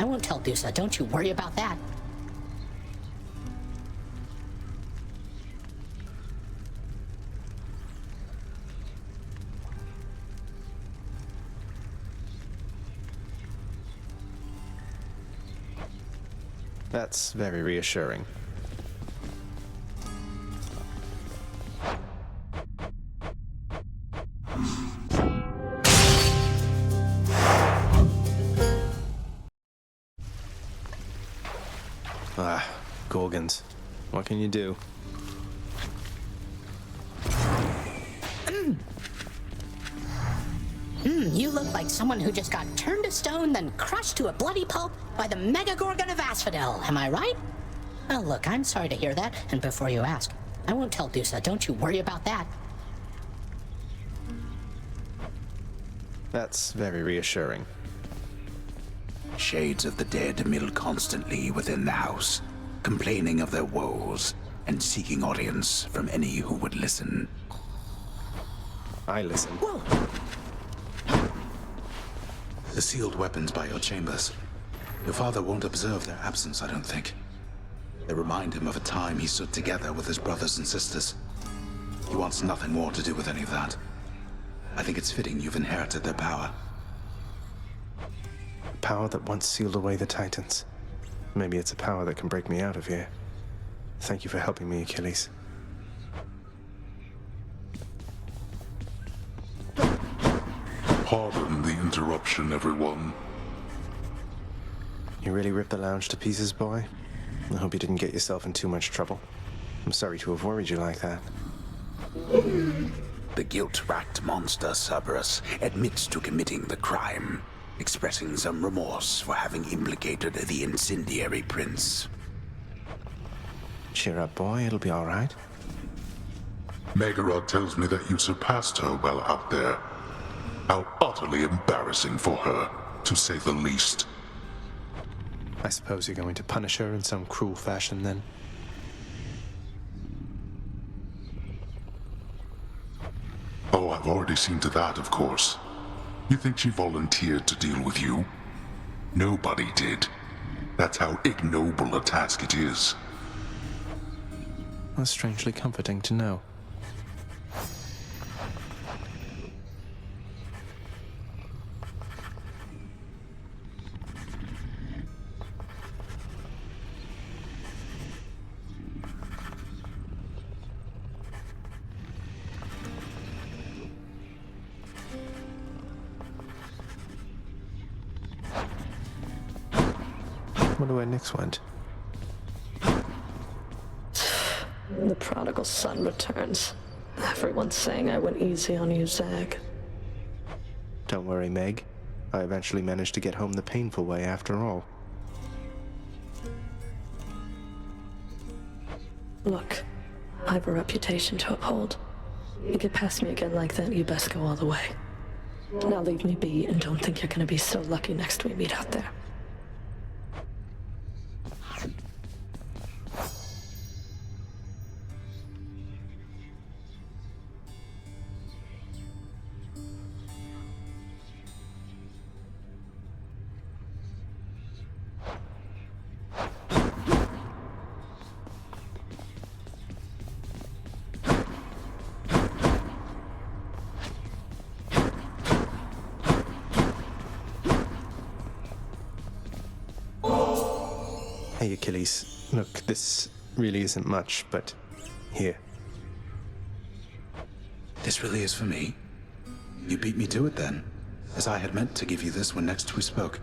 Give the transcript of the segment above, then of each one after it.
I won't tell Dusa, don't you worry about that. That's very reassuring. Ah, Gorgons. What can you do? You look like someone who just got turned to stone, then crushed to a bloody pulp by the Mega-Gorgon of Asphodel, am I right? Oh, look, I'm sorry to hear that, and before you ask, I won't tell Dusa, don't you worry about that. That's very reassuring. Shades of the dead mill constantly within the house, complaining of their woes and seeking audience from any who would listen. I listen. Whoa! The sealed weapons by your chambers. Your father won't observe their absence, I don't think. They remind him of a time he stood together with his brothers and sisters. He wants nothing more to do with any of that. I think it's fitting you've inherited their power. A power that once sealed away the Titans. Maybe it's a power that can break me out of here. Thank you for helping me, Achilles. Pardon the interruption, everyone. You really ripped the lounge to pieces, boy? I hope you didn't get yourself in too much trouble. I'm sorry to have worried you like that. The guilt-racked monster Cerberus admits to committing the crime, expressing some remorse for having implicated the incendiary prince. Cheer up, boy. It'll be all right. Megarod tells me that you surpassed her well out there. How utterly embarrassing for her, to say the least. I suppose you're going to punish her in some cruel fashion, then? Oh, I've already seen to that, of course. You think she volunteered to deal with you? Nobody did. That's how ignoble a task it is. That's strangely comforting to know. Wonder where Nyx went. The prodigal son returns. Everyone's saying I went easy on you, Zag. Don't worry, Meg. I eventually managed to get home the painful way after all. Look, I have a reputation to uphold. You get past me again like that, you best go all the way. Now leave me be and don't think you're gonna be so lucky next we meet out there. Hey, Achilles. Look, this really isn't much, but here. This really is for me? You beat me to it then, as I had meant to give you this when next we spoke.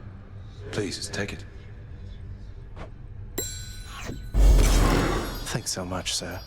Please, take it. Thanks so much, sir.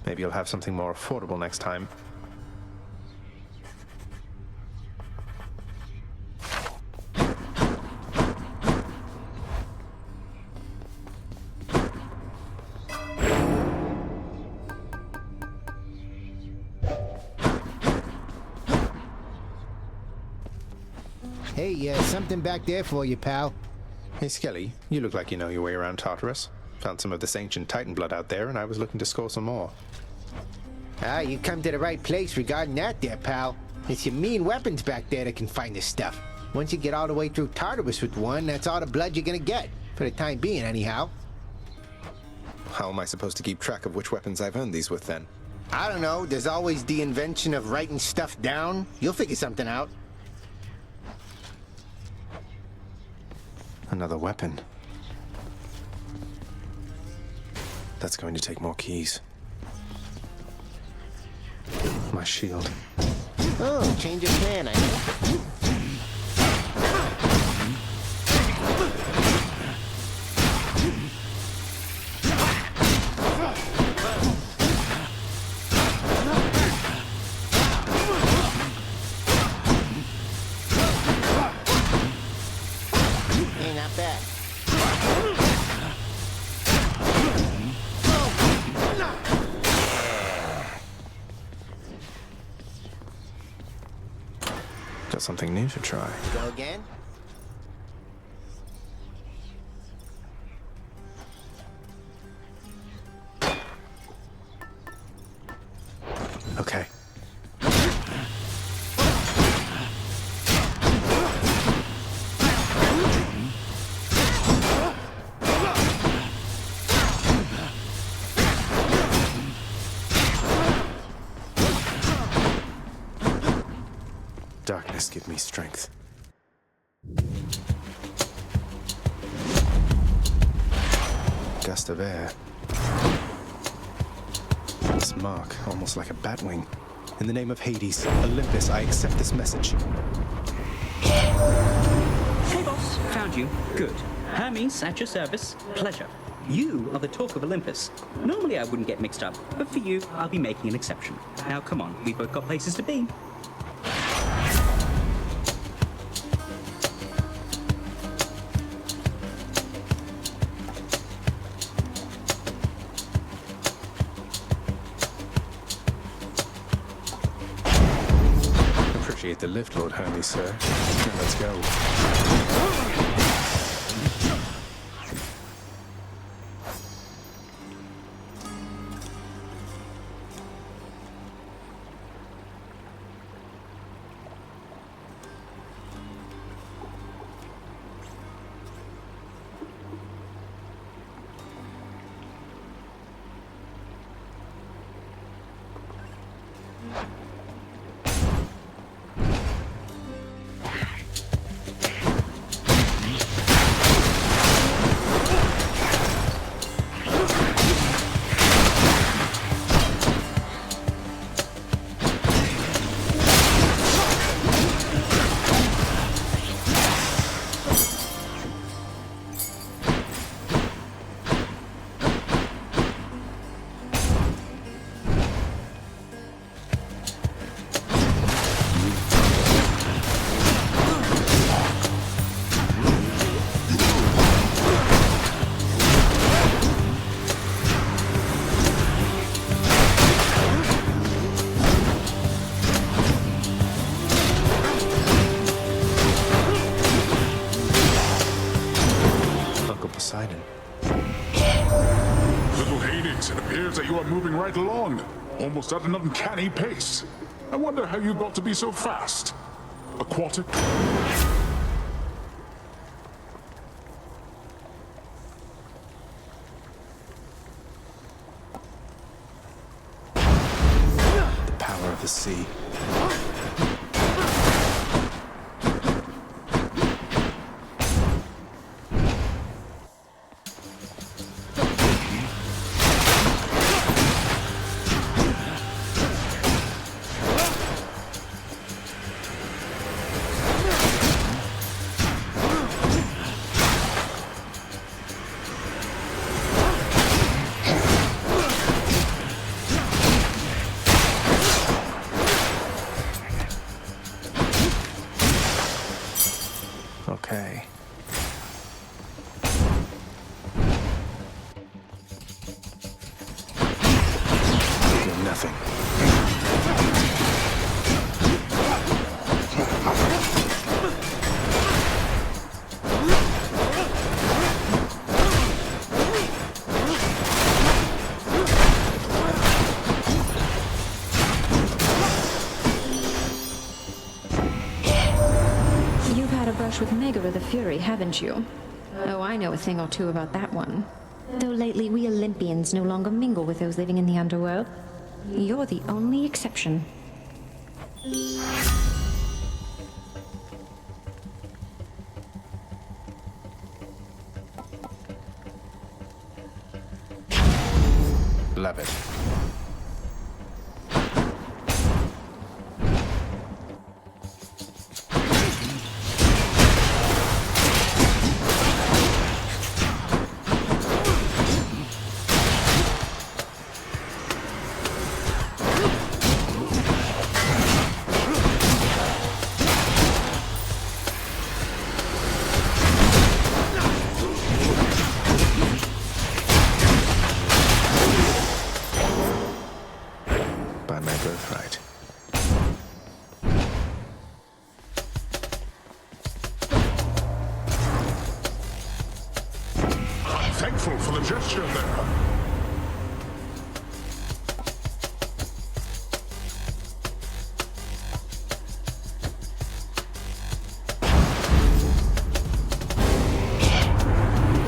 Maybe you'll have something more affordable next time. Hey, something back there for you, pal. Hey, Skelly, you look like you know your way around Tartarus. Found some of this ancient Titan blood out there, and I was looking to score some more. Ah, you come to the right place regarding that there, pal. It's your mean weapons back there that can find this stuff. Once you get all the way through Tartarus with one, that's all the blood you're gonna get. For the time being, anyhow. How am I supposed to keep track of which weapons I've earned these with, then? I don't know, there's always the invention of writing stuff down. You'll figure something out. Another weapon. That's going to take more keys. My shield. Oh, change of plan, I know. Hey, not bad. Got something new to try. Go again? Okay. Darkness, give me strength. Gust of air. This mark, almost like a batwing. In the name of Hades, Olympus, I accept this message. Hey boss, found you. Good. Hermes, at your service. Pleasure. You are the talk of Olympus. Normally I wouldn't get mixed up, but for you, I'll be making an exception. Now come on, we've both got places to be. Appreciate the lift, Lord Hermes, sir. Now let's go. Poseidon. Little Hades, it appears that you are moving right along, almost at an uncanny pace. I wonder how you got to be so fast. Aquatic? The power of the sea. Okay. You're nothing. brush with Megara the Fury, haven't you? Oh, I know a thing or two about that one. Though lately we Olympians no longer mingle with those living in the underworld. You're the only exception. Levitt. By my birthright. Thankful for the gesture there.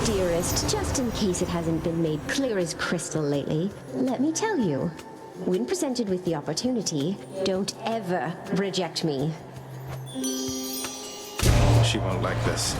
Dearest, just in case it hasn't been made clear as crystal lately, let me tell you. When presented with the opportunity, don't ever reject me. She won't like this.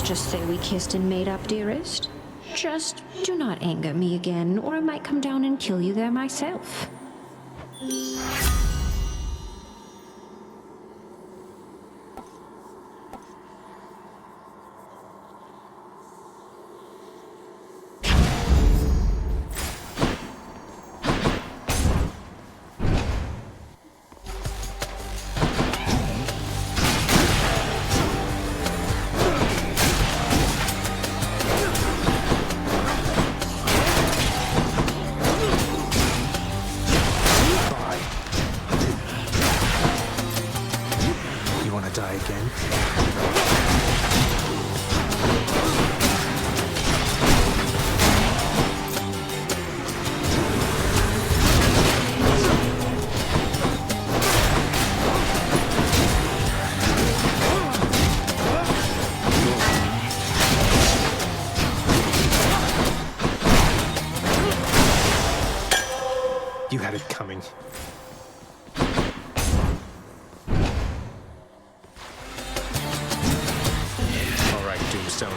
Just say we kissed and made up, dearest. Just do not anger me again, or I might come down and kill you there myself. Die again. You had it coming. Tombstone.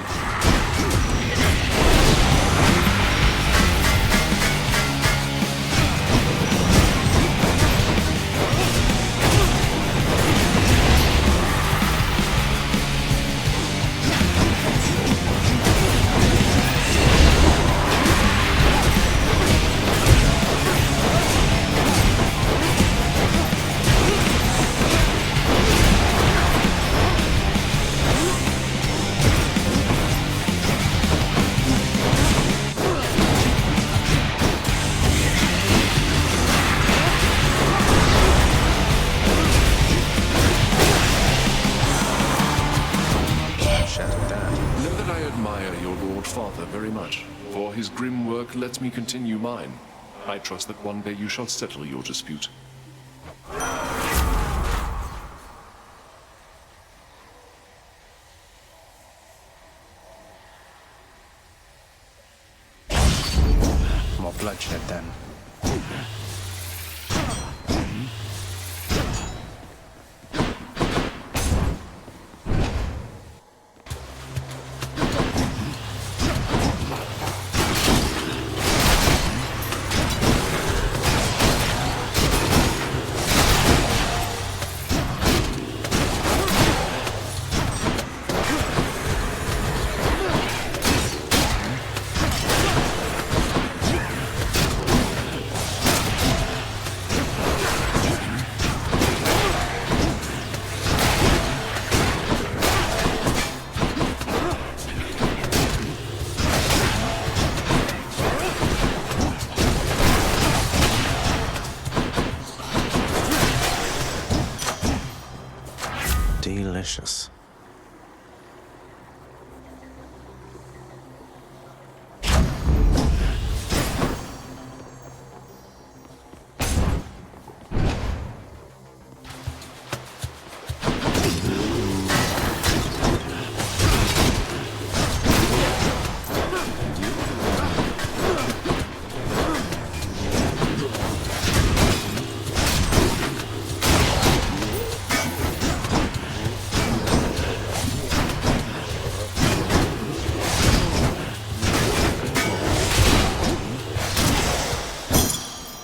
Very much. For his grim work, let me continue mine. I trust that one day you shall settle your dispute. More bloodshed then. delicious.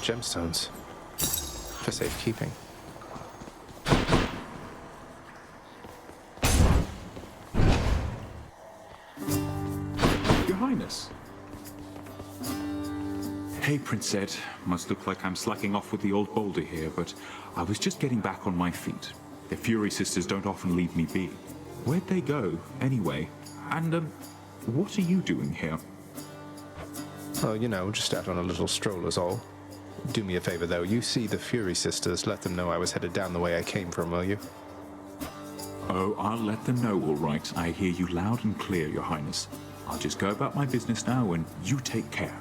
Gemstones. For safekeeping. Your Highness. Hey, Prince Ed. Must look like I'm slacking off with the old boulder here, but I was just getting back on my feet. The Fury Sisters don't often leave me be. Where'd they go, anyway? And, what are you doing here? Oh, you know, just out on a little stroll is all. Do me a favor, though. You see the Fury Sisters, let them know I was headed down the way I came from, will you? Oh, I'll let them know, all right. I hear you loud and clear, Your Highness. I'll just go about my business now, and you take care.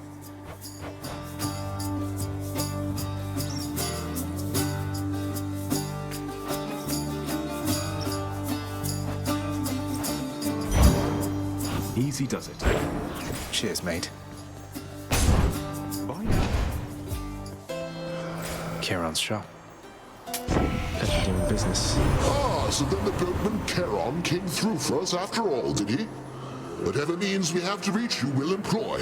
Easy does it. Cheers, mate. Bye now. Charon's shop. Pleasure doing business. Ah, so then the boatman Charon came through for us after all, did he? Whatever means we have to reach you, we'll employ.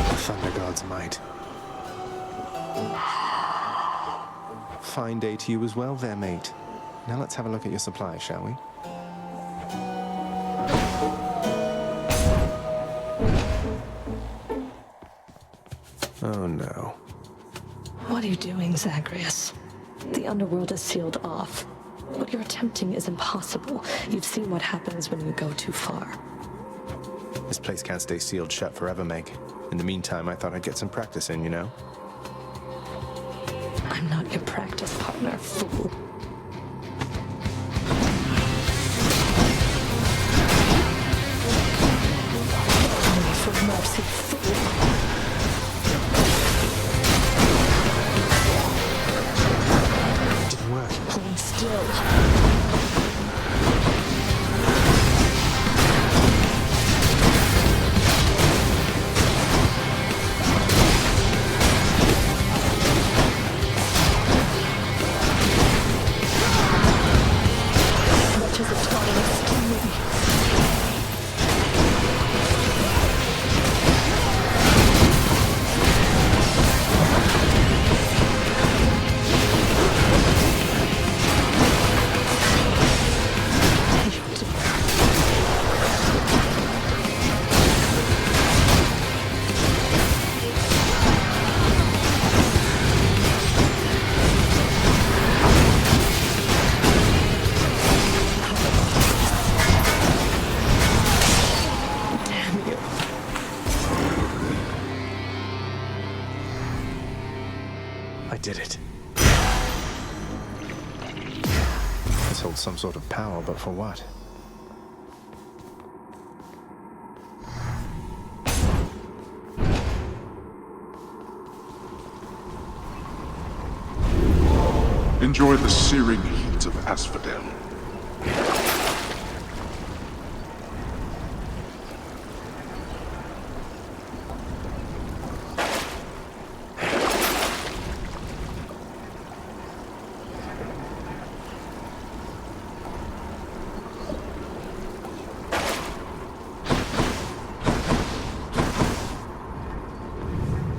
The Thunder God's might. Fine day to you as well there, mate. Now let's have a look at your supply, shall we? Oh no. What are you doing, Zagreus? The underworld is sealed off. What you're attempting is impossible. You've seen what happens when you go too far. This place can't stay sealed shut forever, Meg. In the meantime, I thought I'd get some practice in, you know? I'm not your practice partner, fool. Only for mercy, fool. Didn't work. Hold still. I did it. This holds some sort of power, but for what? Enjoy the searing heat of Asphodel.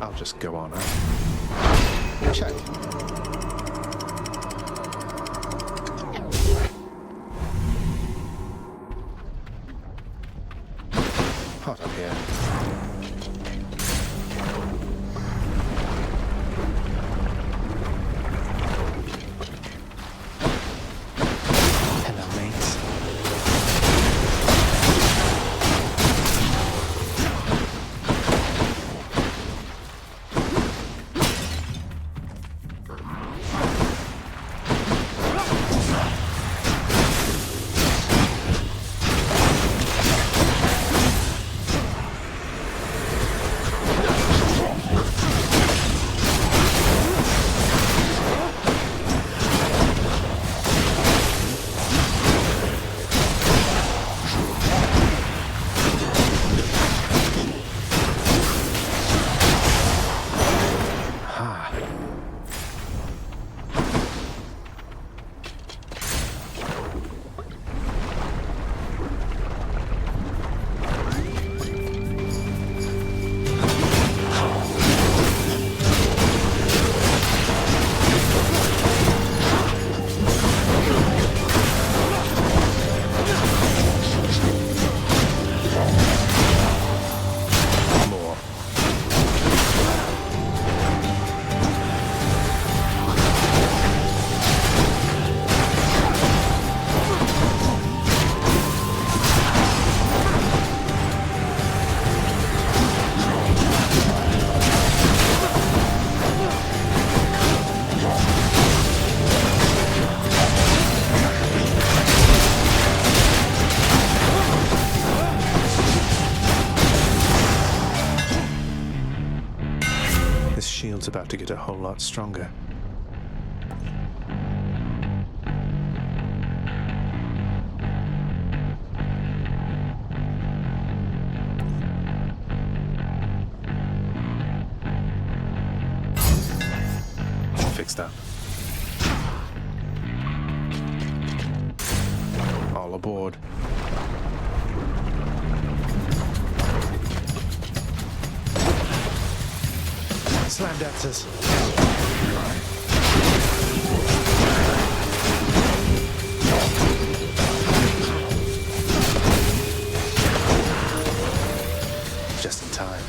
I'll just go on out. Check. Hot up here. to get a whole lot stronger. Fixed up. All aboard. Slam dancers. Just in time.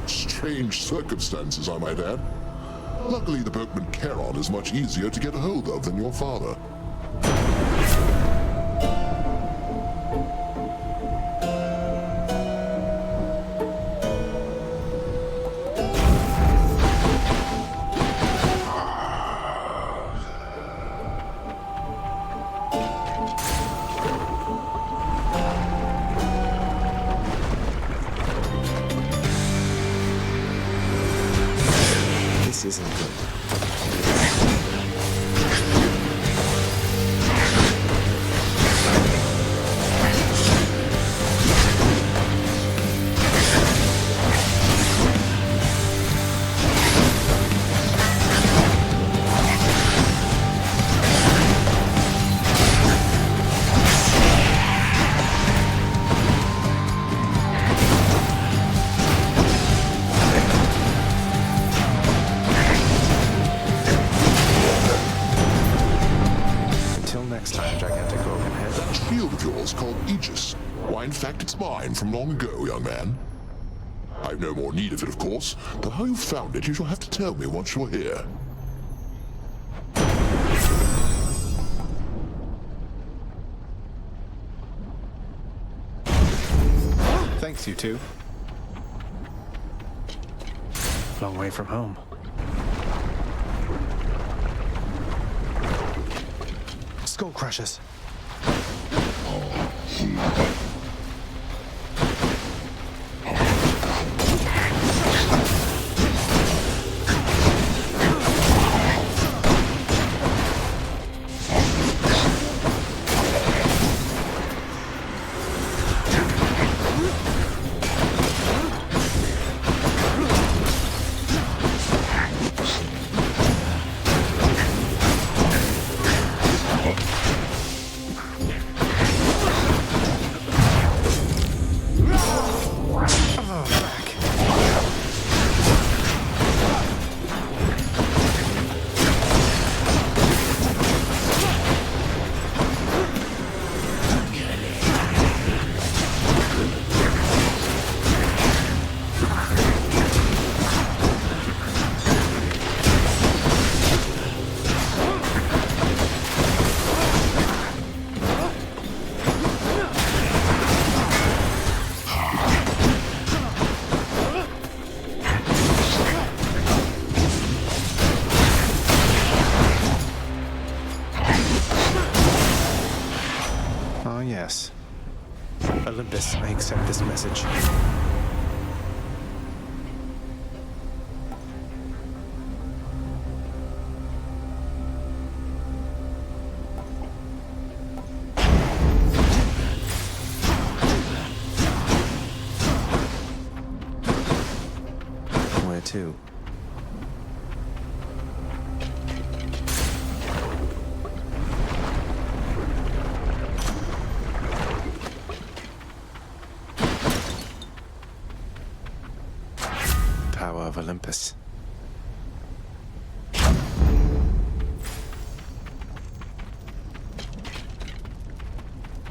Strange circumstances, I might add. Luckily, the boatman Charon is much easier to get a hold of than your father. This isn't good. In fact, it's mine from long ago, young man. I've no more need of it, of course, but how you found it you shall have to tell me once you're here. Thanks, you two. Long way from home. Skull crushers. Yes. Olympus, I accept this message. too. Power of Olympus.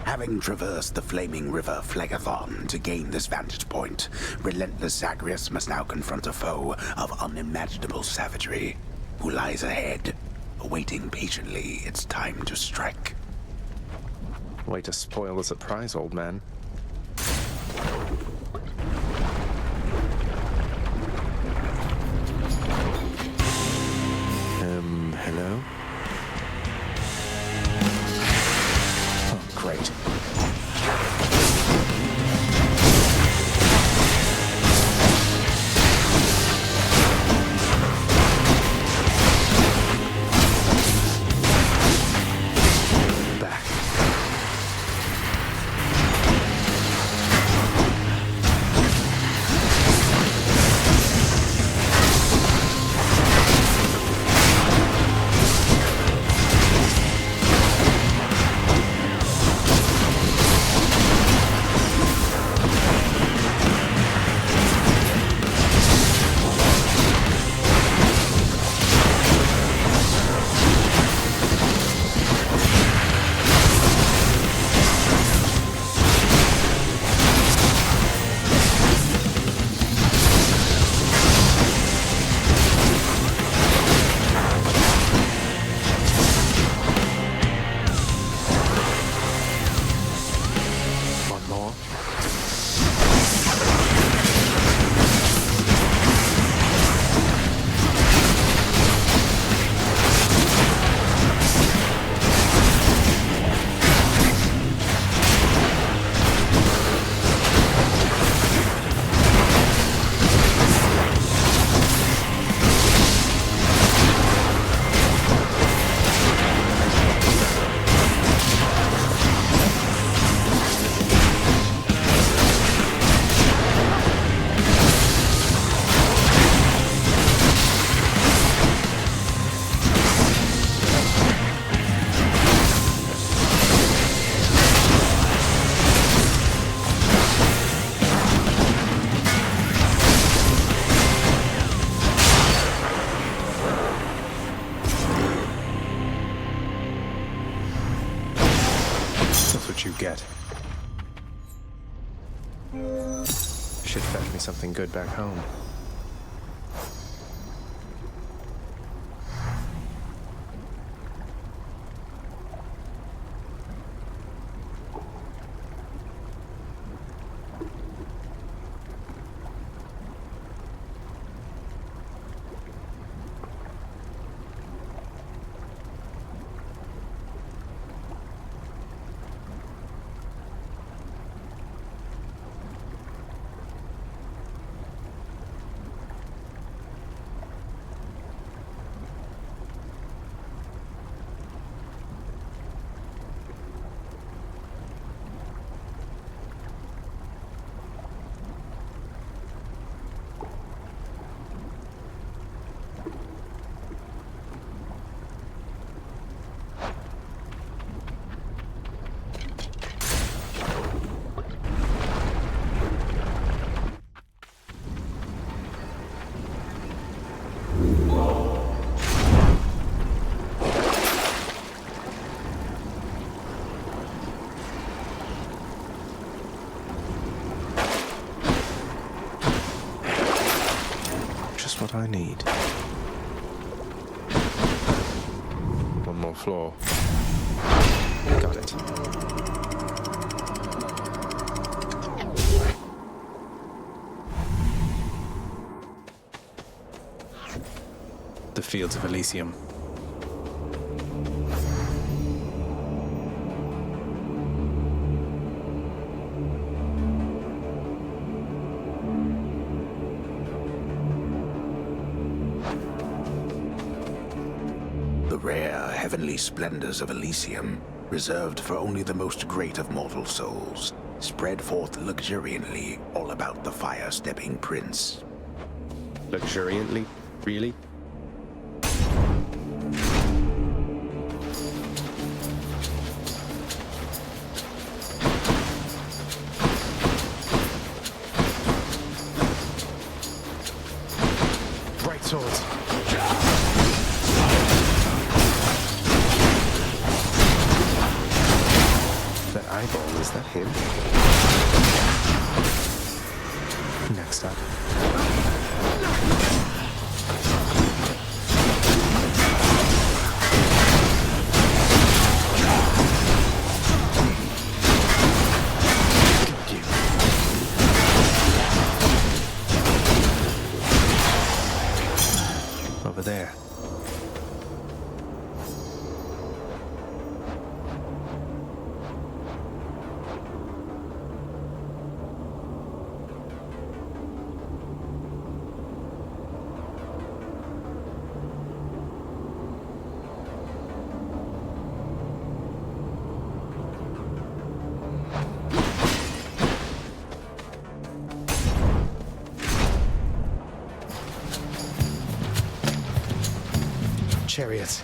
Having traversed the flaming river Phlegethon to gain this vantage point, relentless Zagreus must now confront a foe of unimaginable savagery, who lies ahead, awaiting patiently its time to strike. Way to spoil the surprise, old man. Hello? Oh, great. You get. Should fetch me something good back home. What I need. One more floor. Got it. The fields of Elysium. Rare, heavenly splendors of Elysium, reserved for only the most great of mortal souls, spread forth luxuriantly all about the fire-stepping prince. Luxuriantly? Really? Bright swords. That eyeball, is that him? Next up. Over there. Chariots.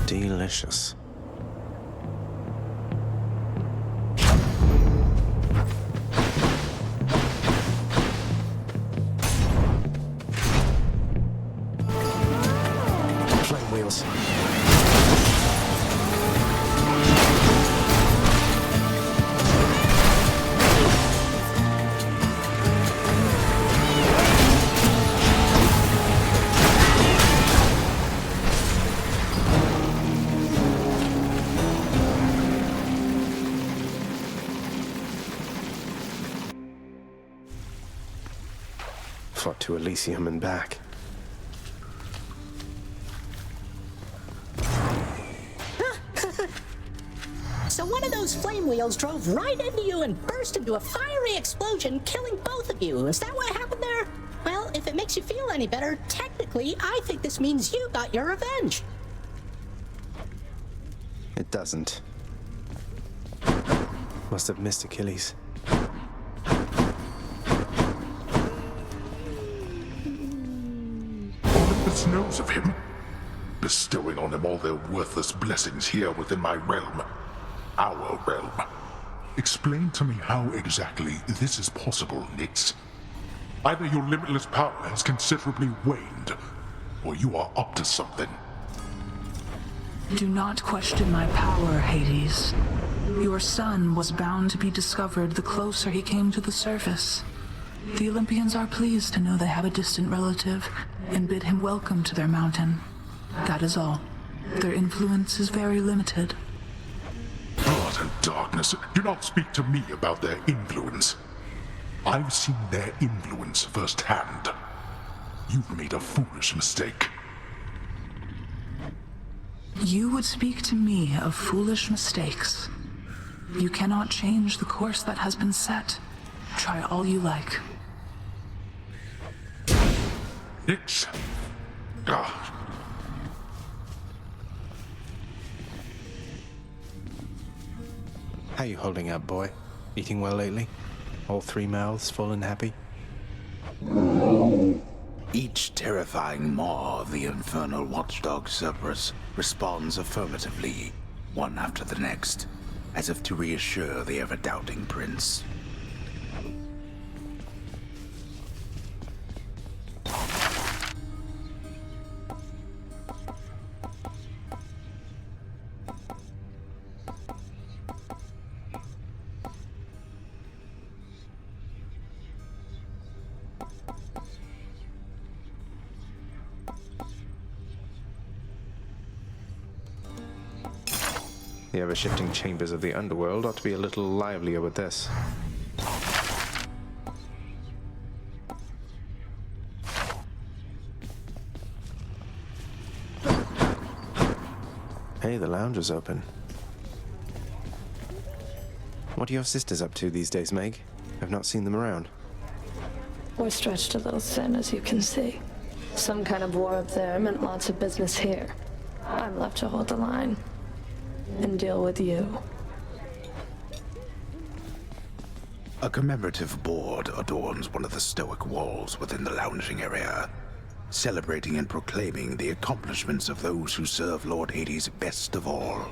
Delicious. Flame wheels. Fought to Elysium and back. So one of those flame wheels drove right into you and burst into a fiery explosion, killing both of you. Is that what happened there? Well, if it makes you feel any better, technically, I think this means you got your revenge. It doesn't. Must have missed Achilles. Olympus knows of him, bestowing on him all their worthless blessings here within my realm. Our realm. Explain to me how exactly this is possible, Nyx. Either your limitless power has considerably waned, or you are up to something. Do not question my power, Hades. Your son was bound to be discovered the closer he came to the surface. The Olympians are pleased to know they have a distant relative and bid him welcome to their mountain. That is all. Their influence is very limited. Blood and darkness. Do not speak to me about their influence. I've seen their influence firsthand. You've made a foolish mistake. You would speak to me of foolish mistakes. You cannot change the course that has been set. Try all you like. Nyx. Ah. How you holding up, boy? Eating well lately? All three mouths full and happy? Each terrifying maw of the infernal watchdog Cerberus responds affirmatively, one after the next, as if to reassure the ever-doubting prince. The ever-shifting chambers of the underworld ought to be a little livelier with this. Hey, the lounge is open. What are your sisters up to these days, Meg? I've not seen them around. We're stretched a little thin, as you can see. Some kind of war up there meant lots of business here. I'm left to hold the line and deal with you. A commemorative board adorns one of the stoic walls within the lounging area, celebrating and proclaiming the accomplishments of those who serve Lord Hades best of all.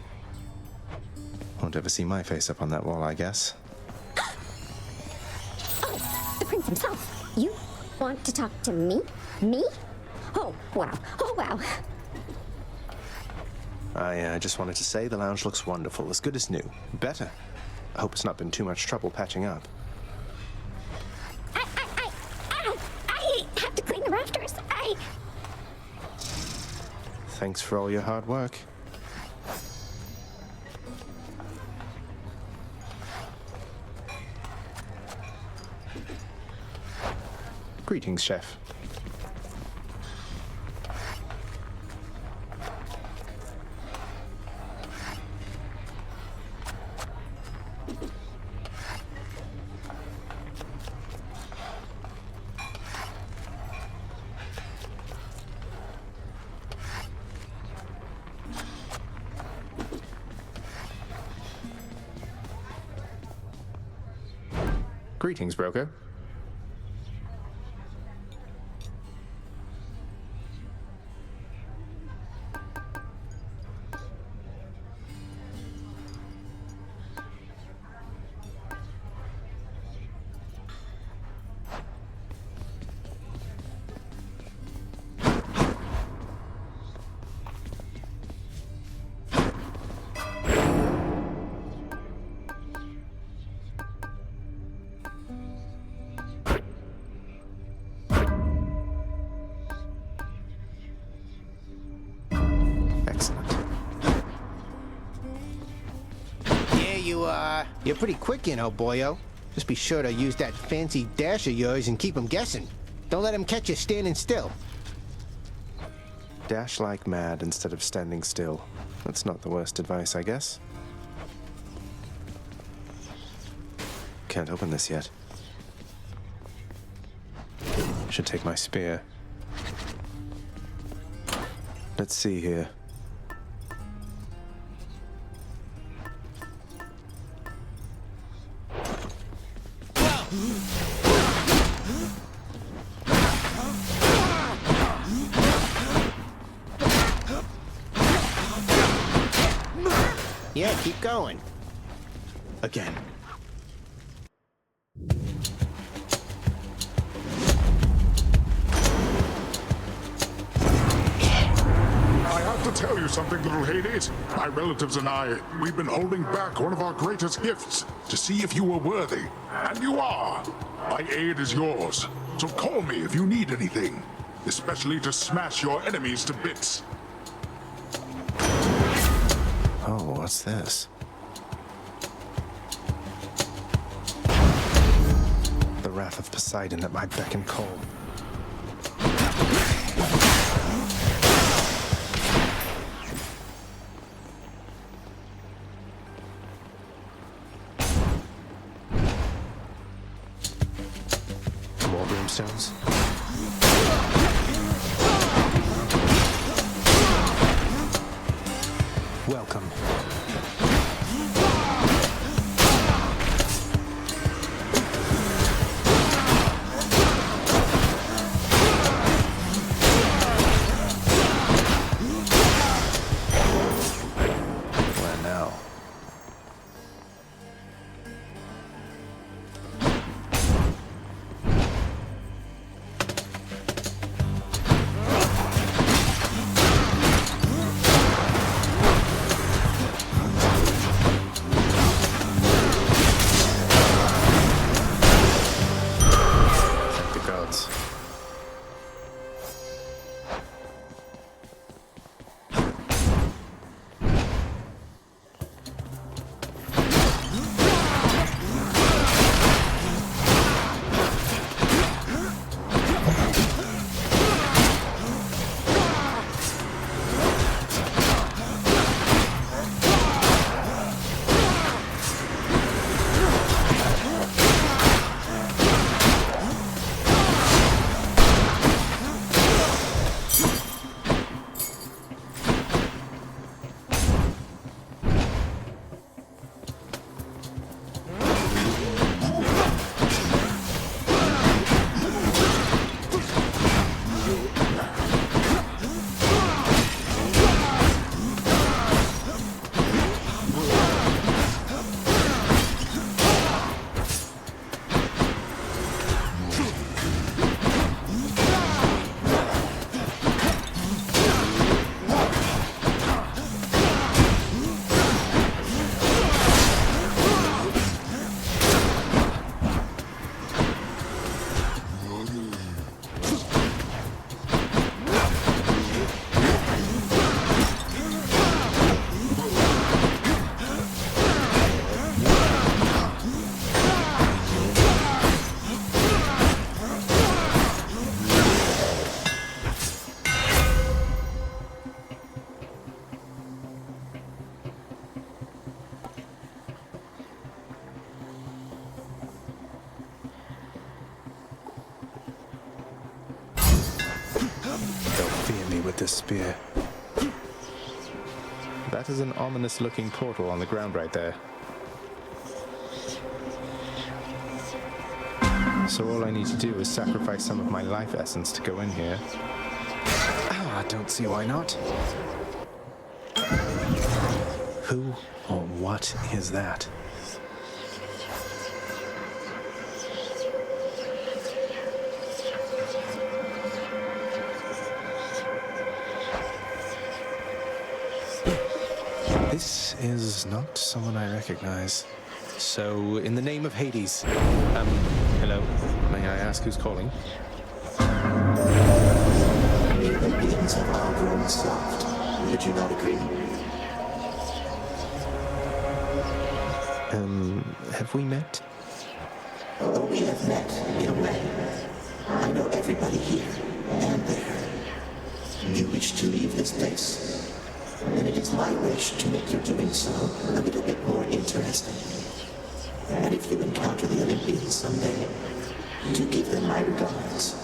Won't ever see my face up on that wall, I guess. Oh, the prince himself. You want to talk to me? Me? Oh, wow. Oh, wow. I just wanted to say the lounge looks wonderful, as good as new. Better. I hope it's not been too much trouble patching up. I have to clean the rafters. Thanks for all your hard work. Greetings, Chef. Greetings, broker. You're pretty quick, you know, boyo. Just be sure to use that fancy dash of yours and keep 'em guessing. Don't let 'em catch you standing still. Dash like mad instead of standing still. That's not the worst advice, I guess. Can't open this yet. Should take my spear. Let's see here. Yeah, keep going. Again. I have to tell you something, little Hades. My relatives and I, we've been holding back one of our greatest gifts to see if you were worthy. And you are. My aid is yours. So call me if you need anything, especially to smash your enemies to bits. Oh, what's this? The wrath of Poseidon at my beck and call. More brimstones? Welcome. Where now? with this spear. That is an ominous-looking portal on the ground right there. So all I need to do is sacrifice some of my life essence to go in here. I don't see why not. Who or what is that? This is not someone I recognize. So, in the name of Hades, hello, may I ask who's calling? The Olympians have all grown soft. Would you not agree? Have we met? Oh, we have met, in a way. I know everybody here and there. You wish to leave this place? Then it is my wish to make your doing so a little bit more interesting. And if you encounter the Olympians someday, do give them my regards.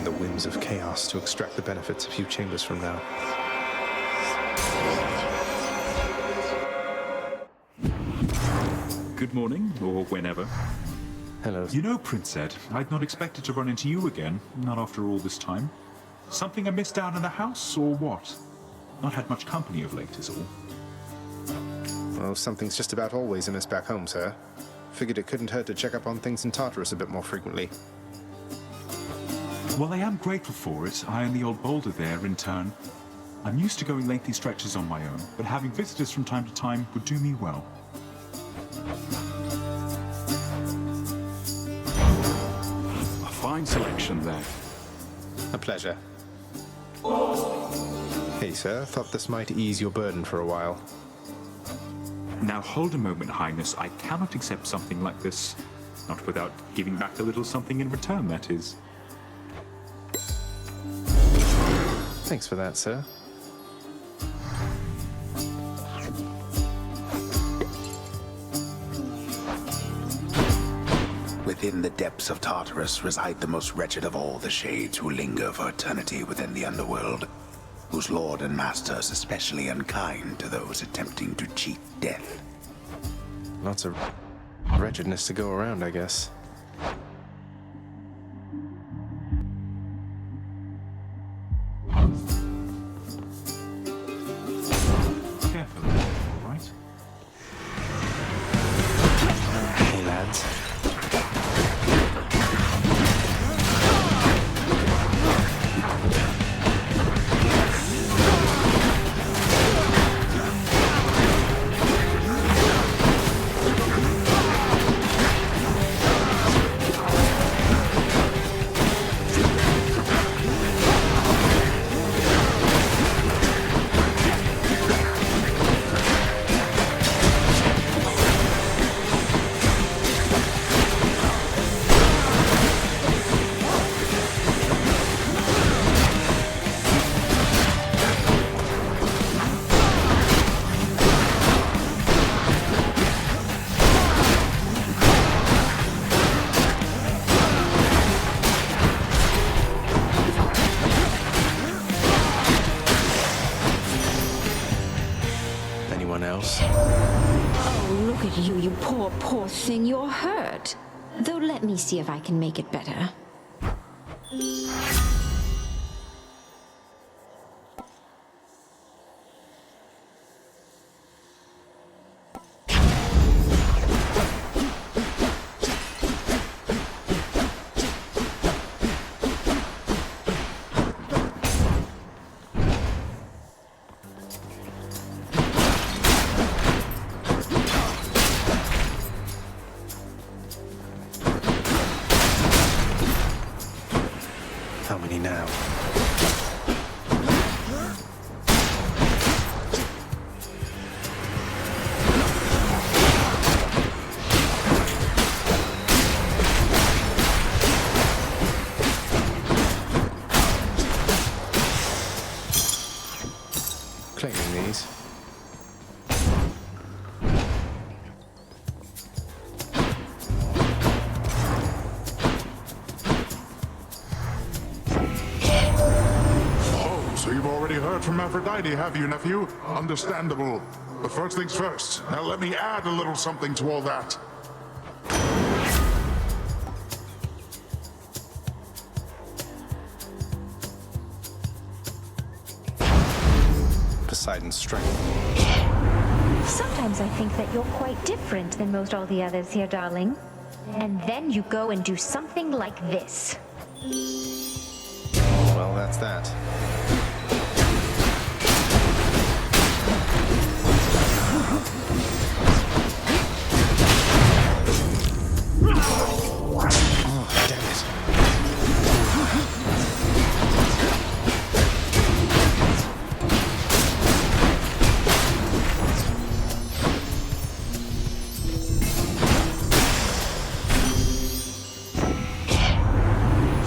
The whims of chaos to extract the benefits a few chambers from now. Good morning, or whenever. Hello. You know, Prince Ed, I'd not expected to run into you again, not after all this time. Something amiss down in the house, or what? Not had much company of late, is all. Well, something's just about always amiss back home, sir. Figured it couldn't hurt to check up on things in Tartarus a bit more frequently. Well, I am grateful for it. I and the old boulder there, in turn. I'm used to going lengthy stretches on my own, but having visitors from time to time would do me well. A fine selection there. A pleasure. Hey, sir. Thought this might ease your burden for a while. Now, hold a moment, Highness. I cannot accept something like this. Not without giving back a little something in return, that is. Thanks for that, sir. Within the depths of Tartarus reside the most wretched of all the shades who linger for eternity within the underworld, whose lord and master is especially unkind to those attempting to cheat death. Lots of wretchedness to go around, I guess. Poor thing, you're hurt. Though let me see if I can make it better. from Aphrodite, have you, nephew? Understandable. But first things first. Now let me add a little something to all that. Poseidon's strength. Sometimes I think that you're quite different than most all the others here, darling. And then you go and do something like this. Well, that's that. Oh, damn it.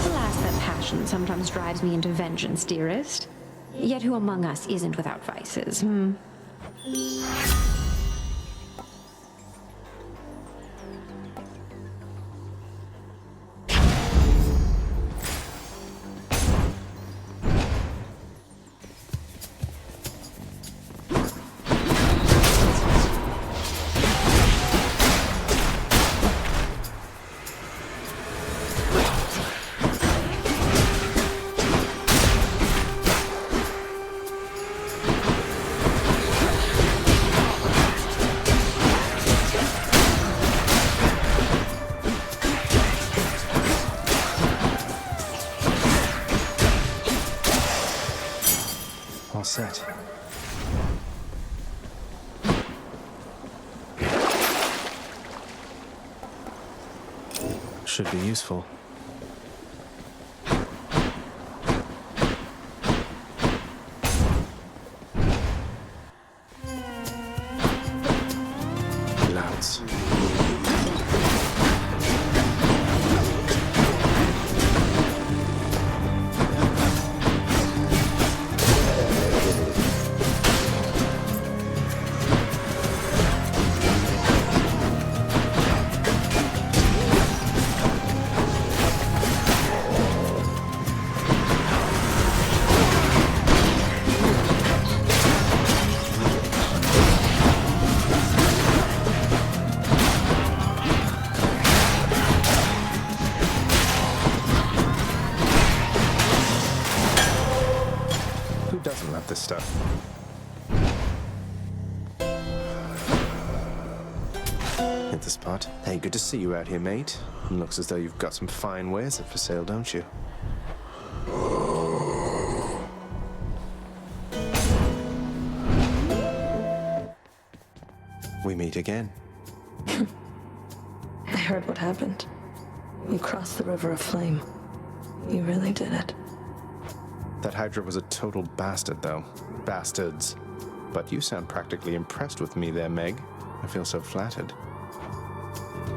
Alas, that passion sometimes drives me into vengeance, dearest. Yet who among us isn't without vices, hmm? All set. Should be useful. Louds. Who doesn't love this stuff? Hit the spot. Hey, good to see you out here, mate. Looks as though you've got some fine wares up for sale, don't you? We meet again. I heard what happened. You crossed the River of Flame. You really did it. That Hydra was a total bastard, though. Bastards. But you sound practically impressed with me there, Meg. I feel so flattered.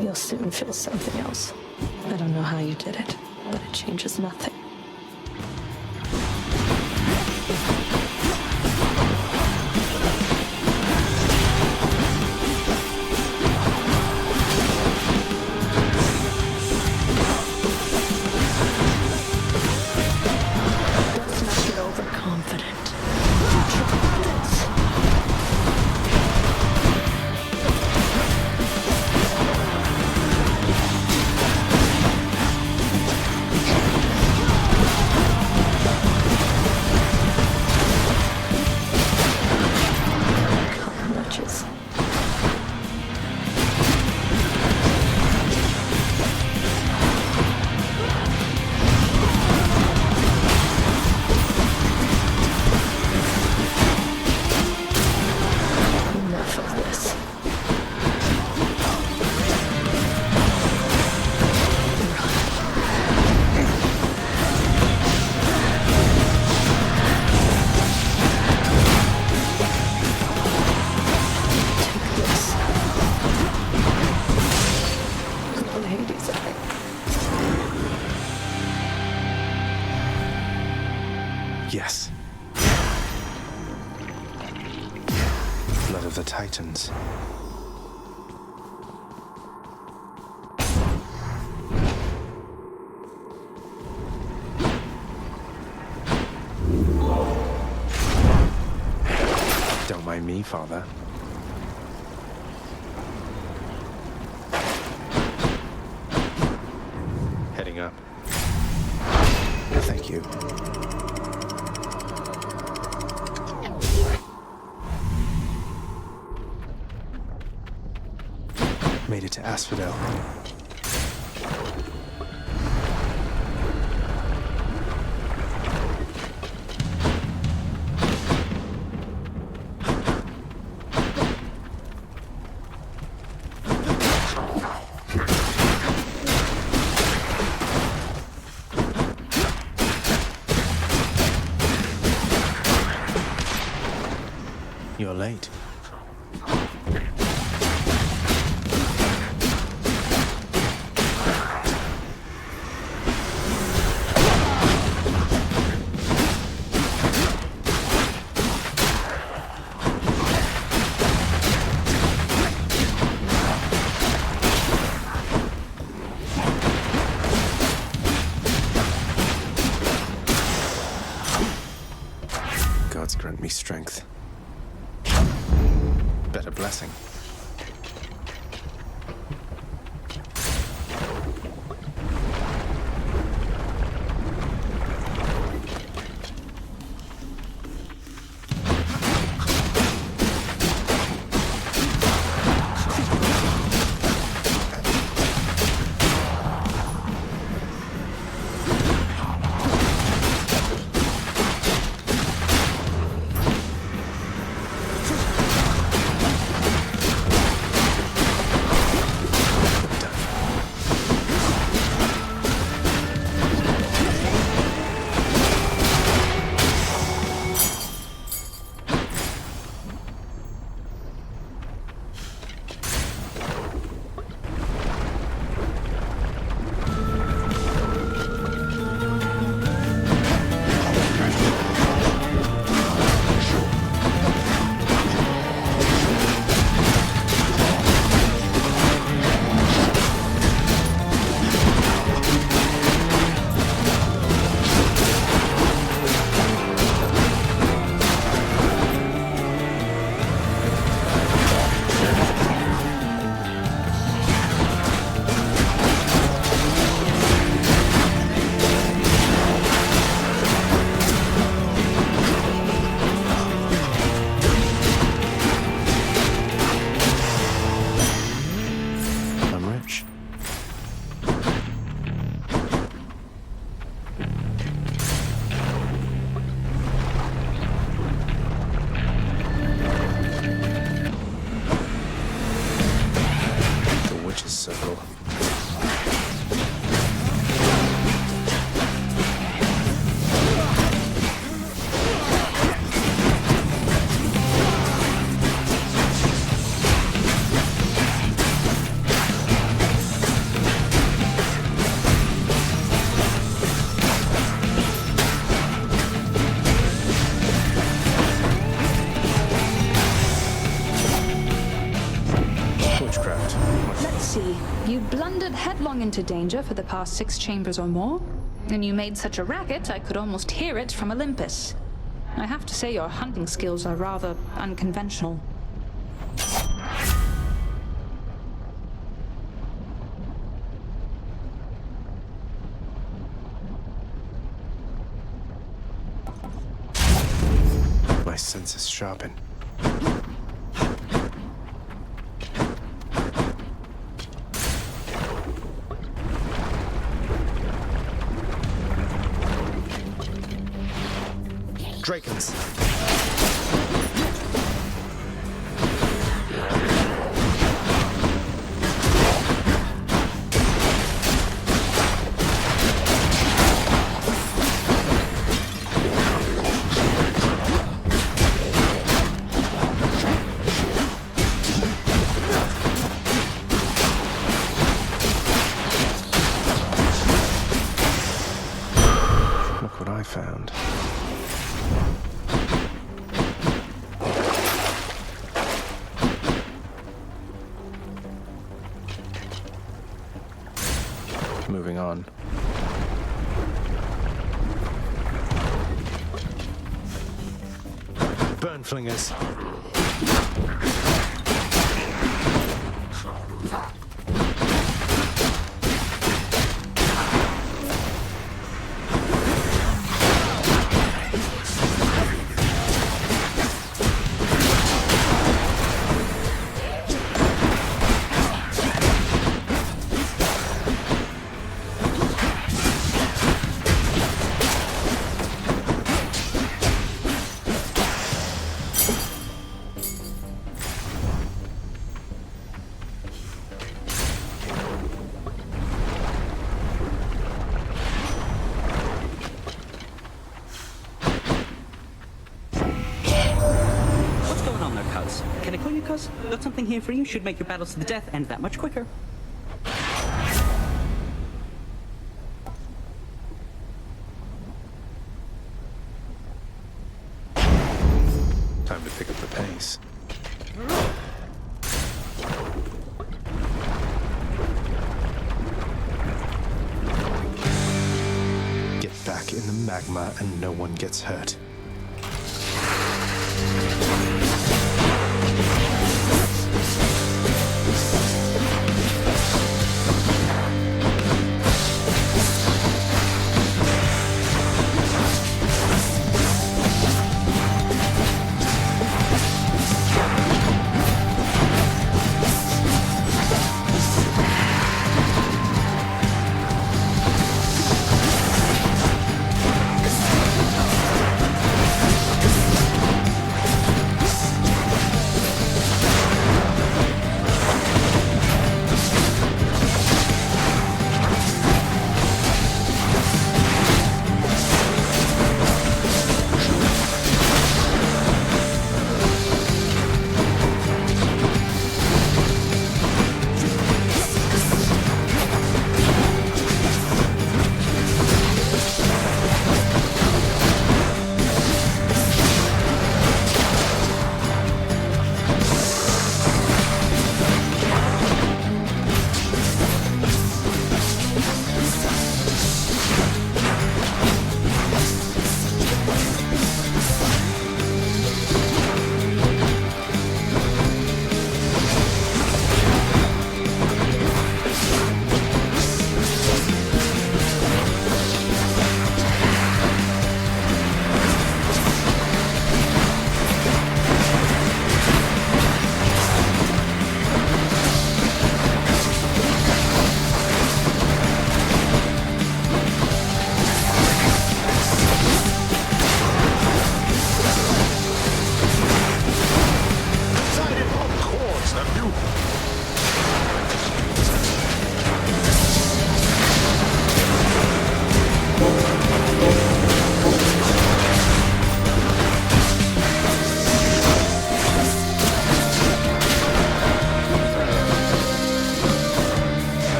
You'll soon feel something else. I don't know how you did it, but it changes nothing. Let's not get overconfident. You tried this. Cockroaches. Enough of this. Take this. Little Hades eye. Yes. Blood of the Titans. Father. Heading up. Thank you. Made it to Asphodel. You're late. Gods grant me strength. Better blessing. Circle. You blundered headlong into danger for the past 6 chambers or more, and you made such a racket I could almost hear it from Olympus. I have to say your hunting skills are rather unconventional. My senses sharpen. Drakens. Look what I found. Moving on. Burn flingers. Got something here for you. Should make your battles to the death end that much quicker. Time to pick up the pace. Get back in the magma and no one gets hurt.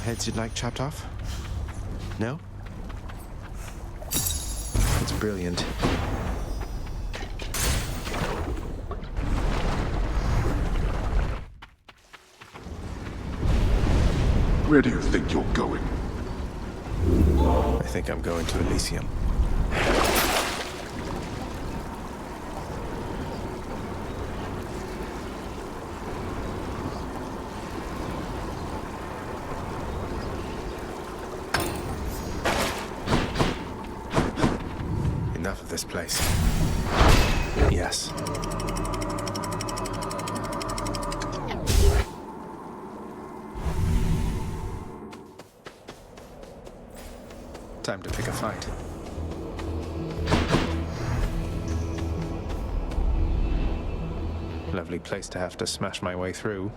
Heads you'd like chopped off? No? It's brilliant. Where do you think you're going? I think I'm going to Elysium. Enough of this place. Yes. Time to pick a fight. Lovely place to have to smash my way through.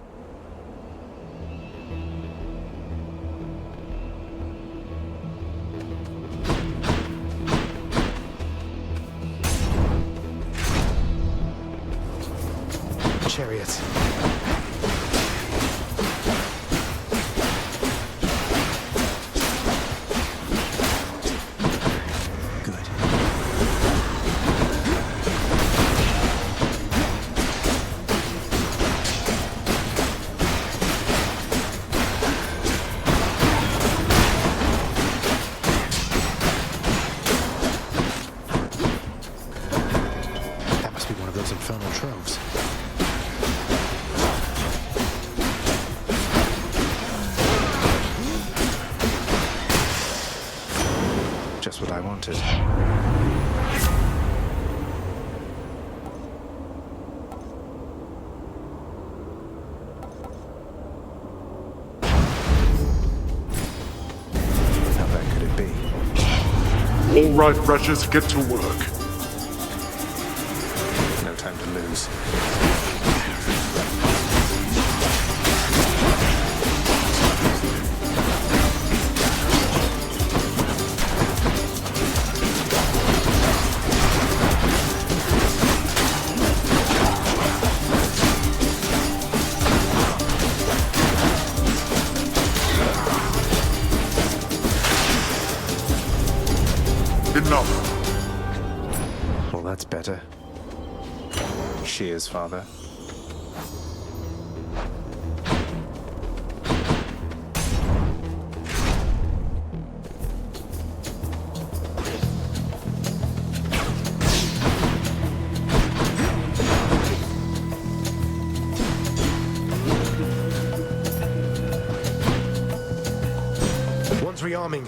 Chariots. Just what I wanted. How bad could it be? All right, wretches, get to work. No time to lose. Enough. Well, that's better. Cheers, Father. One's rearming.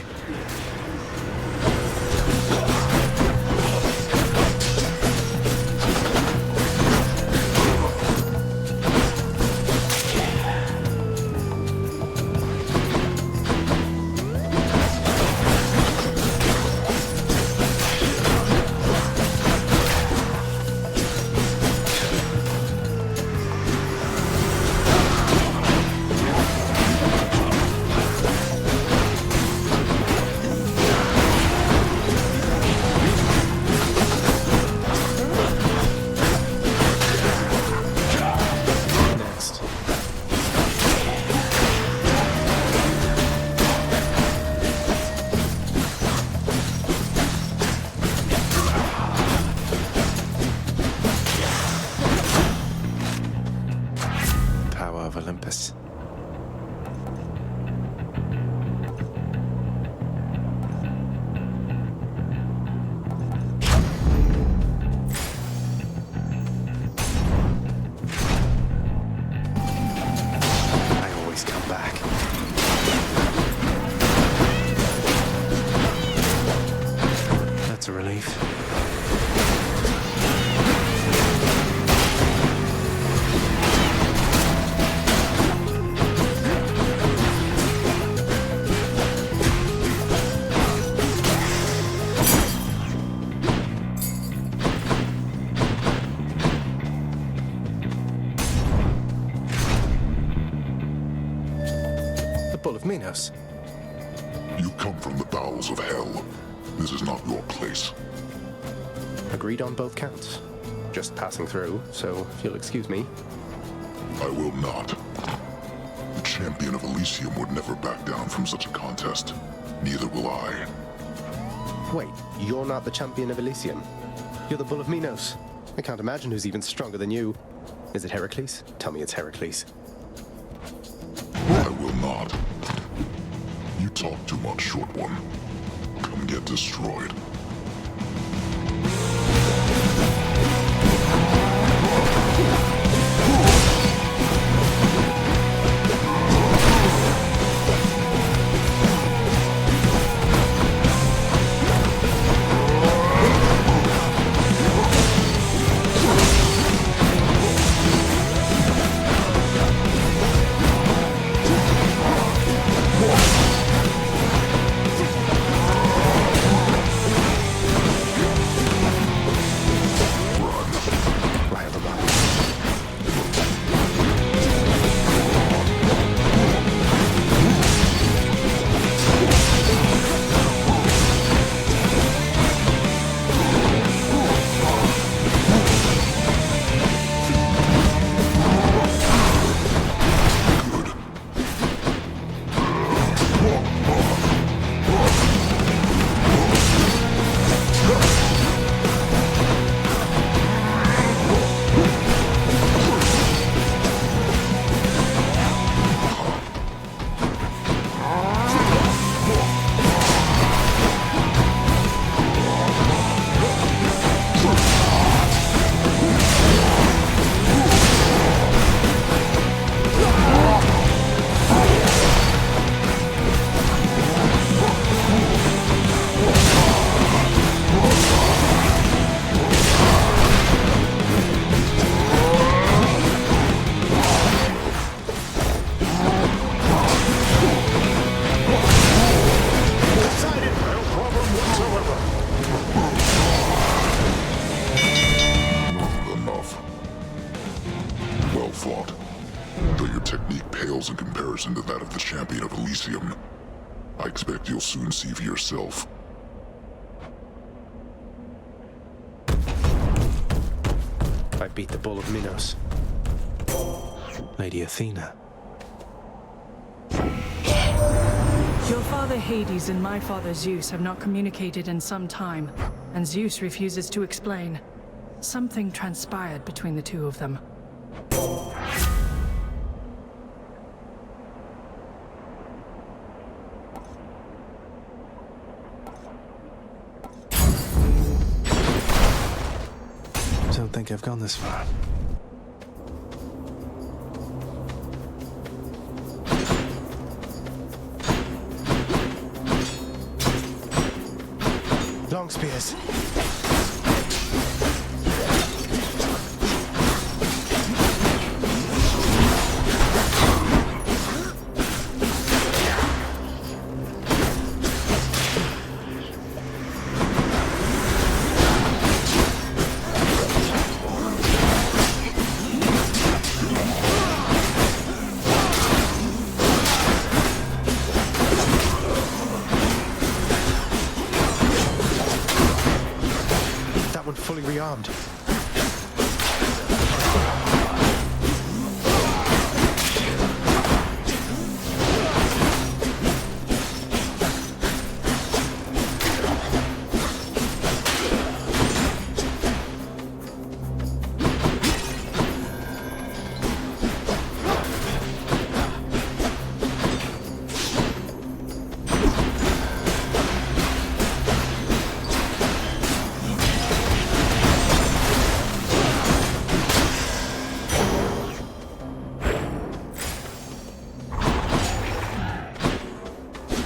Olympus. I always come back. That's a relief. Of Minos. You come from the bowels of hell. This is not your place. Agreed on both counts. Just passing through, so if you'll excuse me. I will not. The champion of Elysium would never back down from such a contest. Neither will I. Wait, you're not the champion of Elysium? You're the Bull of Minos. I can't imagine who's even stronger than you. Is it Heracles? Tell me it's Heracles. I will not. You talk too much, short one. Come get destroyed. suspect you'll soon see for yourself. I beat the Bull of Minos. Lady Athena. Your father Hades and my father Zeus have not communicated in some time, and Zeus refuses to explain. Something transpired between the two of them. Don't think I've gone this far. Long spears. Fully rearmed.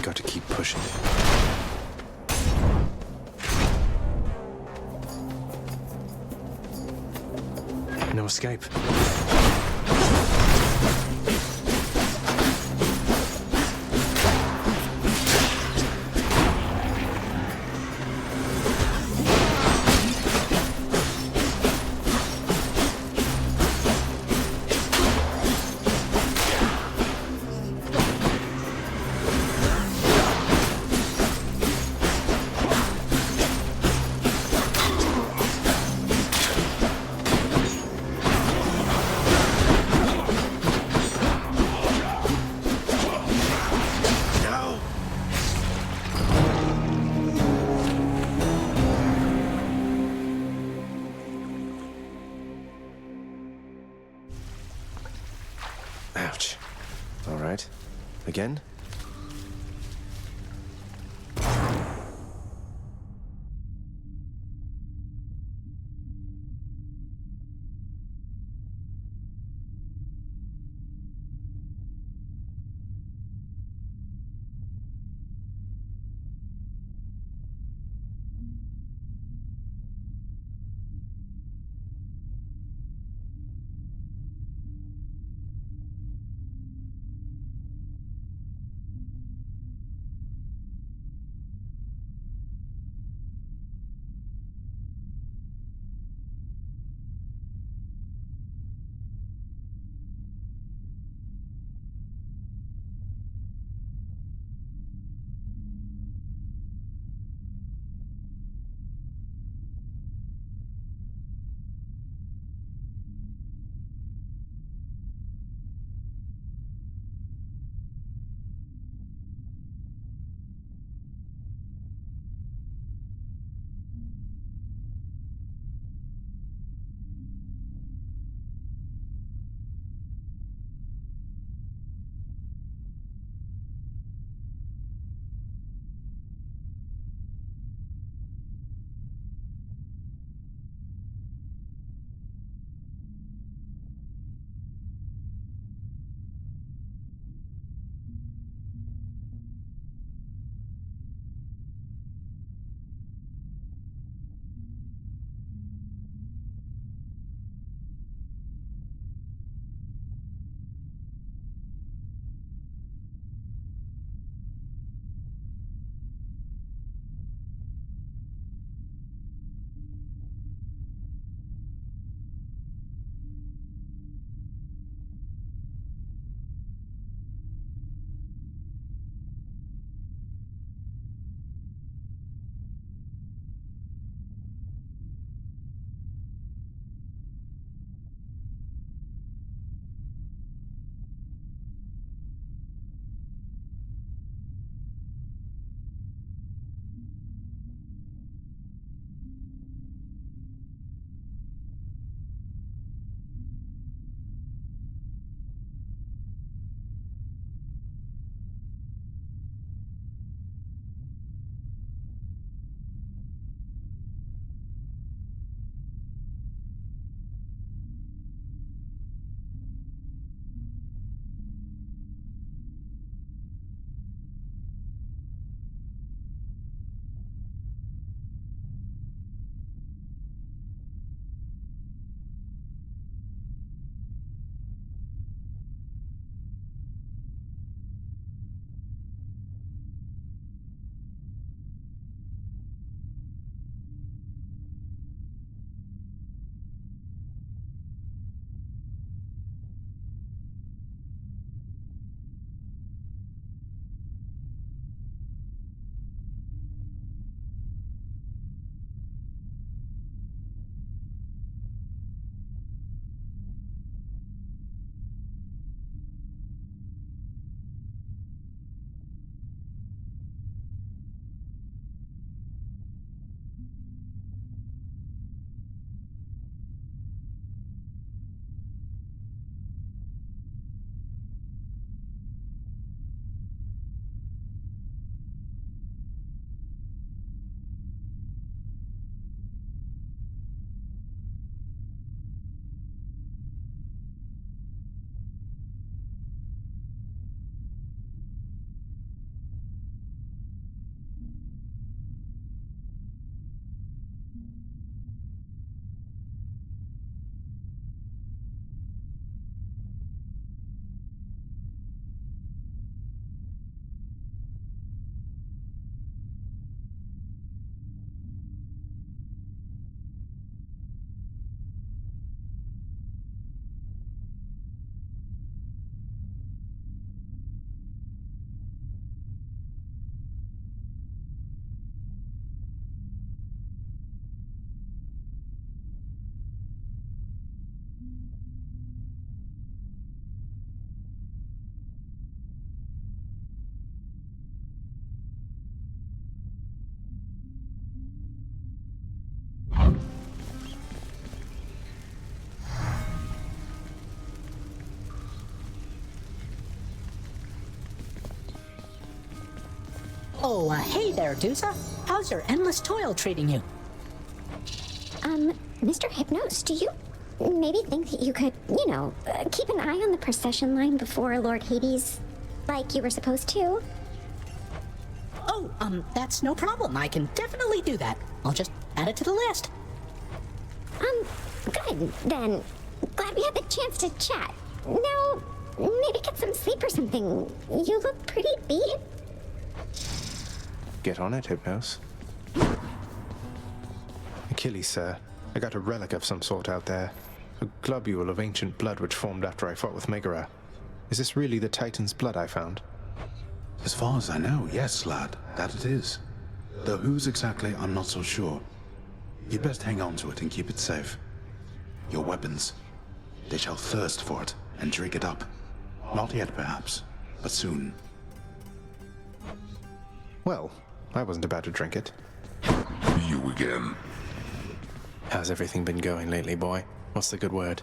Got to keep pushing. No escape. Ouch. All right. Again? Oh, hey there, Dusa. How's your endless toil treating you? Mr. Hypnos, do you maybe think that you could, keep an eye on the procession line before Lord Hades, like you were supposed to? Oh, that's no problem. I can definitely do that. I'll just add it to the list. Good, then. Glad we had the chance to chat. Now, maybe get some sleep or something. You look pretty beat. Get on it, Hypnos. Achilles, sir. I got a relic of some sort out there. A globule of ancient blood which formed after I fought with Megara. Is this really the Titan's blood I found? As far as I know, yes, lad, that it is. Though whose exactly, I'm not so sure. You'd best hang on to it and keep it safe. Your weapons, they shall thirst for it and drink it up. Not yet, perhaps, but soon. Well, I wasn't about to drink it. You again. How's everything been going lately, boy? What's the good word?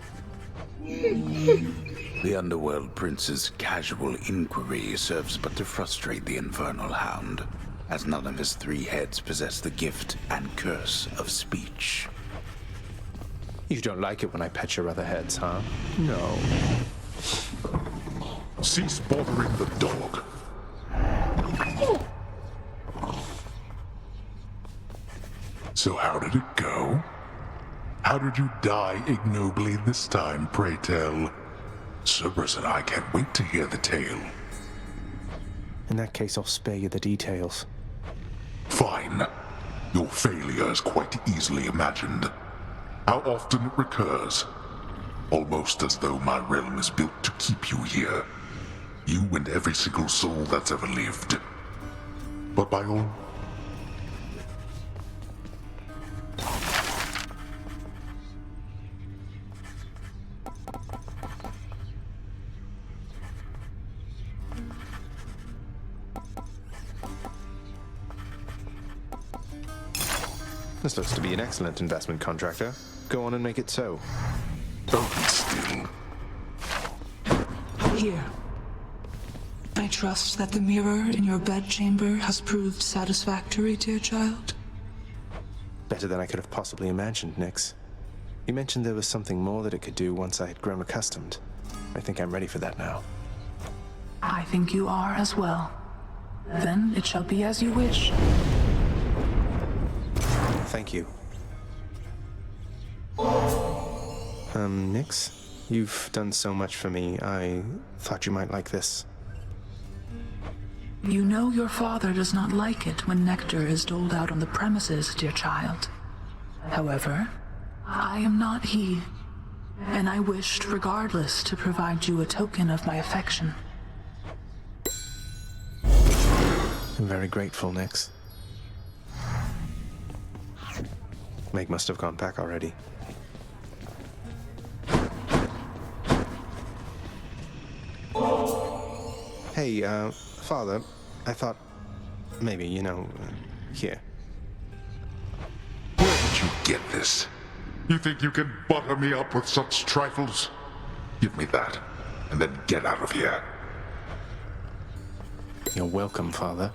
The Underworld Prince's casual inquiry serves but to frustrate the Infernal Hound, as none of his 3 heads possess the gift and curse of speech. You don't like it when I pet your other heads, huh? No. Cease bothering the dog. So how did it go? How did you die ignobly this time, pray tell? Cerberus and I can't wait to hear the tale. In that case, I'll spare you the details. Fine. Your failure is quite easily imagined. How often it recurs. Almost as though my realm is built to keep you here. You and every single soul that's ever lived. But by all... This looks to be an excellent investment, contractor. Go on and make it so. Don't be still. Here. I trust that the mirror in your bedchamber has proved satisfactory, dear child. Better than I could have possibly imagined, Nyx. You mentioned there was something more that it could do once I had grown accustomed. I think I'm ready for that now. I think you are as well. Then it shall be as you wish. Thank you. Nyx? You've done so much for me. I thought you might like this. You know your father does not like it when nectar is doled out on the premises, dear child. However, I am not he, and I wished regardless to provide you a token of my affection. I'm very grateful, Nyx. Meg must have gone back already. Hey, Father, I thought maybe, here. Where did you get this? You think you can butter me up with such trifles? Give me that, and then get out of here. You're welcome, Father.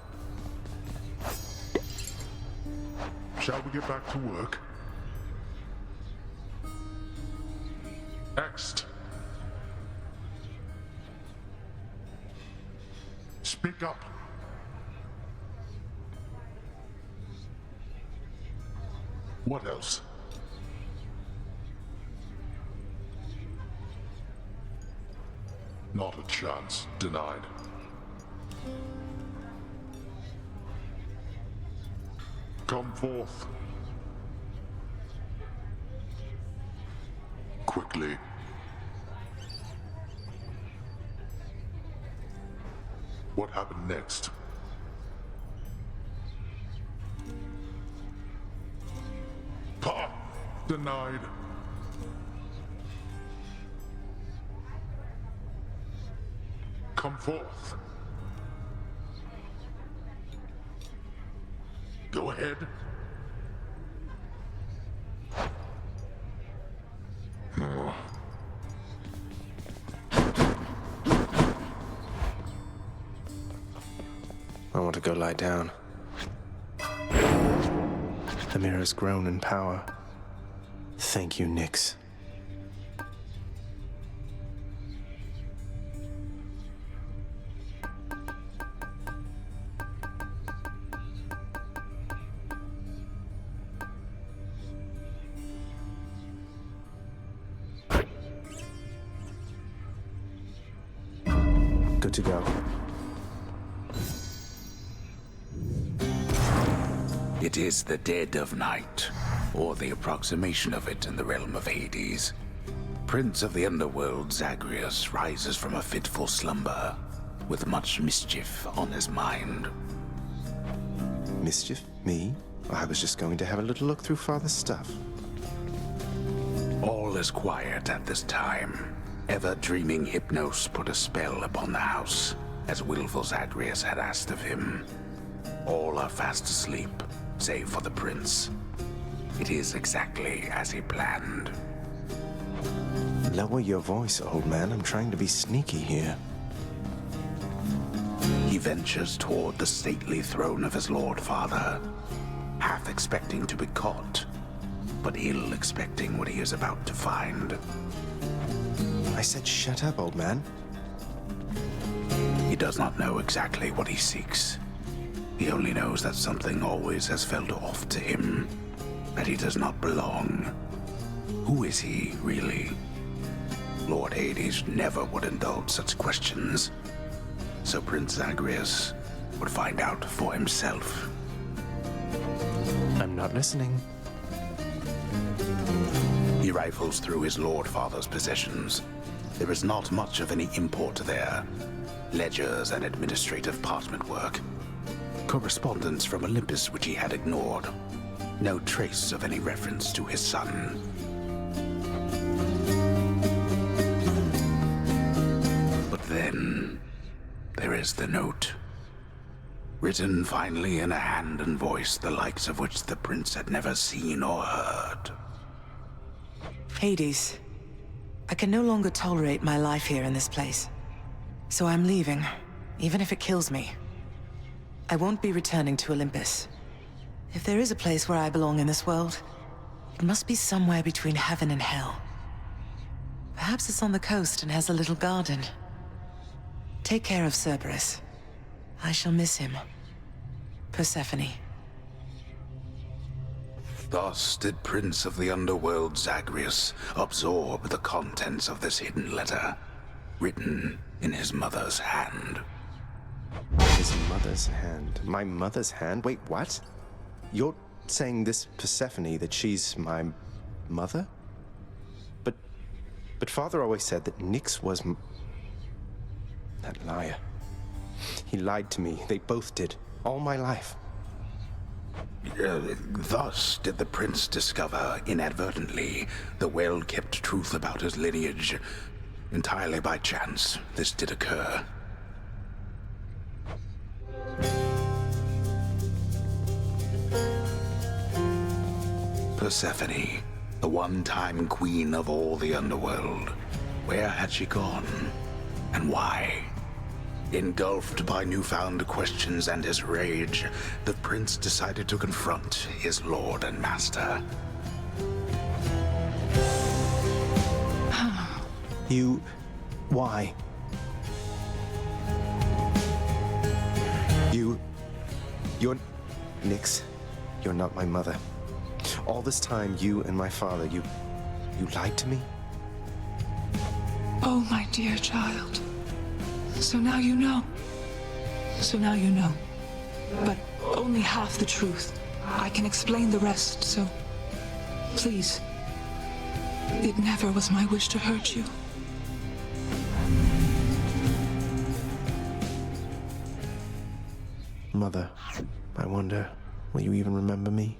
Shall we get back to work? Next. Speak up. What else? Not a chance. Denied. Come forth. Quickly. What happened next? Pa! Denied. Come forth. Go ahead. Oh. I want want to go lie down. The mirror's grown in power. Thank you, Nyx. Good to go. It is the dead of night, or the approximation of it in the realm of Hades. Prince of the underworld Zagreus rises from a fitful slumber, with much mischief on his mind. Mischief? Me? I was just going to have a little look through Father's stuff. All is quiet at this time. Ever-dreaming Hypnos put a spell upon the house, as willful Zagreus had asked of him. All are fast asleep, save for the prince. It is exactly as he planned. Lower your voice, old man. I'm trying to be sneaky here. He ventures toward the stately throne of his lord father, half expecting to be caught, but ill expecting what he is about to find. I said shut up, old man. He does not know exactly what he seeks. He only knows that something always has felt off to him, that he does not belong. Who is he, really? Lord Hades never would indulge such questions, so Prince Zagreus would find out for himself. I'm not listening. He rifles through his lord father's possessions. There is not much of any import there. Ledgers and administrative parchment work. Correspondence from Olympus which he had ignored. No trace of any reference to his son. But then, there is the note. Written finally in a hand and voice the likes of which the prince had never seen or heard. Hades, I can no longer tolerate my life here in this place. So I'm leaving, even if it kills me. I won't be returning to Olympus. If there is a place where I belong in this world, it must be somewhere between heaven and hell. Perhaps it's on the coast and has a little garden. Take care of Cerberus. I shall miss him. Persephone. Thus did Prince of the Underworld Zagreus absorb the contents of this hidden letter, written in his mother's hand. His mother's hand? My mother's hand? Wait, what? You're saying this Persephone, that she's my mother? But Father always said that Nyx was that liar. He lied to me. They both did. All my life. Thus did the prince discover, inadvertently, the well-kept truth about his lineage. Entirely by chance, this did occur. Persephone, the one-time queen of all the underworld. Where had she gone? And why? Engulfed by newfound questions and his rage, the prince decided to confront his lord and master. You... why? You're... Nyx, you're not my mother. All this time, you and my father, you lied to me? Oh, my dear child. So now you know. So now you know. But only half the truth. I can explain the rest, so... please. It never was my wish to hurt you. Mother, I wonder, will you even remember me?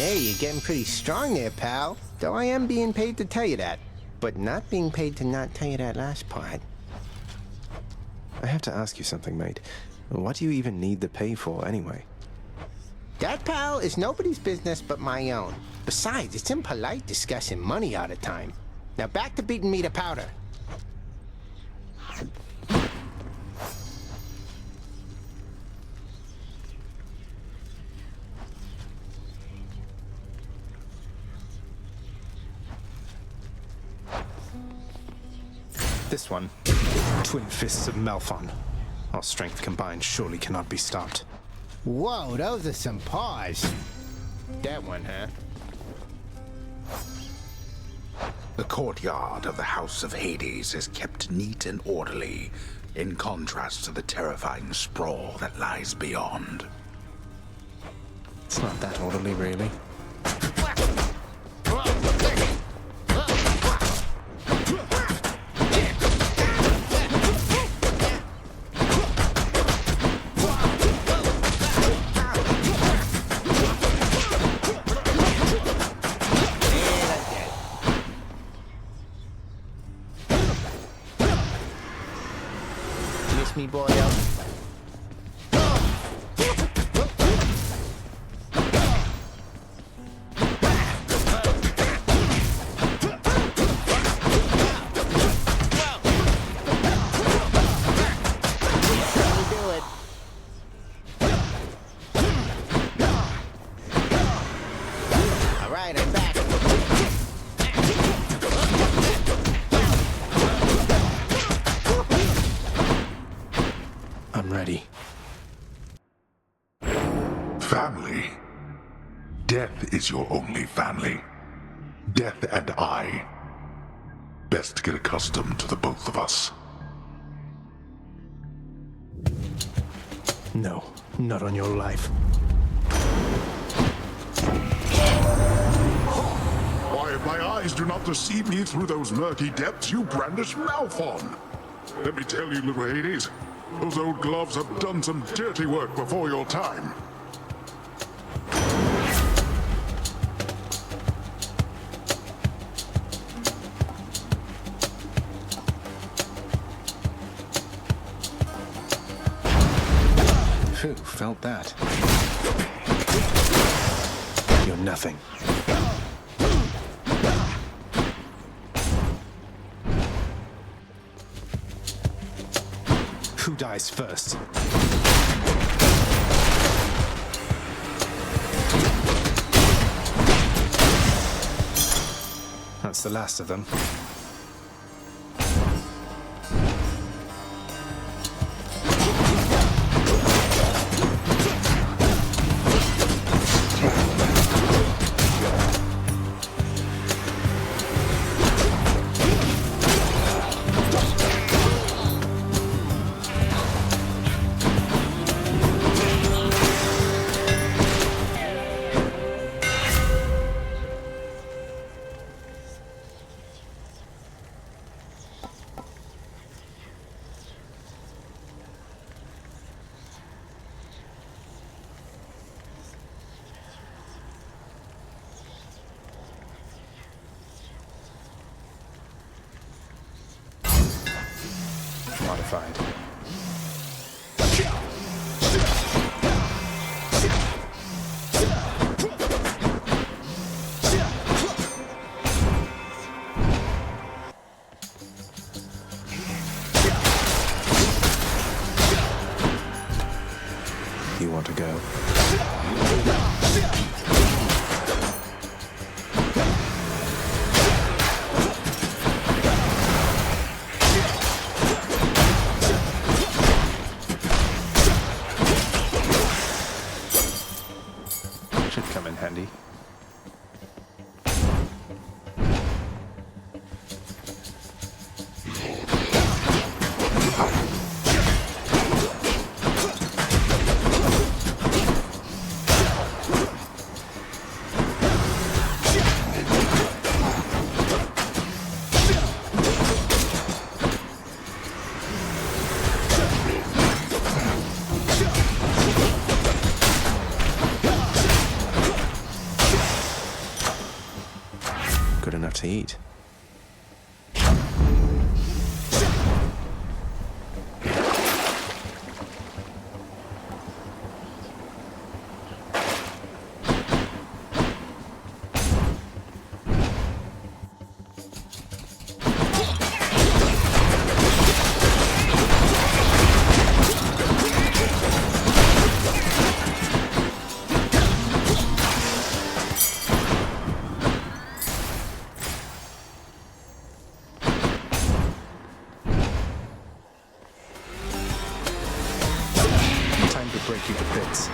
Hey, you're getting pretty strong there, pal. Though I am being paid to tell you that. But not being paid to not tell you that last part. I have to ask you something, mate. What do you even need the pay for, anyway? That, pal, is nobody's business but my own. Besides, it's impolite discussing money all the time. Now back to beating me to powder. This one. Twin Fists of Malphon. Our strength combined surely cannot be stopped. Whoa, those are some paws. That one, huh? The courtyard of the House of Hades is kept neat and orderly, in contrast to the terrifying sprawl that lies beyond. It's not that orderly, really. Me, boy, up. Family. Death is your only family. Death and I. Best get accustomed to the both of us. No, not on your life. Why, if my eyes do not deceive me through those murky depths, you brandish Malphon. Let me tell you, little Hades, those old gloves have done some dirty work before your time. Phew, felt that. You're nothing. Who dies first? That's the last of them. Modified. You want to go? Should come in handy. eat. Time to break you to bits.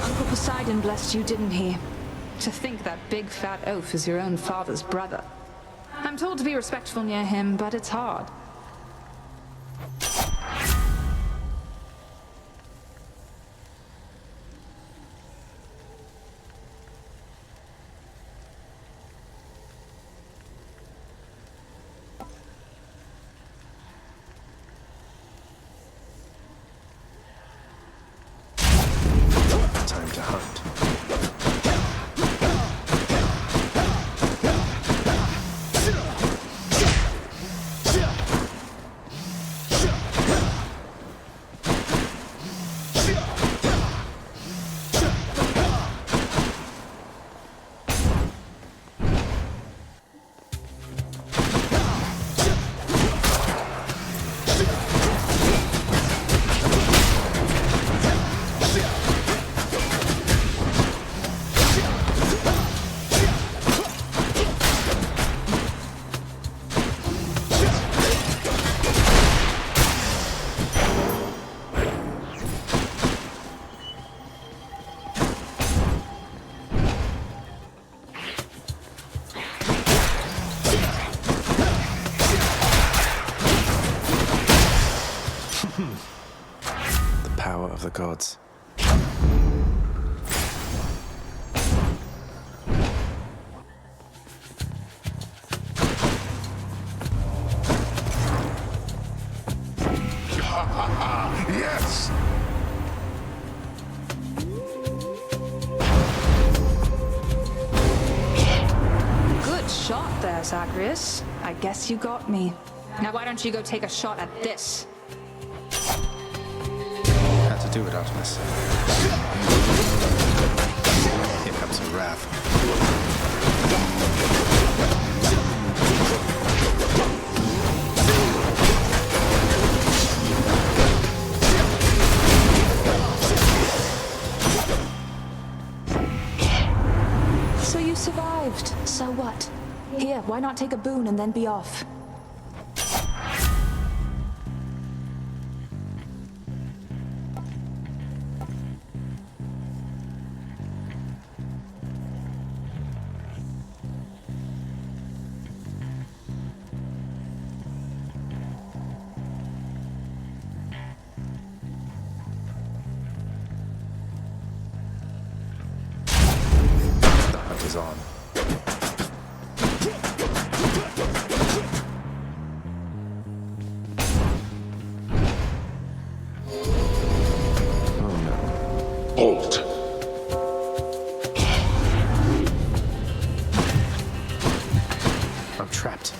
Uncle Poseidon blessed you, didn't he? To think that big fat oaf is your own father's brother. I'm told to be respectful near him, but it's hard. Time to hunt. The power of the gods. Yes! Good shot there, Zagreus. I guess you got me. Now why don't you go take a shot at this? Had to do it, Artemis. Here comes a wrath. So you survived. So what? Here, why not take a boon and then be off? The hunt is on. Halt! I'm trapped.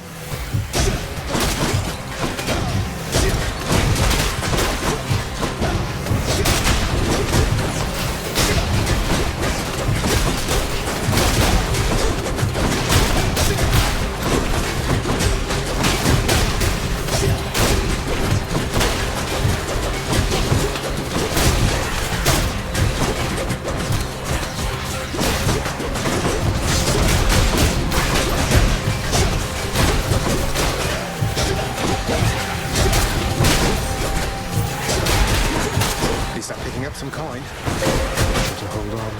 At least I'm picking up some coin. To hold on.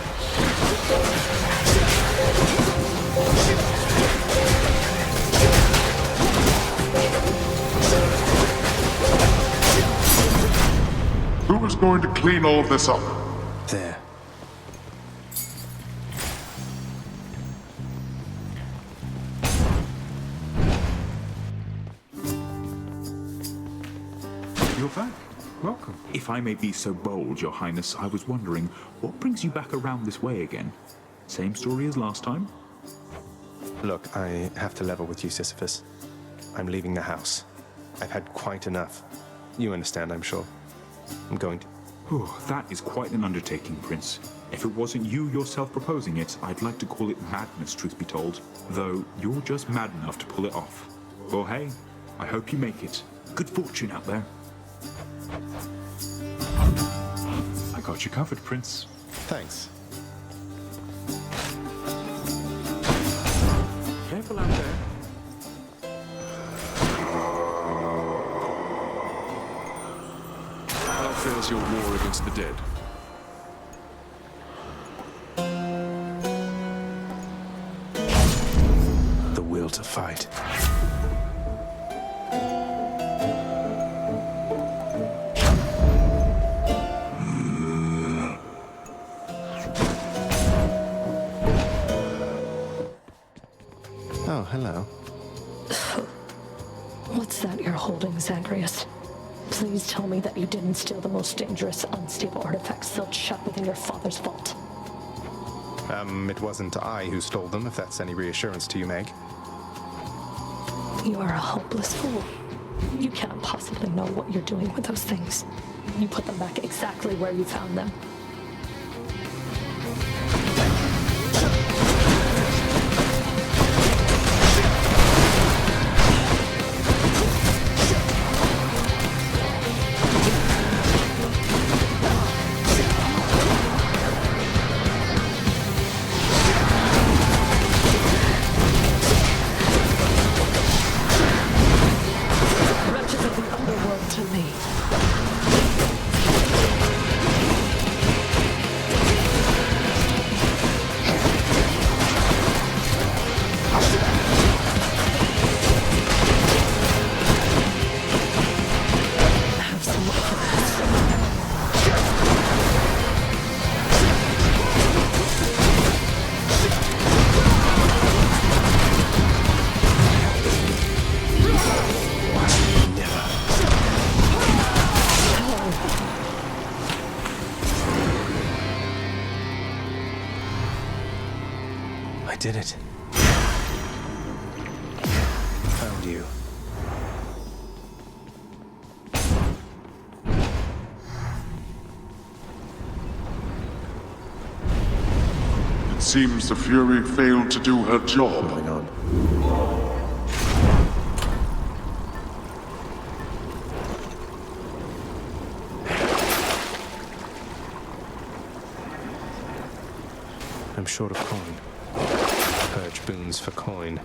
Who is going to clean all this up? There. You're back. Welcome. If I may be so bold, Your Highness, I was wondering, what brings you back around this way again? Same story as last time? Look, I have to level with you, Sisyphus. I'm leaving the house. I've had quite enough. You understand, I'm sure. I'm going to... That is quite an undertaking, Prince. If it wasn't you yourself proposing it, I'd like to call it madness, truth be told. Though, you're just mad enough to pull it off. Well, hey, I hope you make it. Good fortune out there. I got you covered, Prince. Thanks. Careful out there. How fares your war against the dead? The will to fight. Oh, hello. What's that you're holding, Zagreus? Please tell me that you didn't steal the most dangerous, unstable artifact sealed shut within your father's vault. It wasn't I who stole them, if that's any reassurance to you, Meg. You are a hopeless fool. You cannot possibly know what you're doing with those things. You put them back exactly where you found them. I did it. Found you. It seems the Fury failed to do her job. Moving on. I'm short of coin. Purge boons for coin.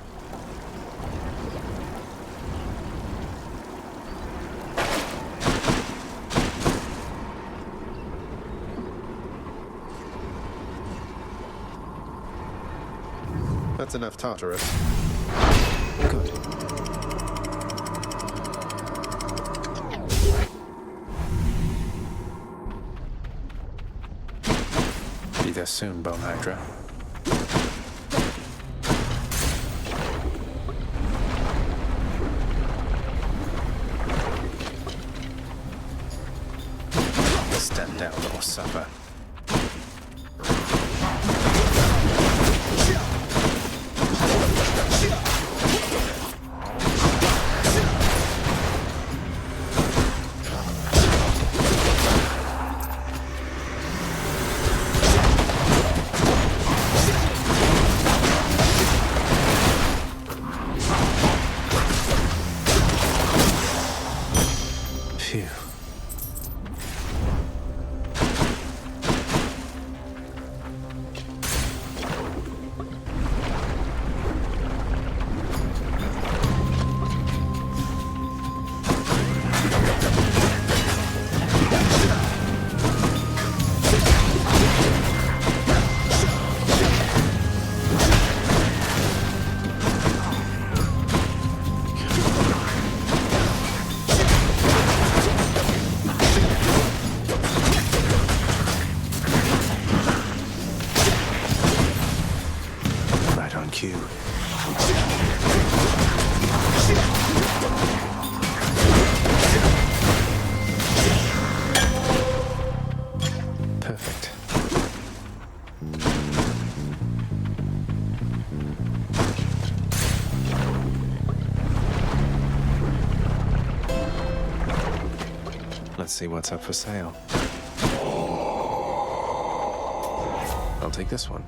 That's enough Tartarus. Good. Be there soon, Bone Hydra. Stand down or suffer. Let's see what's up for sale. I'll take this one.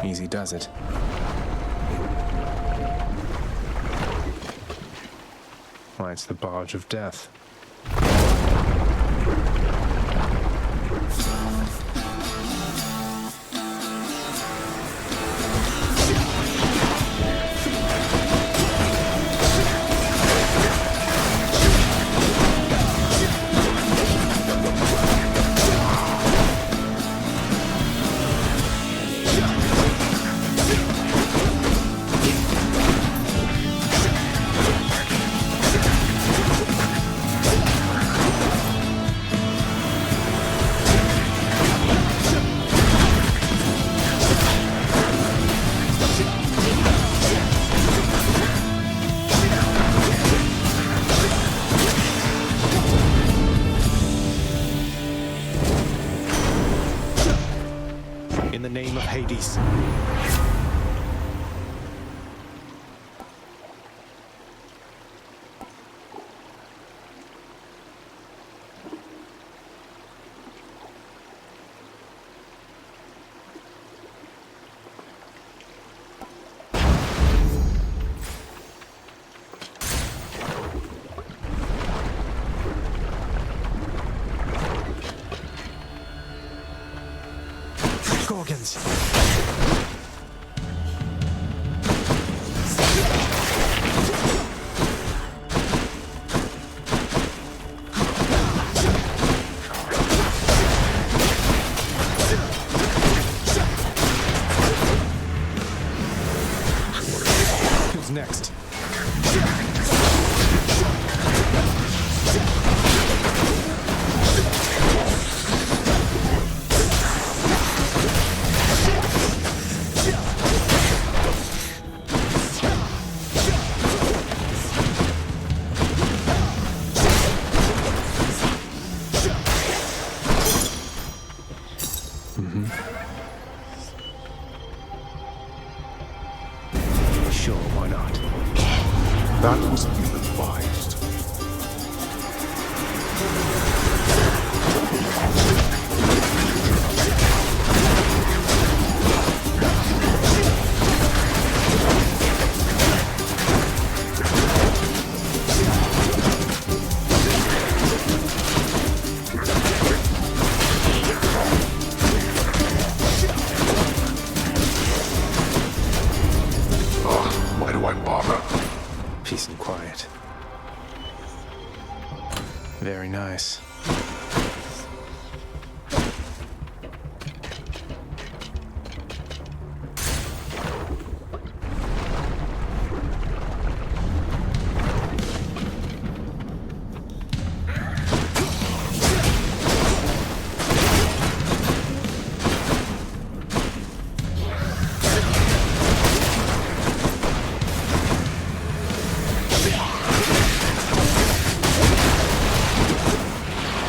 Easy does it. Why, it's the Barge of Death. In the name of Hades. Gorgons. Who's next? Sure, why not? That was ill-advised. Why do I bother? Peace and quiet. Very nice.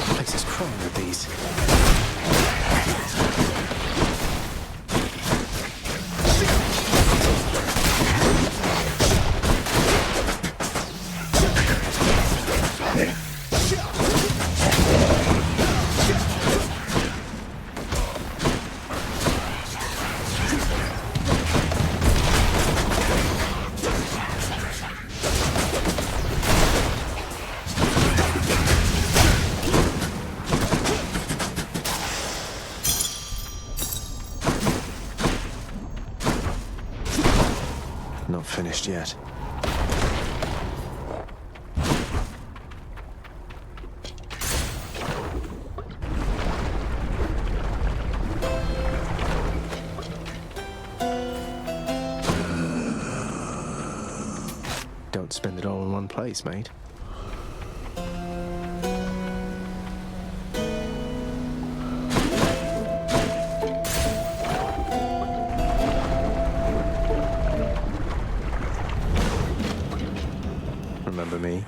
Place is crawling with these. Not finished yet. Don't spend it all in one place, mate. Remember me?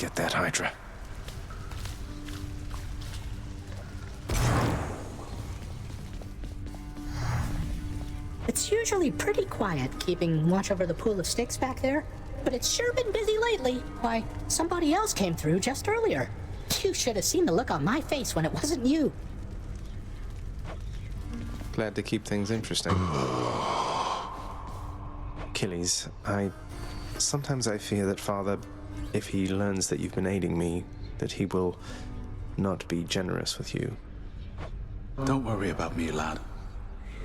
Get that Hydra. It's usually pretty quiet keeping watch over the pool of sticks back there, but it's sure been busy lately. Why, somebody else came through just earlier. You should have seen the look on my face when it wasn't you. Glad to keep things interesting. Achilles, sometimes I fear that Father, if he learns that you've been aiding me, that he will not be generous with you. Don't worry about me, lad.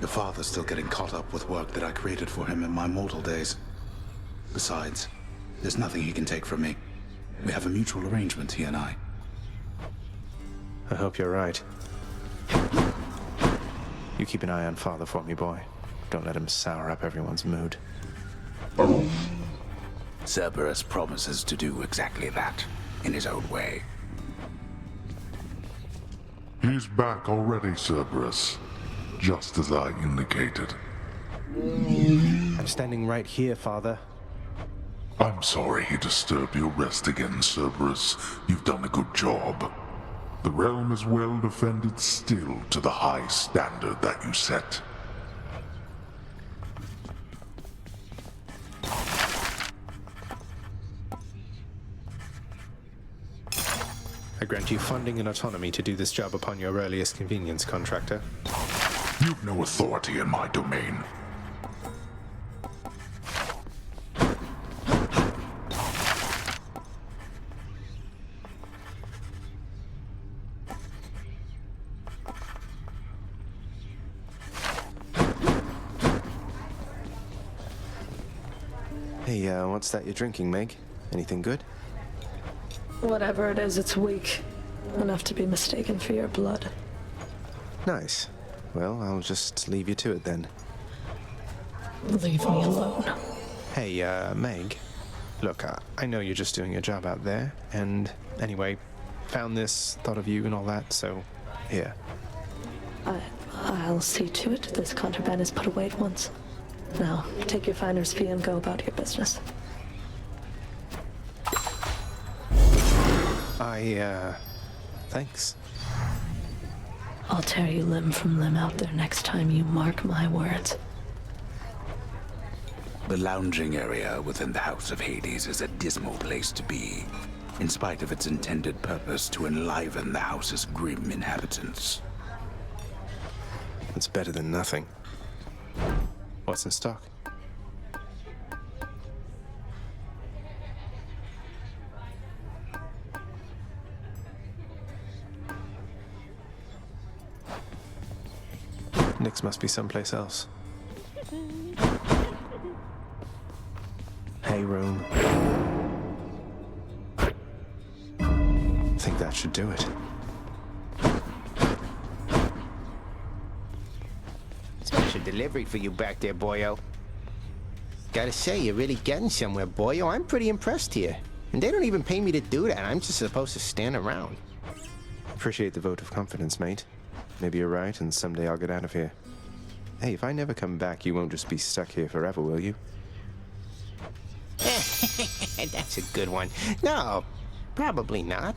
Your father's still getting caught up with work that I created for him in my mortal days. Besides, there's nothing he can take from me. We have a mutual arrangement, he and I. I hope you're right. You keep an eye on Father for me, boy. Don't let him sour up everyone's mood. Cerberus promises to do exactly that, in his own way. He's back already, Cerberus. Just as I indicated. I'm standing right here, Father. I'm sorry he disturbed your rest again, Cerberus. You've done a good job. The realm is well defended still to the high standard that you set. I grant you funding and autonomy to do this job upon your earliest convenience, contractor. You've no authority in my domain. Hey, what's that you're drinking, Meg? Anything good? Whatever it is, it's weak. Enough to be mistaken for your blood. Nice. Well, I'll just leave you to it then. Leave me alone. Hey, Meg. Look, I know you're just doing your job out there, and anyway, found this, thought of you and all that, so here. I'll see to it this contraband is put away at once. Now, take your finder's fee and go about your business. Thanks. I'll tear you limb from limb out there next time, you mark my words. The lounging area within the House of Hades is a dismal place to be, in spite of its intended purpose to enliven the house's grim inhabitants. It's better than nothing. What's in stock? Nyx must be someplace else. Hey, room. Think that should do it. Special delivery for you back there, boyo. Gotta say, you're really getting somewhere, boyo. I'm pretty impressed here. And they don't even pay me to do that. I'm just supposed to stand around. Appreciate the vote of confidence, mate. Maybe you're right, and someday I'll get out of here. Hey, if I never come back, you won't just be stuck here forever, will you? That's a good one. No, probably not.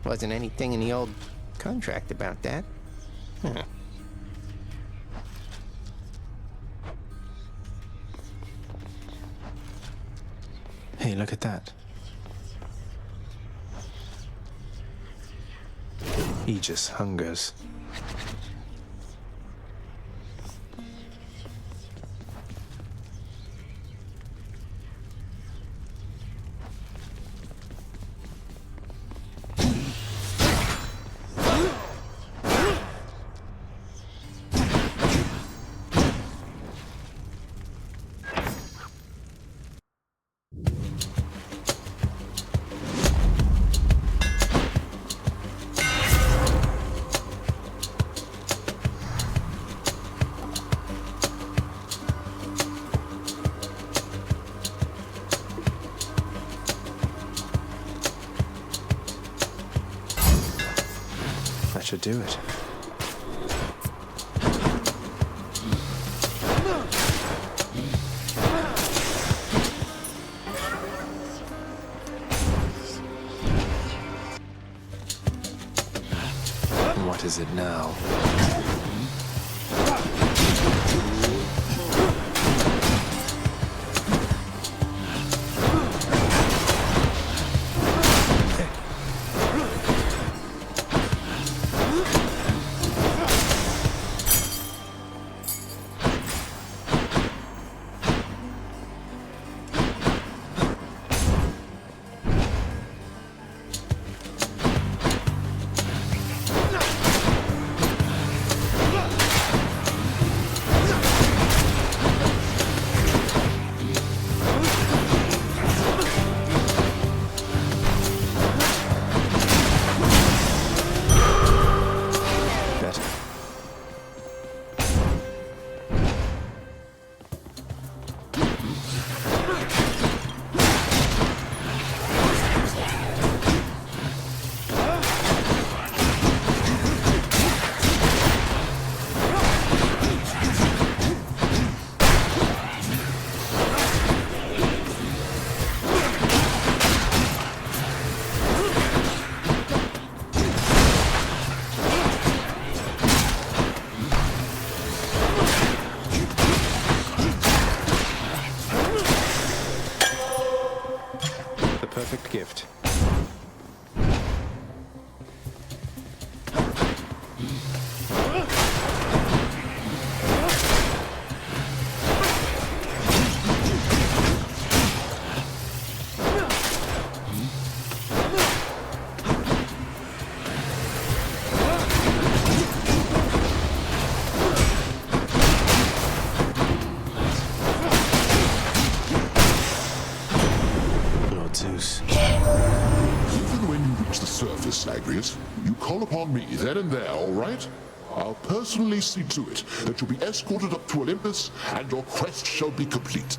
Wasn't anything in the old contract about that. Huh. Hey, look at that. Aegis hungers. That should do it. What is it now? Gift. Lord Zeus. Even when you reach the surface, Agrius, you call upon me then and there, all right? I'll personally see to it that you'll be escorted up to Olympus and your quest shall be complete.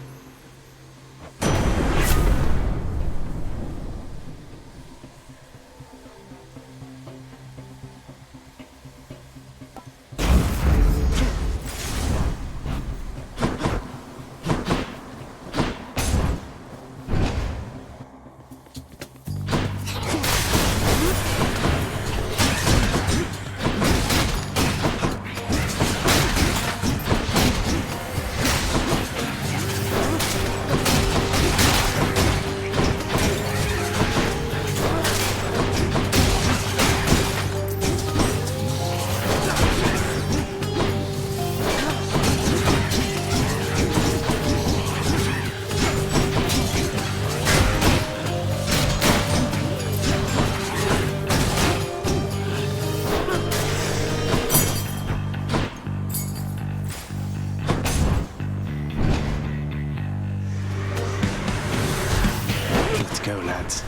Go, lads.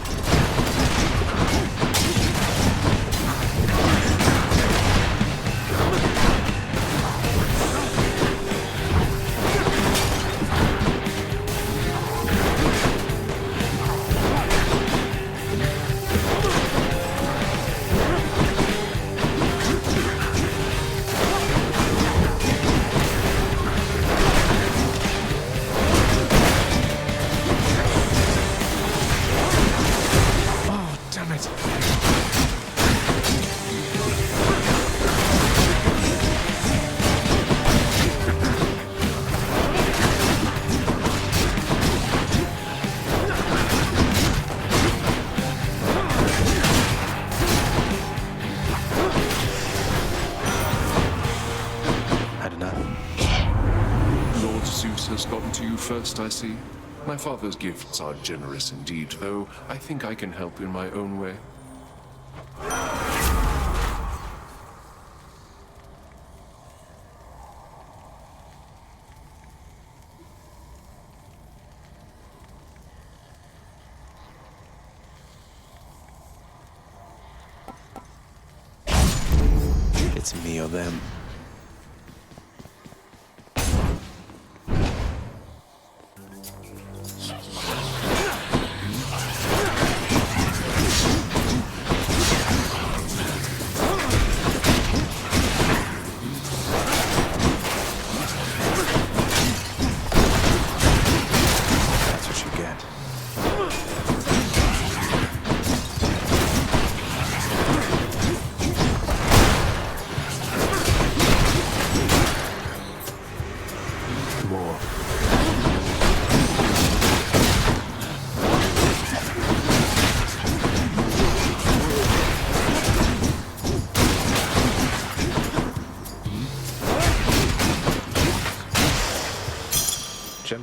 Has gotten to you first, I see. My father's gifts are generous indeed, though I think I can help in my own way. It's me or them.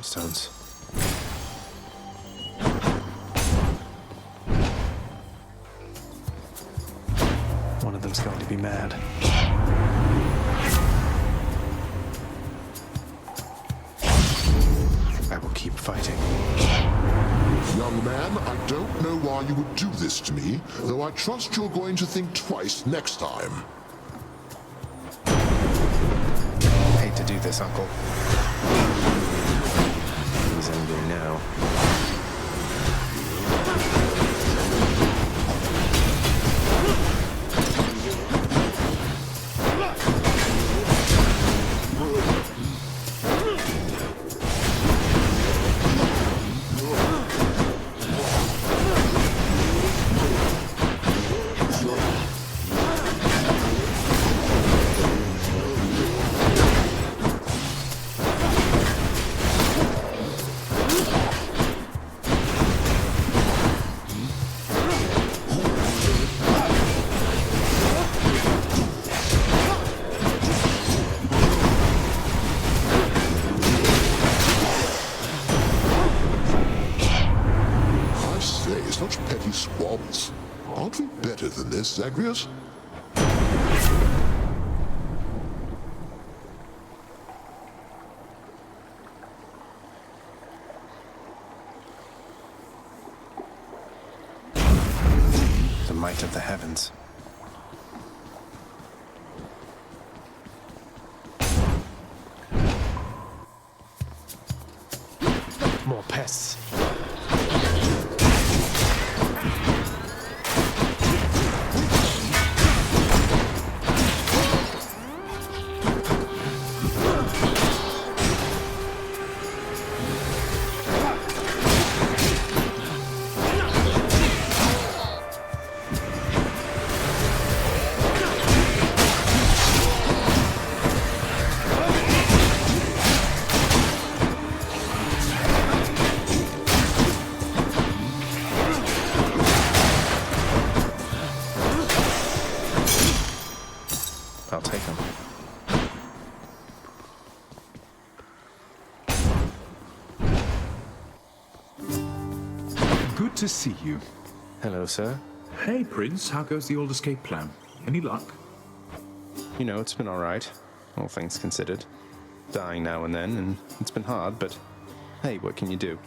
Stones. One of them's going to be mad. I will keep fighting. Young man, I don't know why you would do this to me, though I trust you're going to think twice next time. Hate to do this, Uncle. He's angry now. Such petty squabbles. Aren't we better than this, Zagreus? The might of the heavens. More pests. I'll take him. Good to see you. Hello, sir. Hey, Prince. How goes the old escape plan? Any luck? You know, it's been all right, all things considered. Dying now and then, and it's been hard, but hey, what can you do?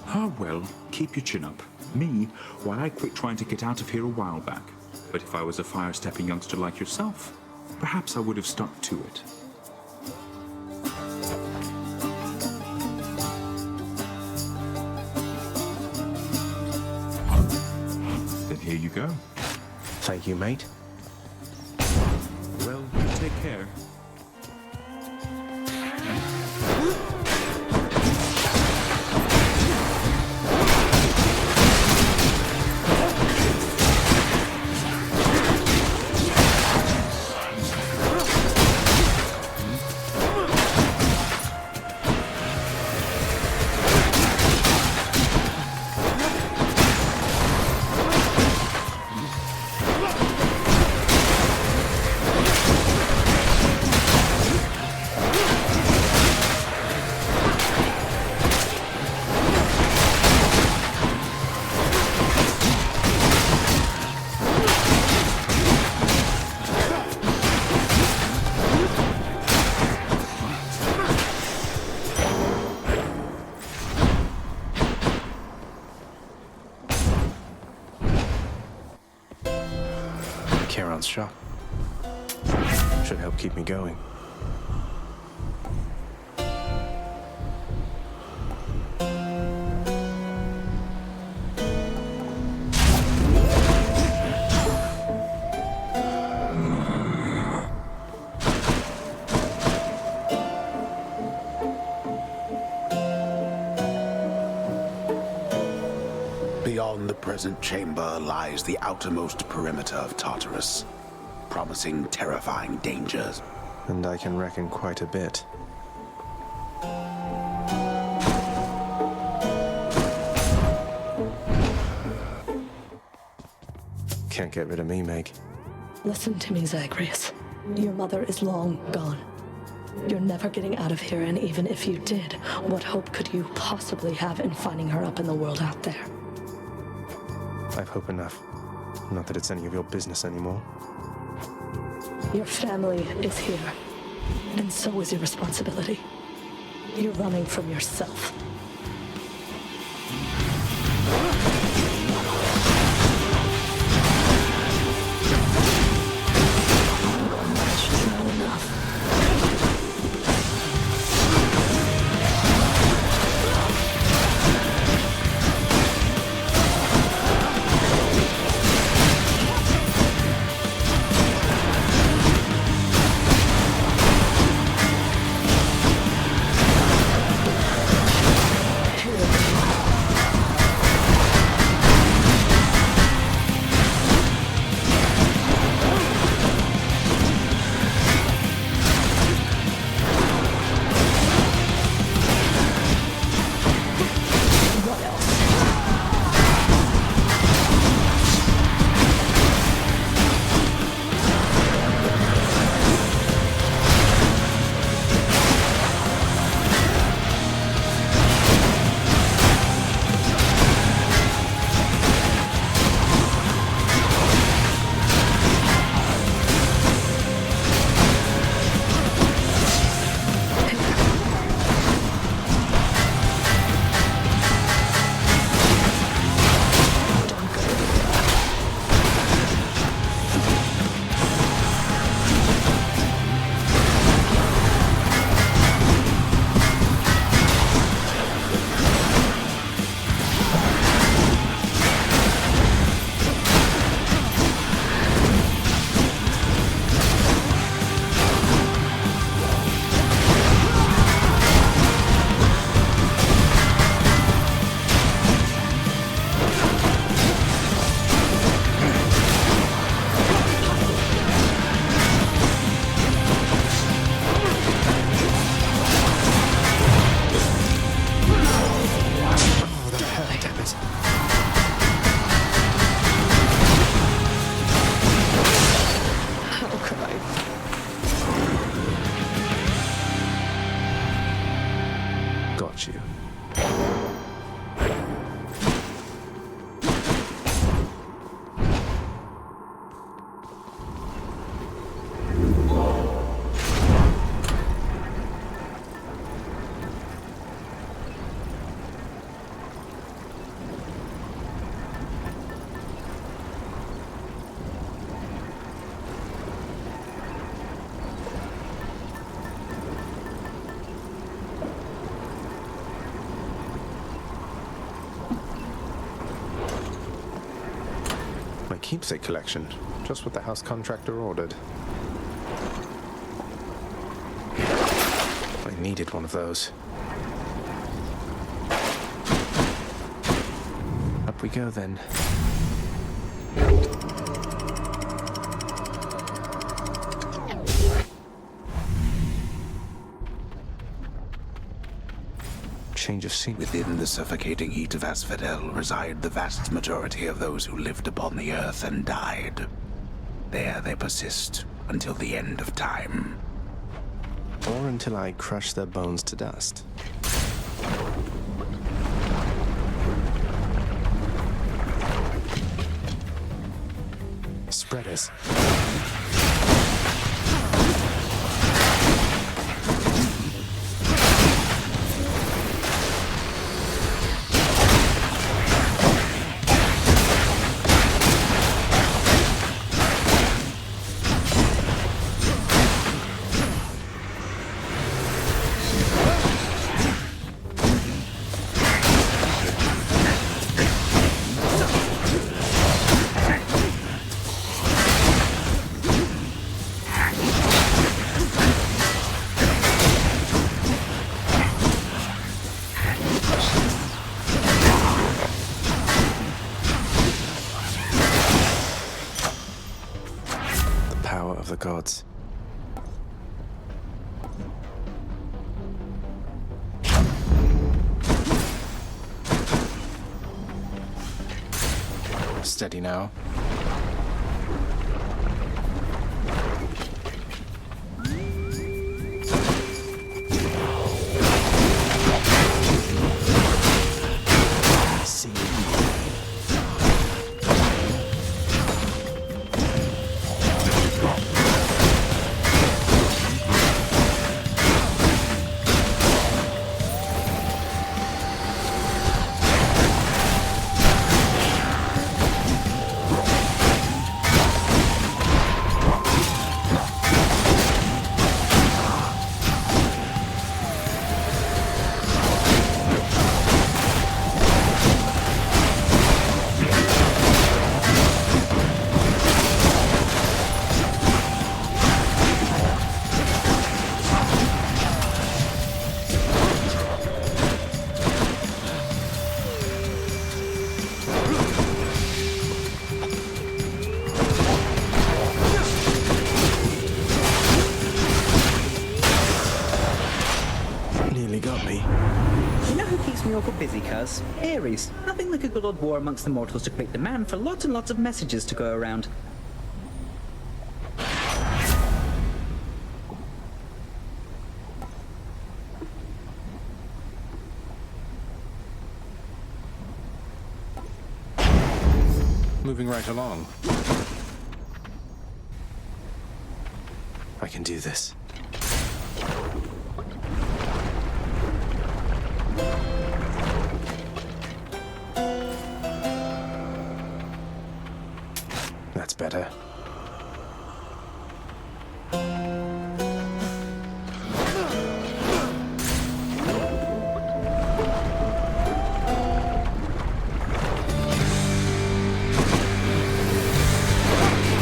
Ah, well, keep your chin up. Me, why, I quit trying to get out of here a while back. But if I was a fire-stepping youngster like yourself, perhaps I would have stuck to it. Then here you go. Thank you, mate. Well, you take care. Charon's shop. Should help keep me going. Beyond the present chamber lies the outermost perimeter of Tartarus, promising terrifying dangers. And I can reckon quite a bit. Can't get rid of me, Meg. Listen to me, Zagreus. Your mother is long gone. You're never getting out of here, and even if you did, what hope could you possibly have in finding her up in the world out there? I've hope enough. Not that it's any of your business anymore. Your family is here, and so is your responsibility. You're running from yourself. That's not enough. Keepsake collection, just what the house contractor ordered. I needed one of those. Up we go then. Change of scene. Within the suffocating heat of Asphodel reside the vast majority of those who lived upon the earth and died. There they persist until the end of time. Or until I crush their bones to dust. Spreaders. Of the gods. Steady now. awful busy, cuz. Ares, nothing like a good old war amongst the mortals to create demand for lots and lots of messages to go around. Moving right along. I can do this. That's better.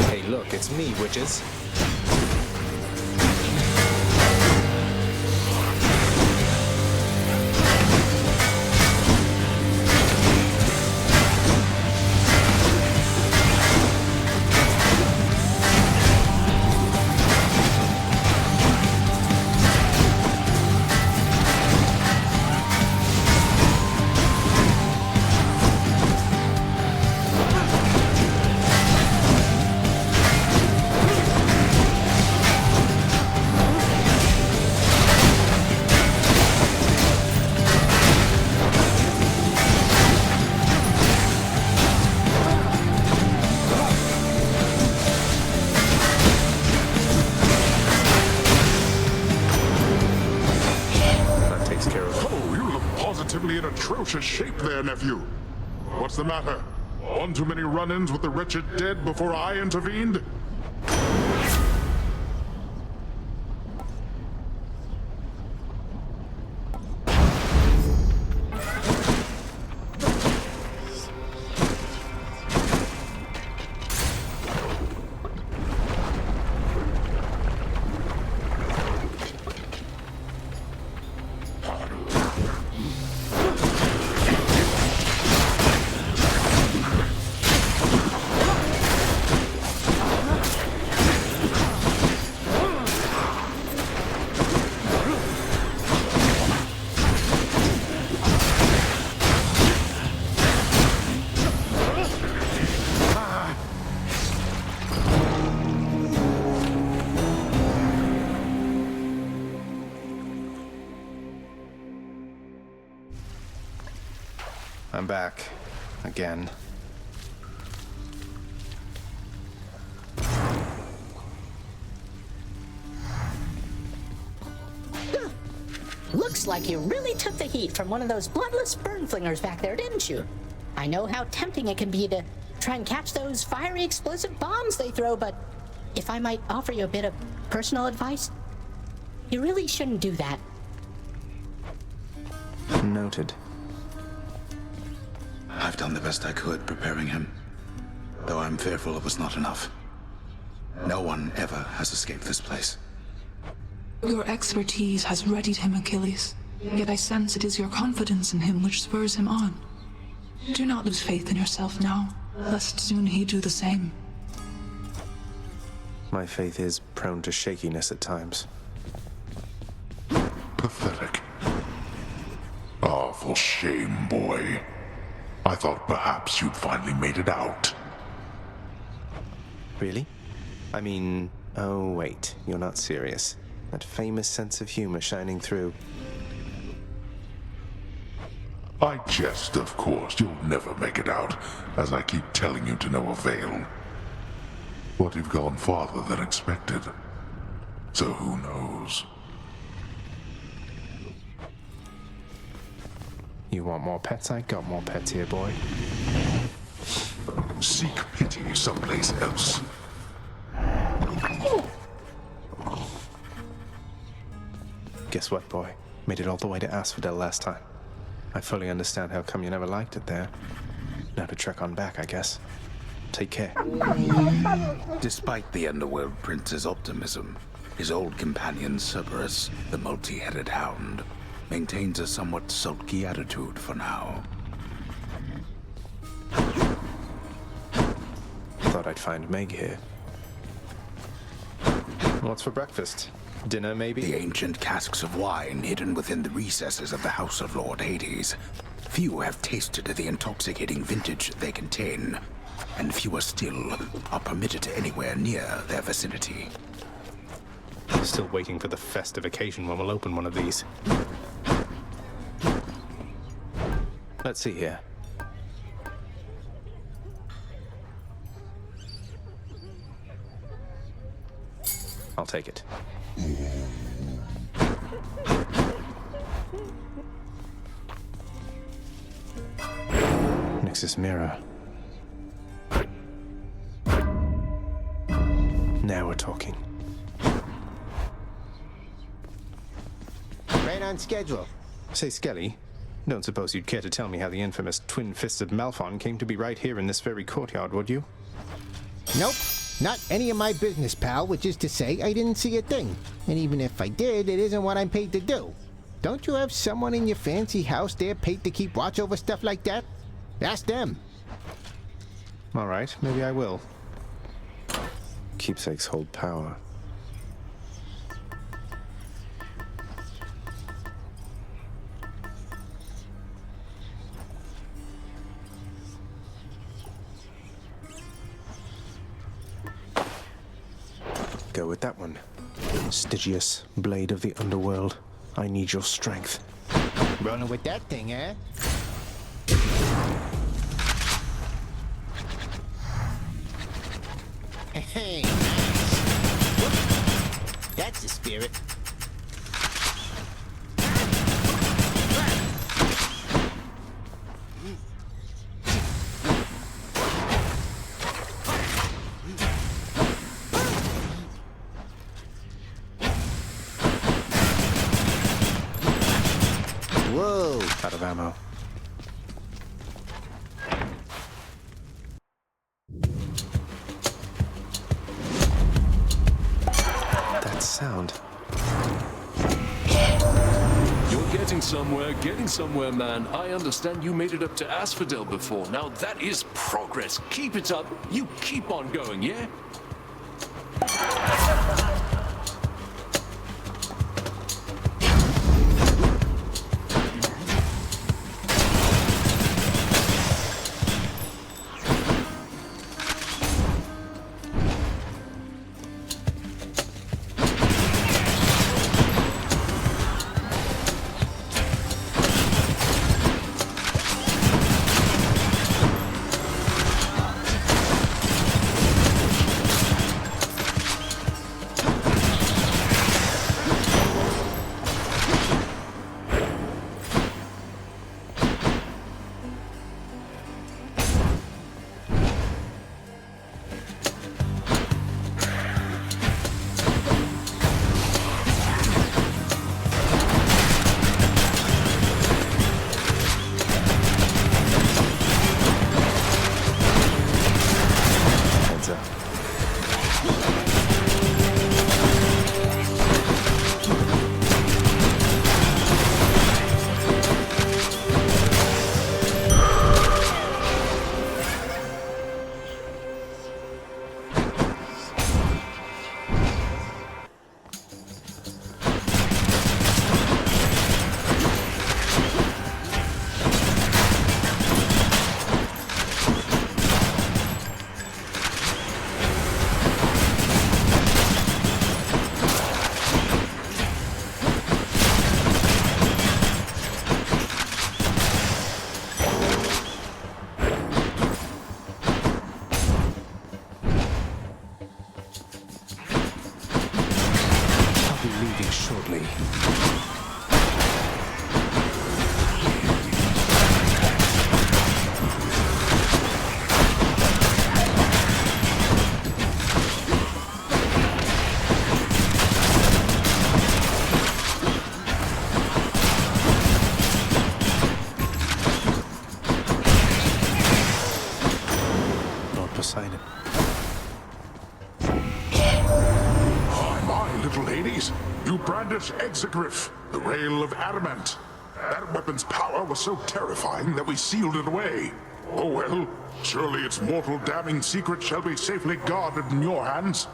Hey, look, it's me, witches. In atrocious shape there, nephew. What's the matter? One too many run-ins with the wretched dead before I intervened? I'm back. Again. Looks like you really took the heat from one of those bloodless burn flingers back there, didn't you? I know how tempting it can be to try and catch those fiery explosive bombs they throw, but if I might offer you a bit of personal advice, you really shouldn't do that. Noted. I've done the best I could preparing him, though I'm fearful it was not enough. No one ever has escaped this place. Your expertise has readied him, Achilles. Yet I sense it is your confidence in him which spurs him on. Do not lose faith in yourself now, lest soon he do the same. My faith is prone to shakiness at times. Pathetic. Ah, for shame, boy. I thought perhaps you'd finally made it out. Really? I mean, oh wait, you're not serious. That famous sense of humor shining through. I jest, of course. You'll never make it out, as I keep telling you to no avail. But you've gone farther than expected. So who knows? You want more pets? I got more pets here, boy. Seek pity someplace else. Guess what, boy? Made it all the way to Asphodel last time. I fully understand how come you never liked it there. Now to trek on back, I guess. Take care. Despite the Underworld Prince's optimism, his old companion Cerberus, the multi-headed hound, maintains a somewhat sulky attitude for now. Thought I'd find Meg here. What's for breakfast? Dinner, maybe? The ancient casks of wine hidden within the recesses of the House of Lord Hades. Few have tasted the intoxicating vintage they contain, and fewer still are permitted anywhere near their vicinity. Still waiting for the festive occasion when we'll open one of these. Let's see here. I'll take it. Nix's mirror. Now we're talking. Right on schedule. Say, Skelly, don't suppose you'd care to tell me how the infamous twin-fisted Malphon came to be right here in this very courtyard, would you? Nope. Not any of my business, pal, which is to say I didn't see a thing. And even if I did, it isn't what I'm paid to do. Don't you have someone in your fancy house there paid to keep watch over stuff like that? Ask them. All right, maybe I will. Keepsakes hold power. Go with that one. Stygius, blade of the underworld. I need your strength. Rolling with that thing, eh? Hey, nice. That's the spirit. Whoa! Out of ammo. That sound. You're getting somewhere, man. I understand you made it up to Asphodel before. Now that is progress. Keep it up. You keep on going, yeah? Poseidon. Hi, my little Hades. You brandish Exegriff, the rail of adamant. That weapon's power was so terrifying that we sealed it away. Oh well, surely its mortal damning secret shall be safely guarded in your hands.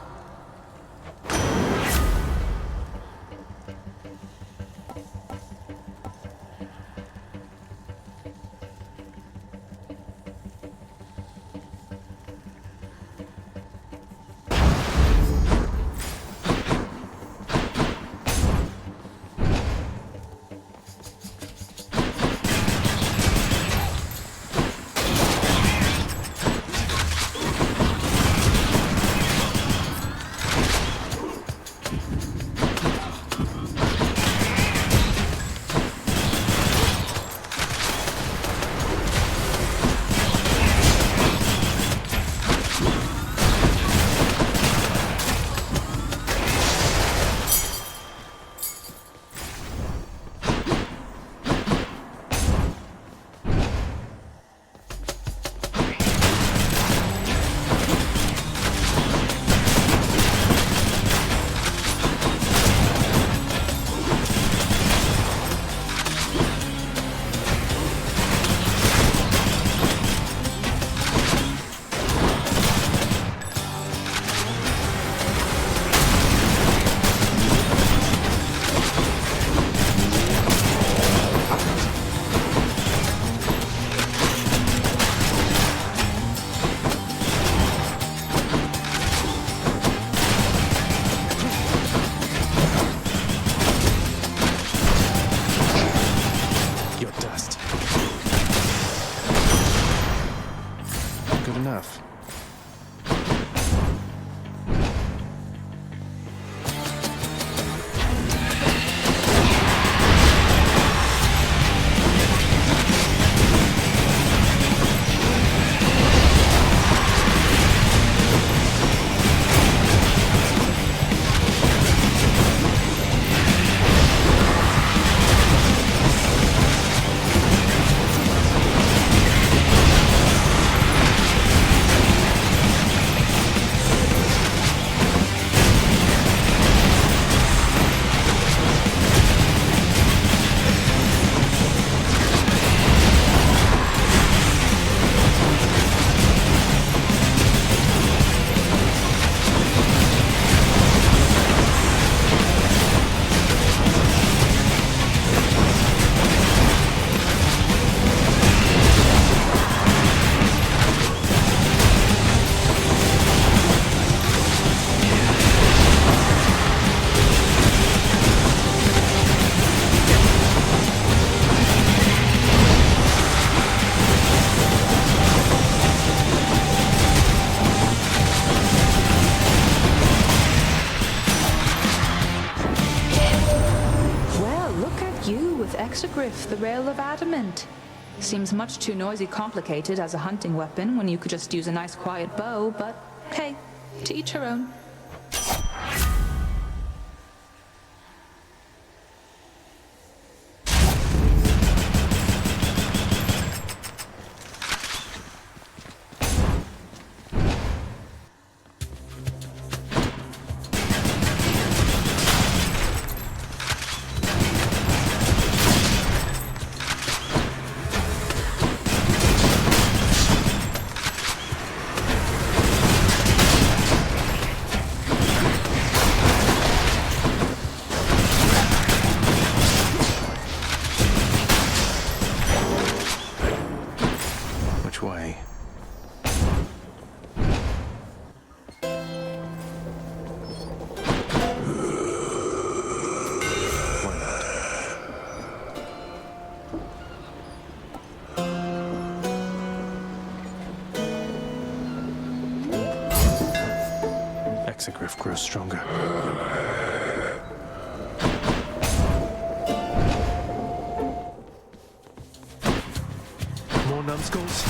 Exegriff, the Rail of Adamant. Seems much too noisy complicated as a hunting weapon when you could just use a nice quiet bow, but hey, to each her own. Exegriff grows stronger. More numbskulls?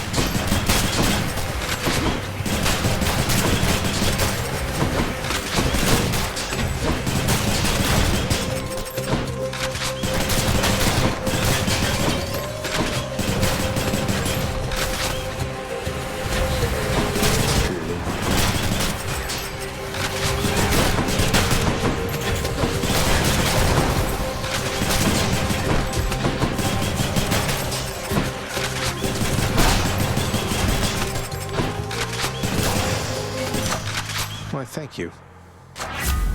Why, thank you.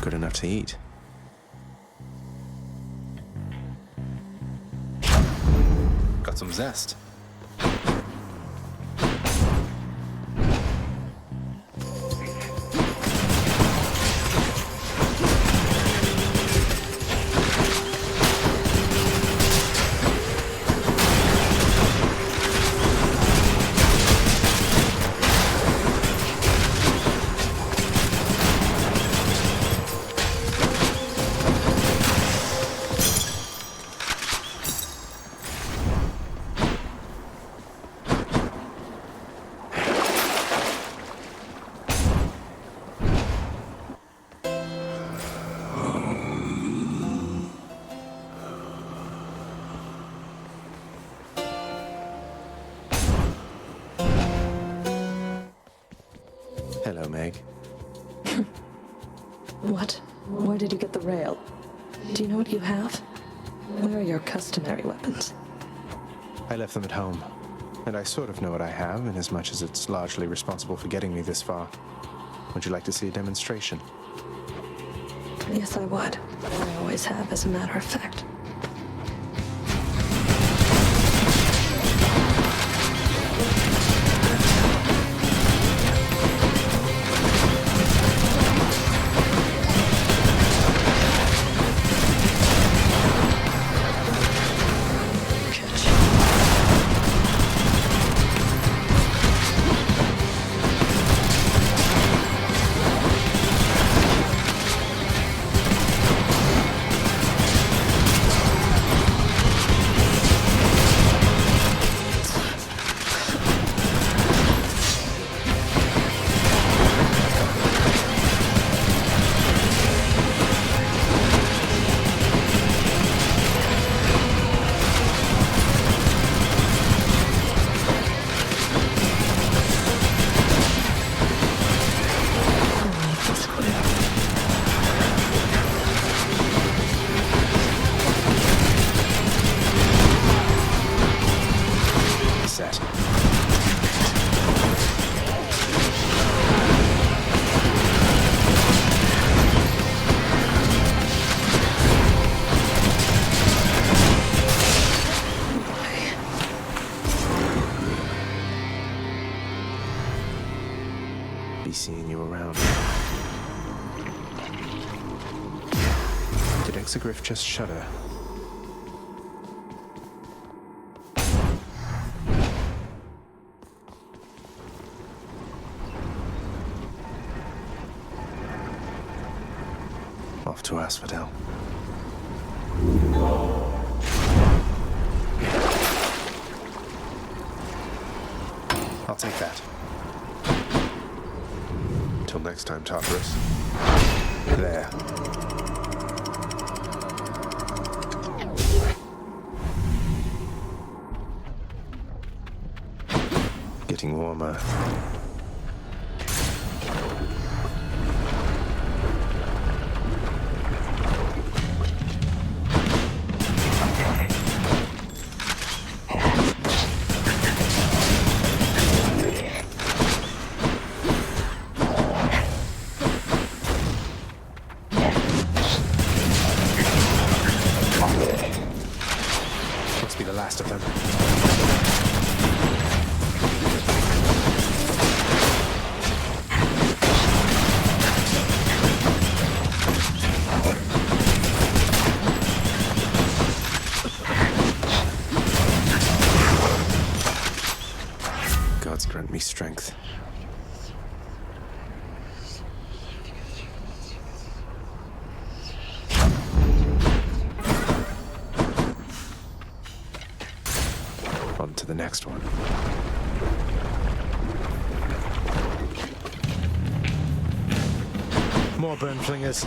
Good enough to eat. Got some zest. Hello, Meg. What? Where did you get the rail? Do you know what you have? Where are your customary weapons? I left them at home, and I sort of know what I have, in as much as it's largely responsible for getting me this far. Would you like to see a demonstration? Yes, I would. I always have, as a matter of fact. Be seeing you around. Did Exegriff just shudder? Off to Asphodel. I'll take that. Till next time, Tartarus. There. Getting warmer. Must be the last of them. Gods grant me strength. On to the next one. More burn flingers.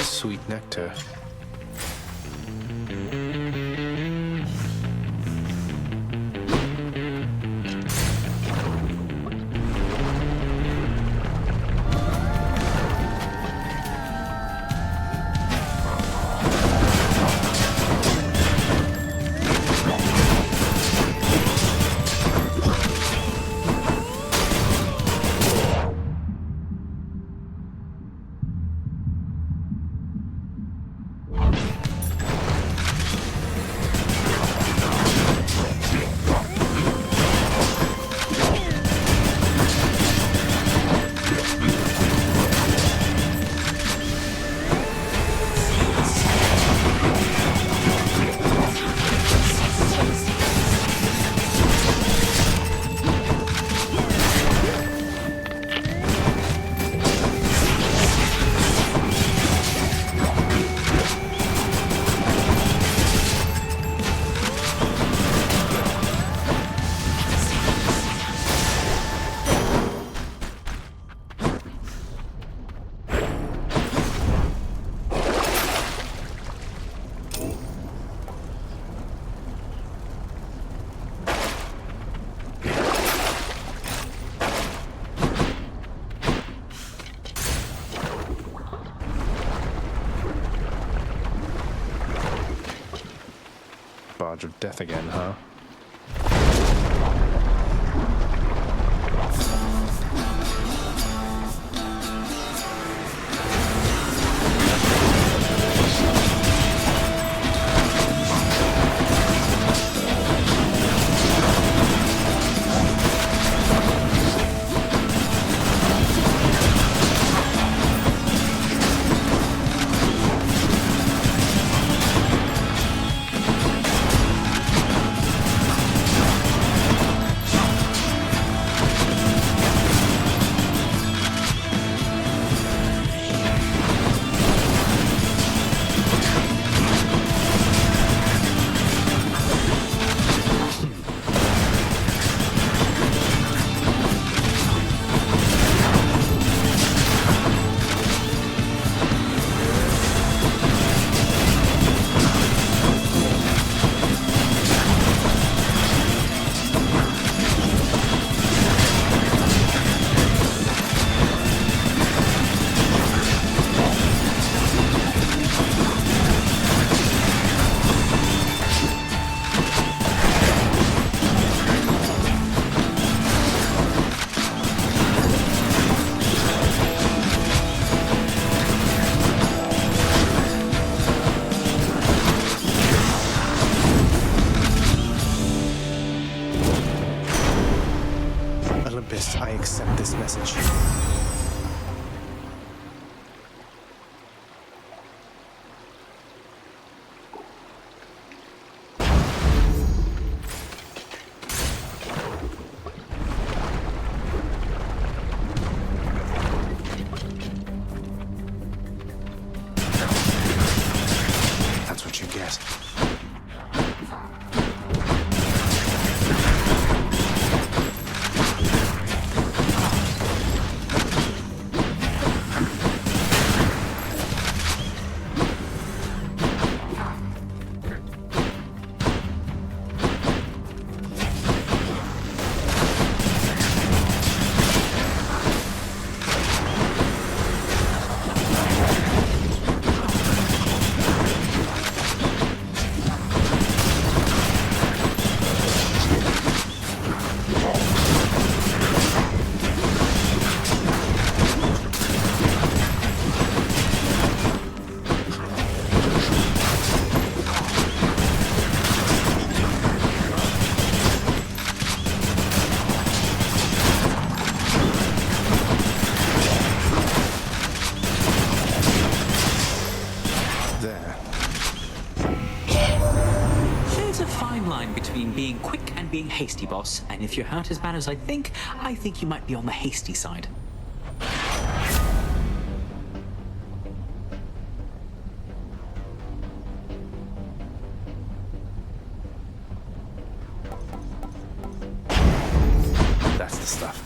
Sweet nectar. Barge of death again, huh? being quick and being hasty, boss. And if you're hurt as bad as I think you might be on the hasty side. That's the stuff.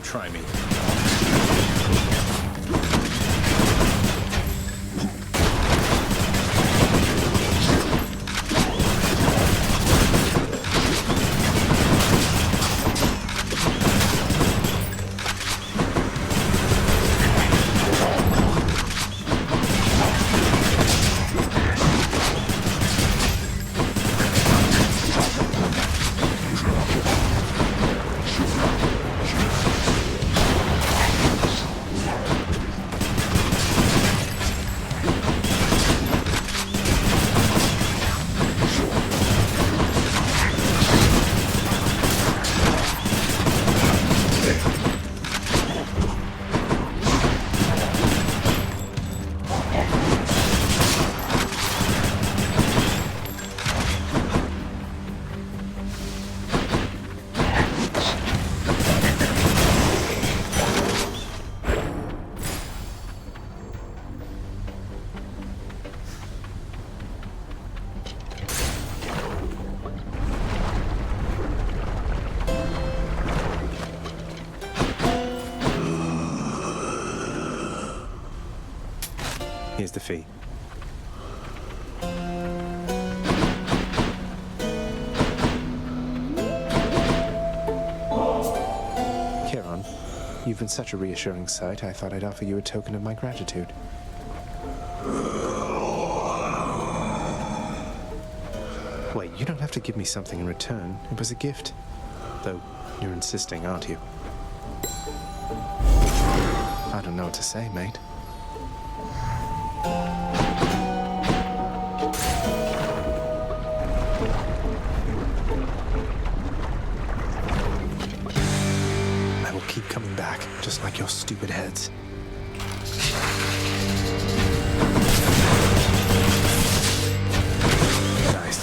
Try me. Here's the fee. Charon, you've been such a reassuring sight, I thought I'd offer you a token of my gratitude. Wait, you don't have to give me something in return. It was a gift. Though, you're insisting, aren't you? I don't know what to say, mate. I will keep coming back, just like your stupid heads. Nice.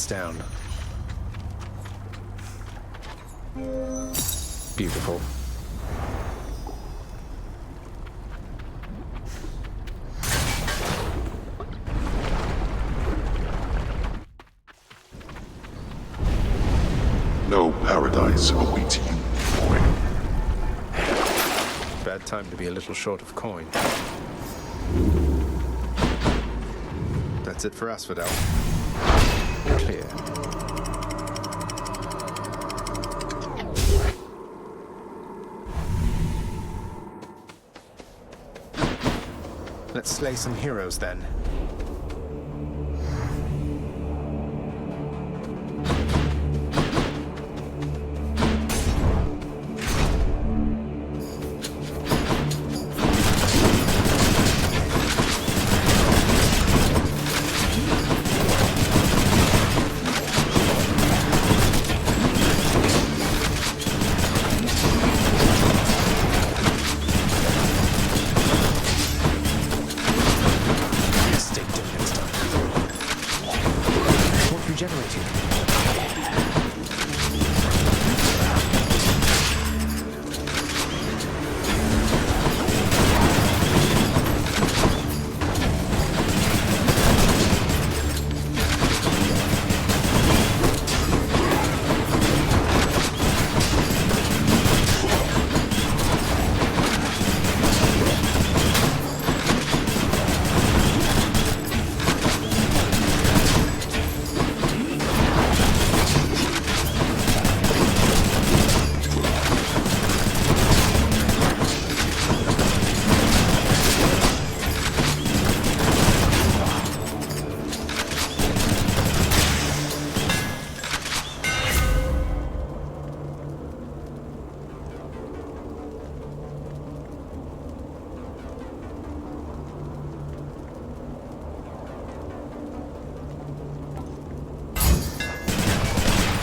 this down. Beautiful. No paradise awaits you, boy. Bad time to be a little short of coin. That's it for Asphodel. Clear. Let's slay some heroes then.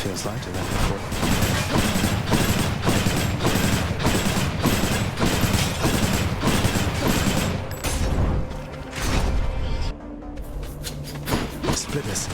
Feels lighter than before. Splitters.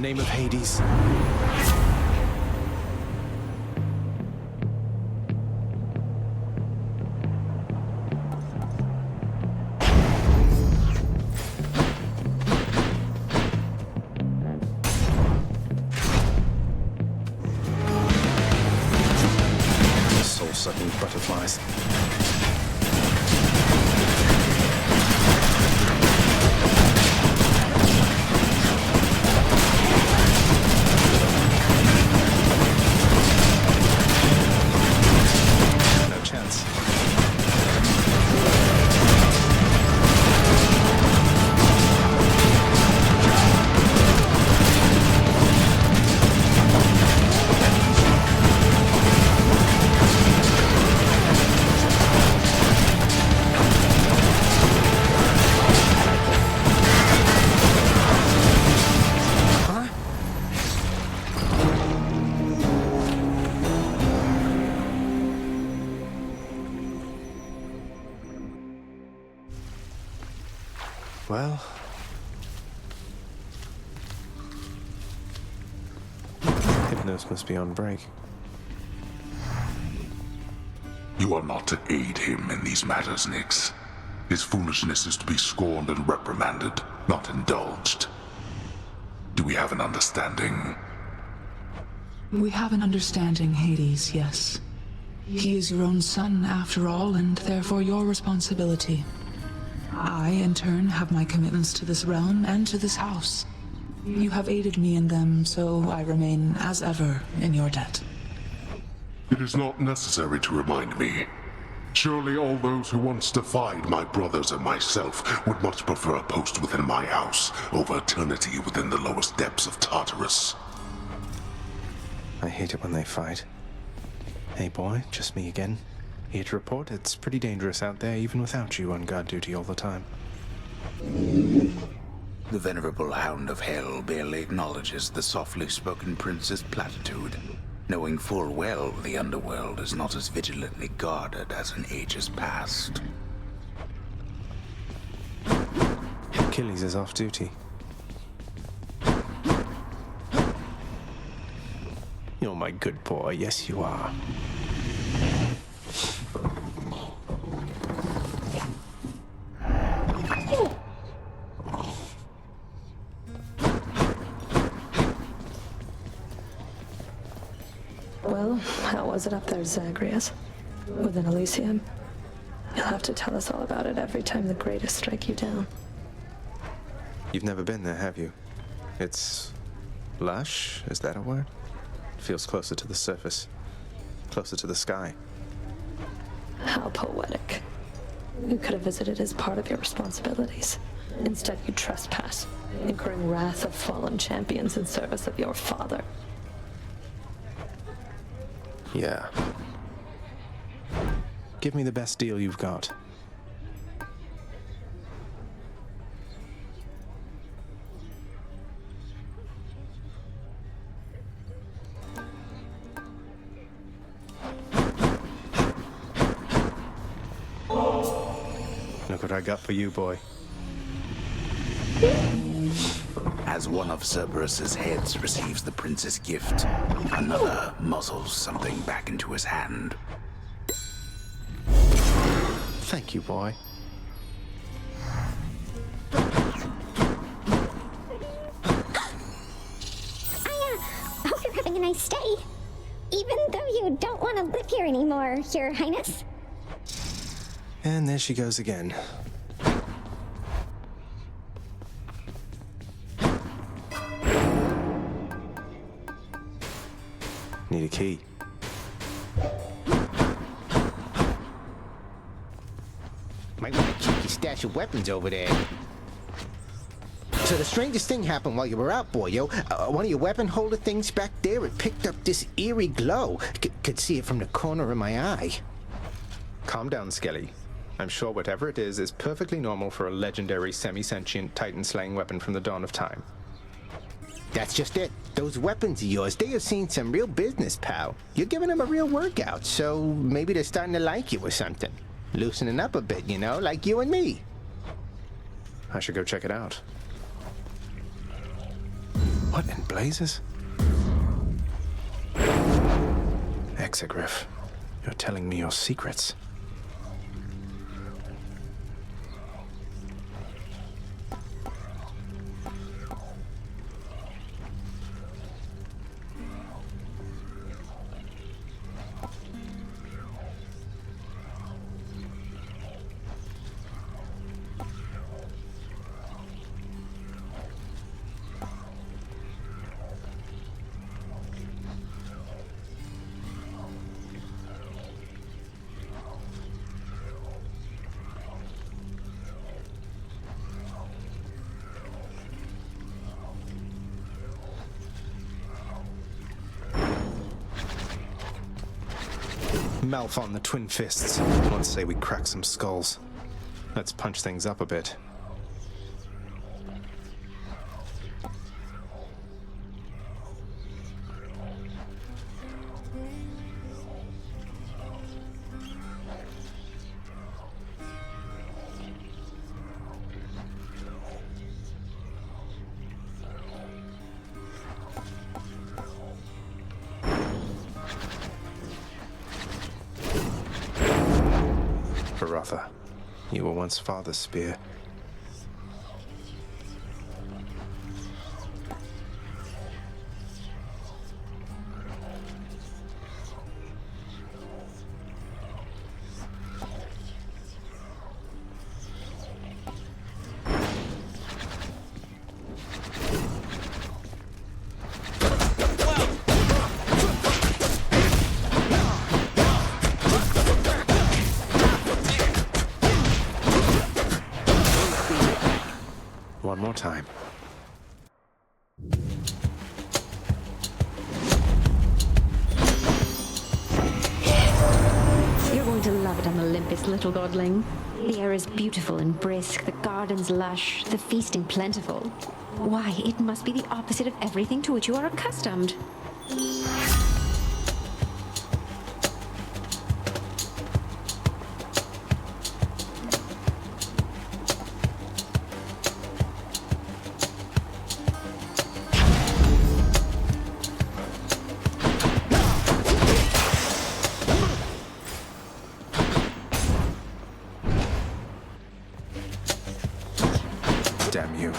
Of Hades. Soul-sucking butterflies. Well... Hypnos must be on break. You are not to aid him in these matters, Nyx. His foolishness is to be scorned and reprimanded, not indulged. Do we have an understanding? We have an understanding, Hades, yes. He is your own son, after all, and therefore your responsibility. I, in turn, have my commitments to this realm and to this house. You have aided me in them, so I remain, as ever, in your debt. It is not necessary to remind me. Surely all those who once defied my brothers and myself would much prefer a post within my house over eternity within the lowest depths of Tartarus. I hate it when they fight. Hey boy, just me again. Here to report, it's pretty dangerous out there even without you on guard duty all the time. The venerable Hound of Hell barely acknowledges the softly spoken prince's platitude, knowing full well the underworld is not as vigilantly guarded as in ages past. Achilles is off duty. You're my good boy, yes you are. Well, how was it up there, Zagreus? Within Elysium? You'll have to tell us all about it every time the greatest strike you down. You've never been there, have you? It's... lush? Is that a word? It feels closer to the surface. Closer to the sky. How poetic. You could have visited as part of your responsibilities. Instead, you trespass, incurring wrath of fallen champions in service of your father. Yeah. Give me the best deal you've got. Look what I got for you, boy. As one of Cerberus's heads receives the prince's gift, another muzzles something back into his hand. Thank you, boy. I hope you're having a nice stay. Even though you don't want to live here anymore, Your Highness. And there she goes again. Need a key. Might want to check your stash of weapons over there. So the strangest thing happened while you were out, boyo. One of your weapon holder things back there, it picked up this eerie glow. Could see it from the corner of my eye. Calm down, Skelly. I'm sure whatever it is perfectly normal for a legendary semi-sentient Titan-slaying weapon from the dawn of time. That's just it. Those weapons of yours, they have seen some real business, pal. You're giving them a real workout, so maybe they're starting to like you or something. Loosening up a bit, you know, like you and me. I should go check it out. What in blazes? Exegriff, you're telling me your secrets. Malphon the Twin Fists. Let's say we crack some skulls. Let's punch things up a bit. brother. You were once father's spear. One more time. You're going to love it on Olympus, little godling. The air is beautiful and brisk, the gardens lush, the feasting plentiful. Why, it must be the opposite of everything to which you are accustomed. Damn you.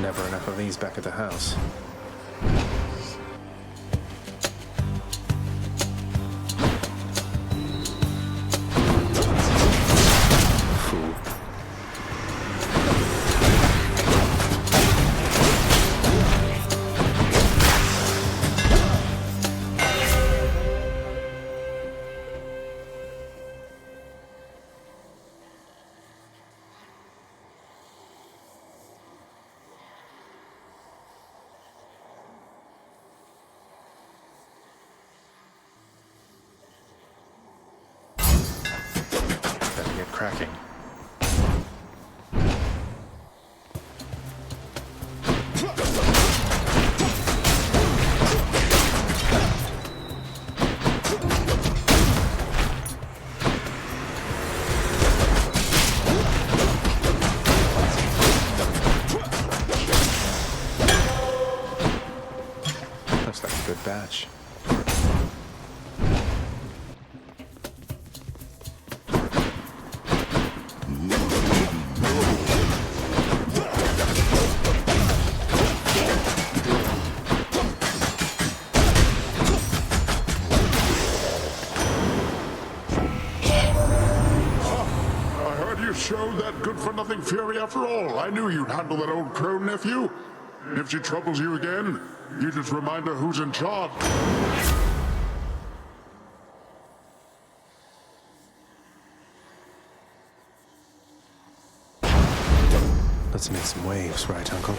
Never enough of these back at the house. Fool. Better get cracking. Looks like a good batch. I heard you showed that good-for-nothing fury after all. I knew you'd handle that old crone, nephew. If she troubles you again, you just remind her who's in charge. Let's make some waves, right, Uncle?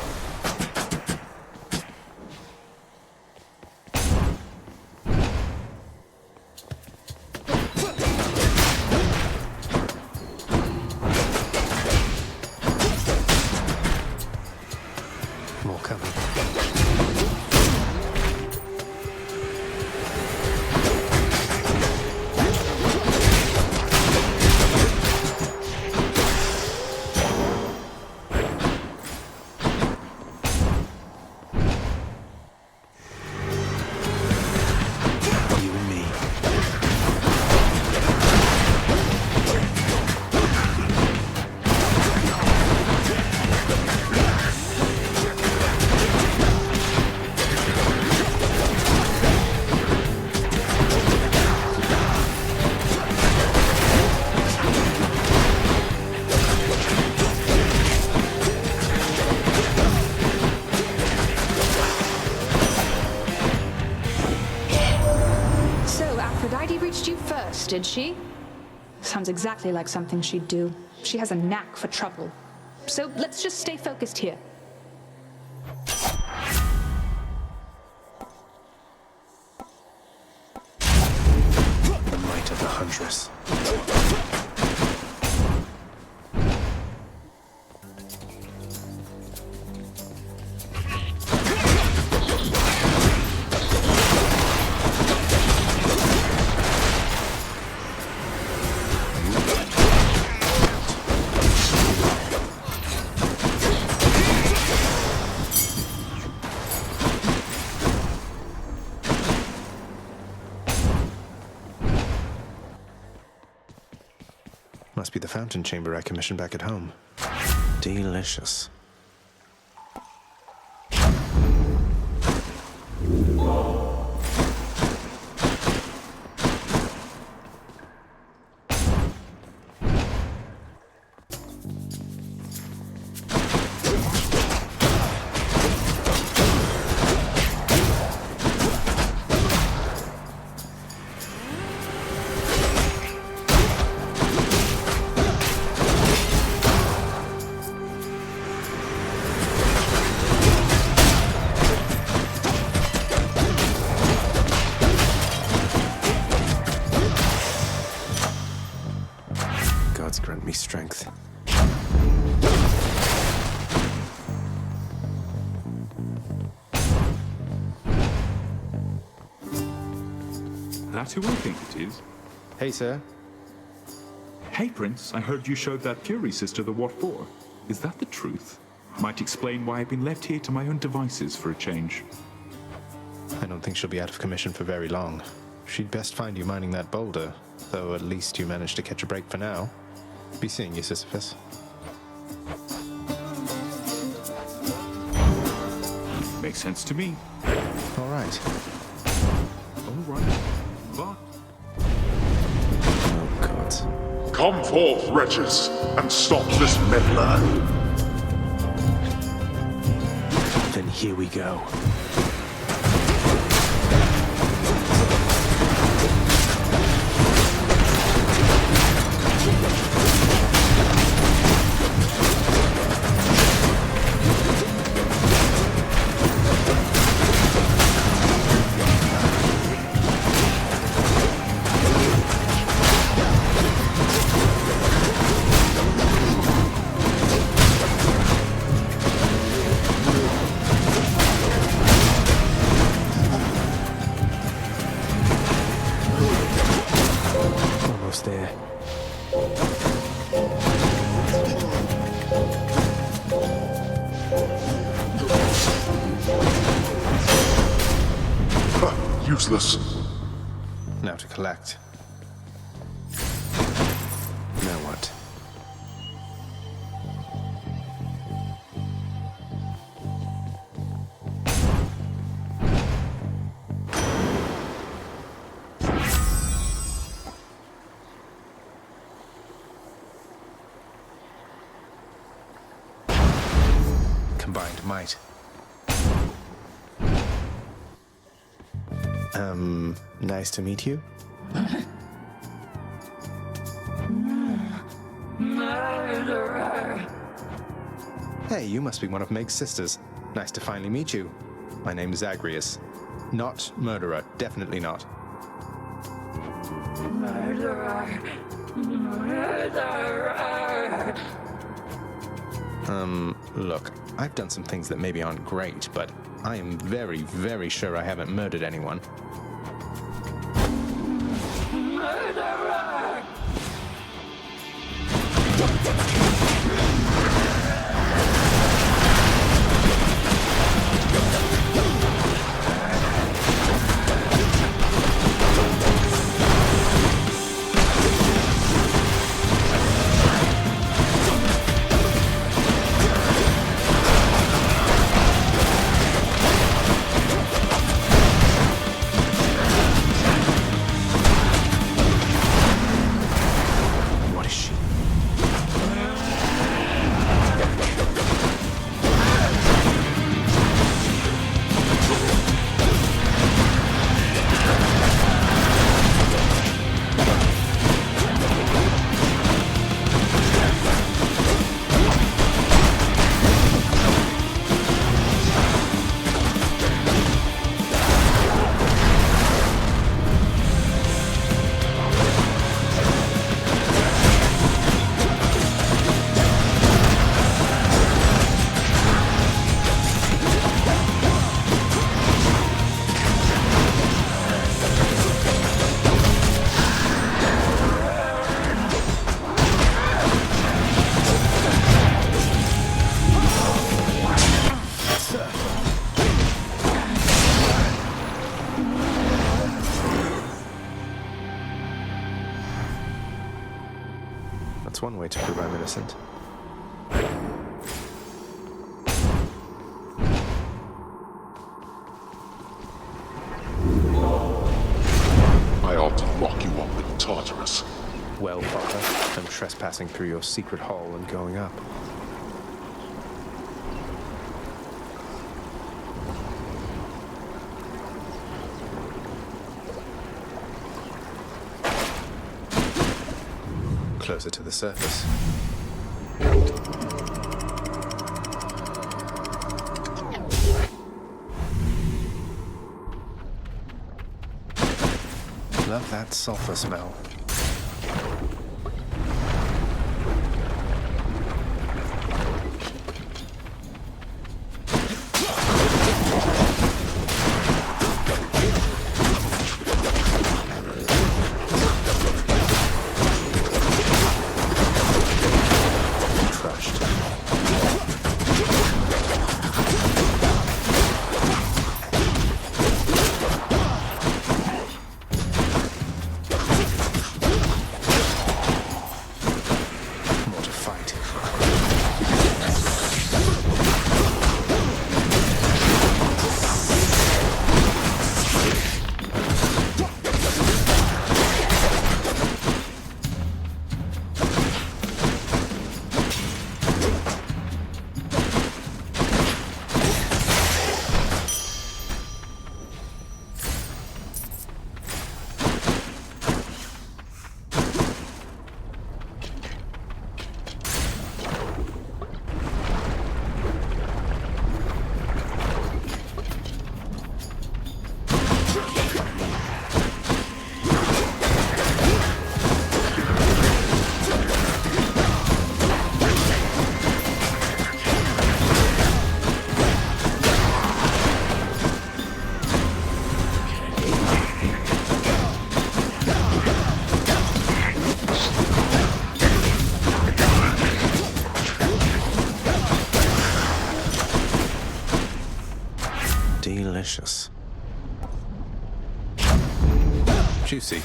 More coming. You and me. So, Aphrodite reached you first, did she? Sounds exactly like something she'd do. She has a knack for trouble. So, let's just stay focused here. The might of the Huntress. Must be the fountain chamber I commissioned back at home. Delicious. Gods grant me strength. That who I think it is? Hey, sir. Hey, Prince, I heard you showed that Fury sister the what for. Is that the truth? Might explain why I've been left here to my own devices for a change. I don't think she'll be out of commission for very long. She'd best find you mining that boulder, though at least you managed to catch a break for now. Be seeing you, Sisyphus. Makes sense to me. All right. All right. But... Oh, God. Come forth, wretches, and stop this meddler. Then here we go. Almost there. Useless. Now to collect. Now what? Combined might. Nice to meet you. Murderer! Hey, you must be one of Meg's sisters. Nice to finally meet you. My name is Zagreus. Not murderer, definitely not. Murderer! Murderer! Look, I've done some things that maybe aren't great, but I am very, very sure I haven't murdered anyone. Murderer! That's one way to prove I'm innocent. I ought to lock you up in Tartarus. Well, Father, I'm trespassing through your secret hall and going up. Closer to the surface. Love that sulfur smell. Delicious. Juicy.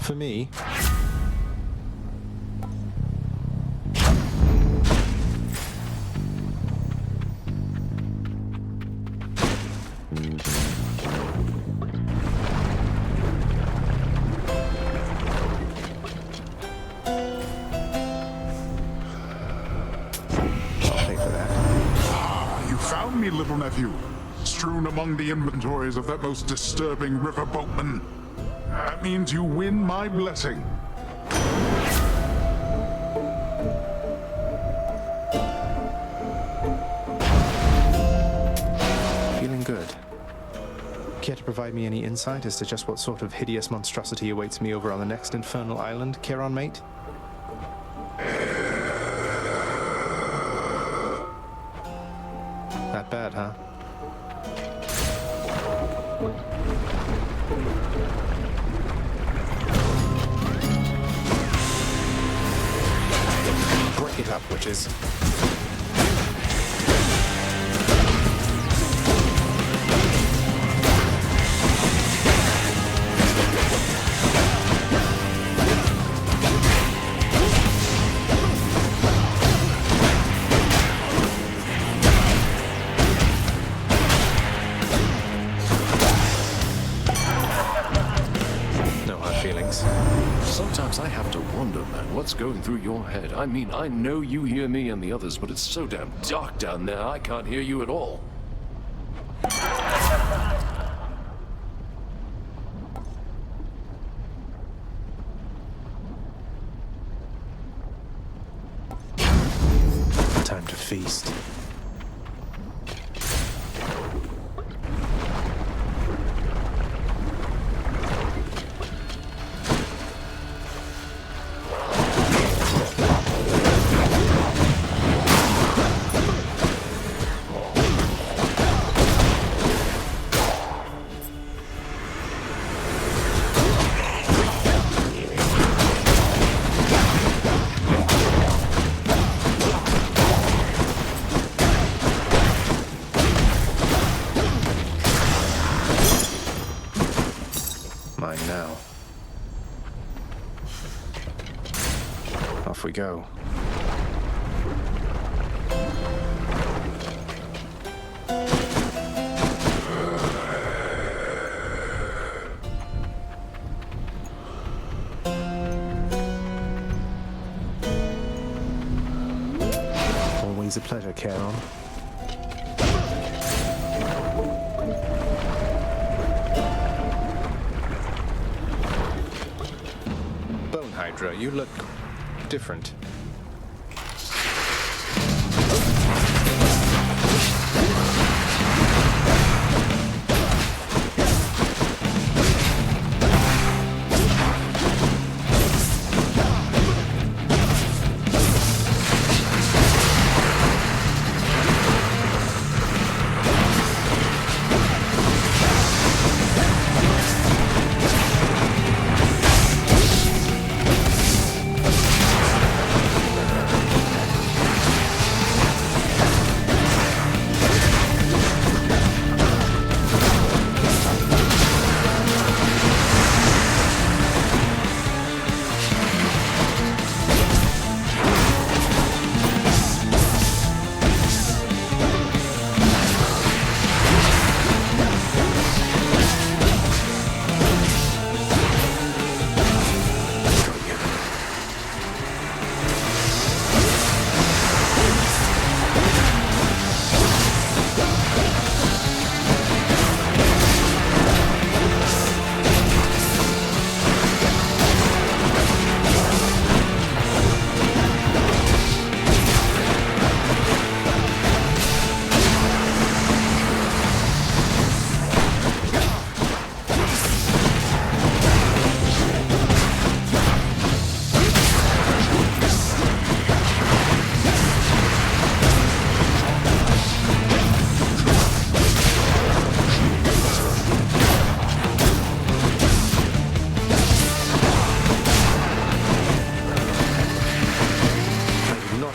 For me, You found me, little nephew, strewn among the inventories of that most disturbing river boatman. That means you win my blessing. feeling good. Care to provide me any insight as to just what sort of hideous monstrosity awaits me over on the next infernal island, Charon mate? That bad, huh? Break it up, witches. Sometimes I have to wonder, man, what's going going through your head? I mean, I know you hear me and the others, but it's so damn dark down there, I can't hear you at all. Time to feast. Mine now. Off we go. Always a pleasure, Charon. Bone Hydra, you look different.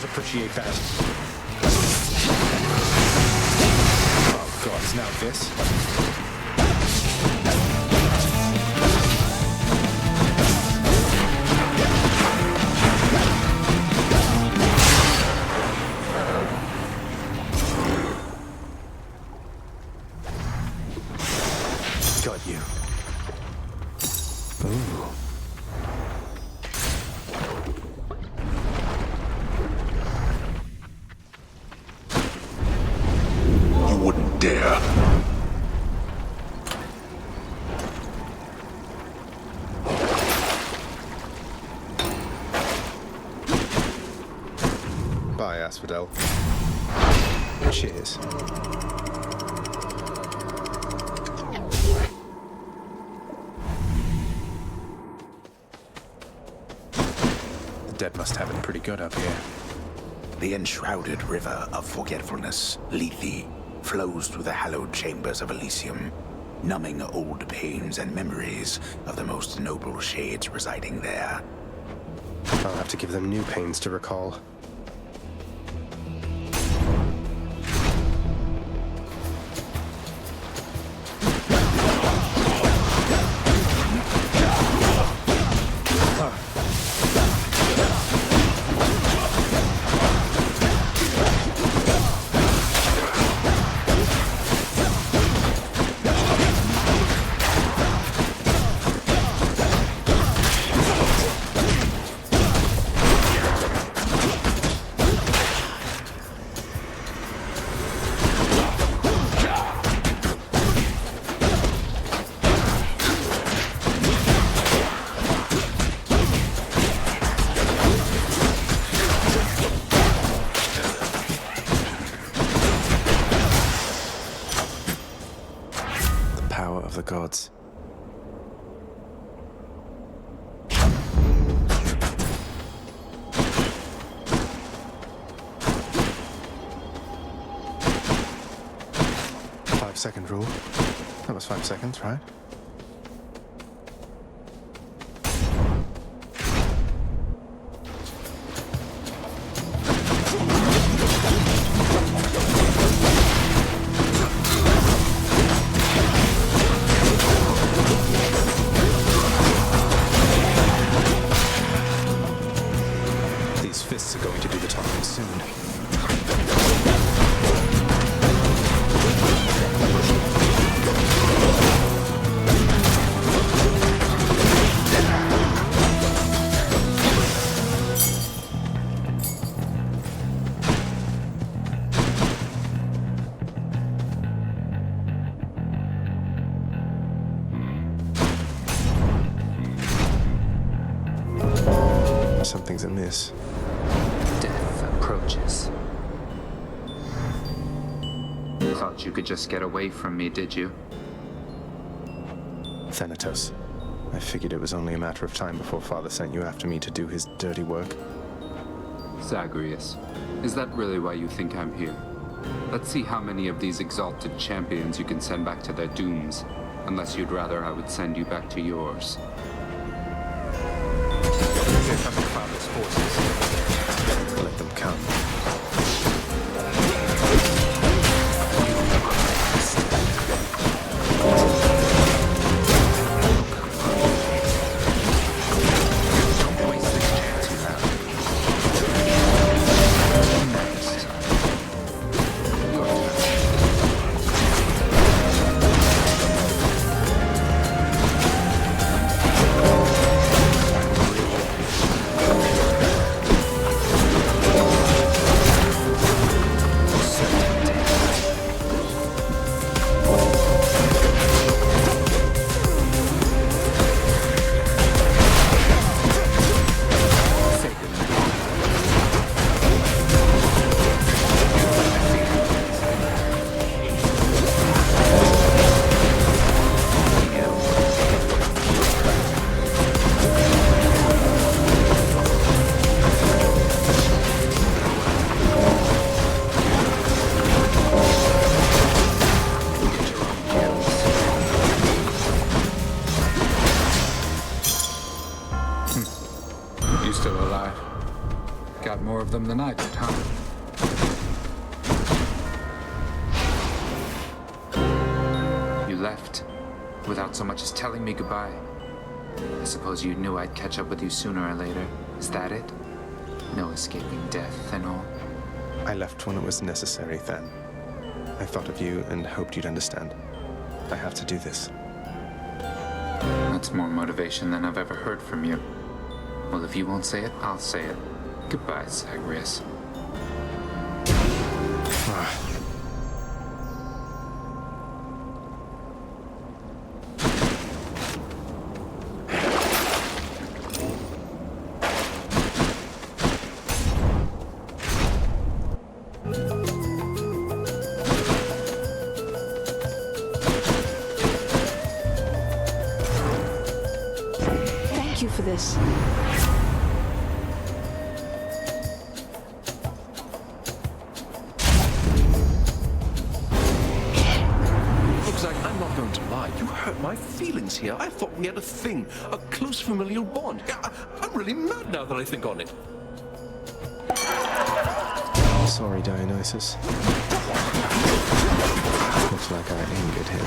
Appreciate that. Oh god, it's now this. Got you. Ooh. Wouldn't dare. Bye, Asphodel. Cheers. The dead must have it pretty good up here. The enshrouded river of forgetfulness, Lethe, flows through the hallowed chambers of Elysium, numbing old pains and memories of the most noble shades residing there. I'll have to give them new pains to recall. the gods. Second rule. That was 5 seconds, right? These fists are going to do the talking soon. Something's amiss. Death approaches. Thought you could just get away from me, did you? Thanatos. I figured it was only a matter of time before Father sent you after me to do his dirty work. Zagreus, is that really why you think I'm here? Let's see how many of these exalted champions you can send back to their dooms. Unless you'd rather I would send you back to yours. Here come the Father's forces. Let them come. Don't waste this chance you have. Next. You still alive? Got more of them than I did, huh? You left without so much as telling me goodbye. I suppose you knew I'd catch up with you sooner or later. Is that it? No escaping death and all? I left when it was necessary, Than. I thought of you and hoped you'd understand. I have to do this. That's more motivation than I've ever heard from you. Well, if you won't say it, I'll say it. Goodbye, Zagreus. Thank you for this. Zag, I'm not going to lie. You hurt my feelings here. I thought we had a thing, a close familial bond. I'm really mad now that I think on it. Sorry, Dionysus. Looks like I angered him.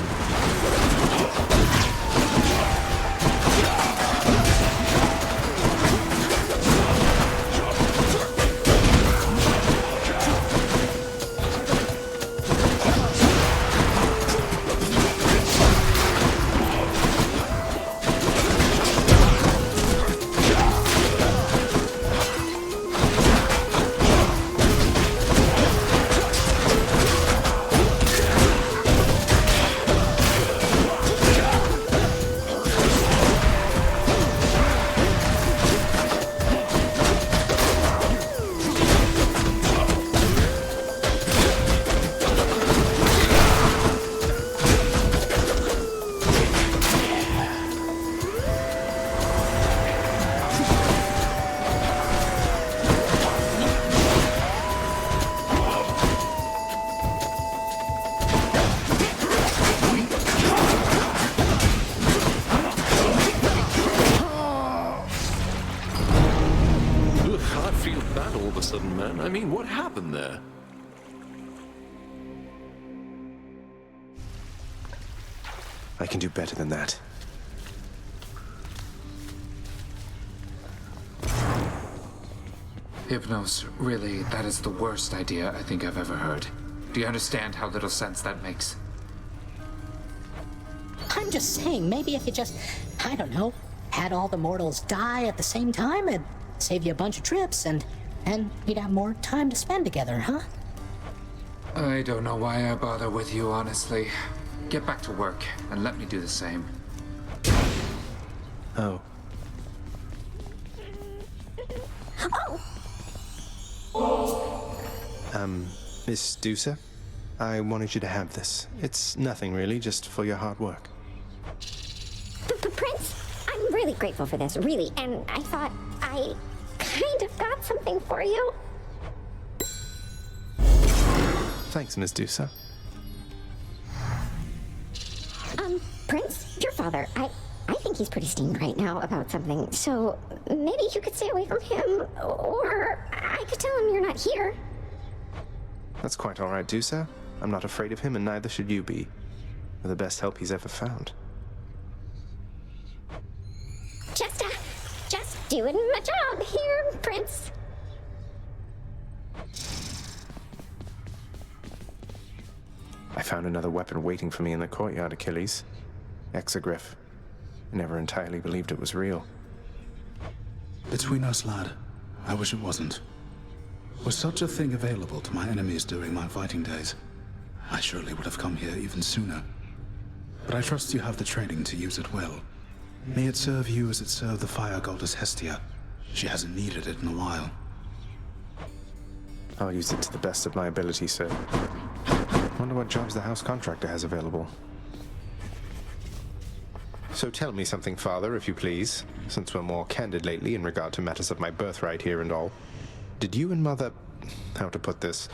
What happened there? I can do better than that. Hypnos, really, that is the worst idea I think I've ever heard. Do you understand how little sense that makes? I'm just saying, maybe if you just, I don't know, had all the mortals die at the same time, it'd save you a bunch of trips, and we'd have more time to spend together, huh? I don't know why I bother with you, honestly. Get back to work, and let me do the same. Oh. Miss Dusa, I wanted you to have this. It's nothing really, just for your hard work. Prince, I'm really grateful for this, really, and I thought I kind of got something for you. Thanks, Miss Dusa. Prince, your father, I think he's pretty steamed right now about something, so maybe you could stay away from him, or I could tell him you're not here. That's quite all right, Dusa. I'm not afraid of him, and neither should you be. You're the best help he's ever found. Just doing my job here, Prince. I found another weapon waiting for me in the courtyard, Achilles. Exegriff. I never entirely believed it was real. Between us, lad, I wish it wasn't. Was such a thing available to my enemies during my fighting days, I surely would have come here even sooner. But I trust you have the training to use it well. May it serve you as it served the fire goddess Hestia. She hasn't needed it in a while. I'll use it to the best of my ability, sir. Wonder what jobs the house contractor has available. So tell me something, Father, if you please, since we're more candid lately in regard to matters of my birthright here and all. Did you and Mother... how to put this?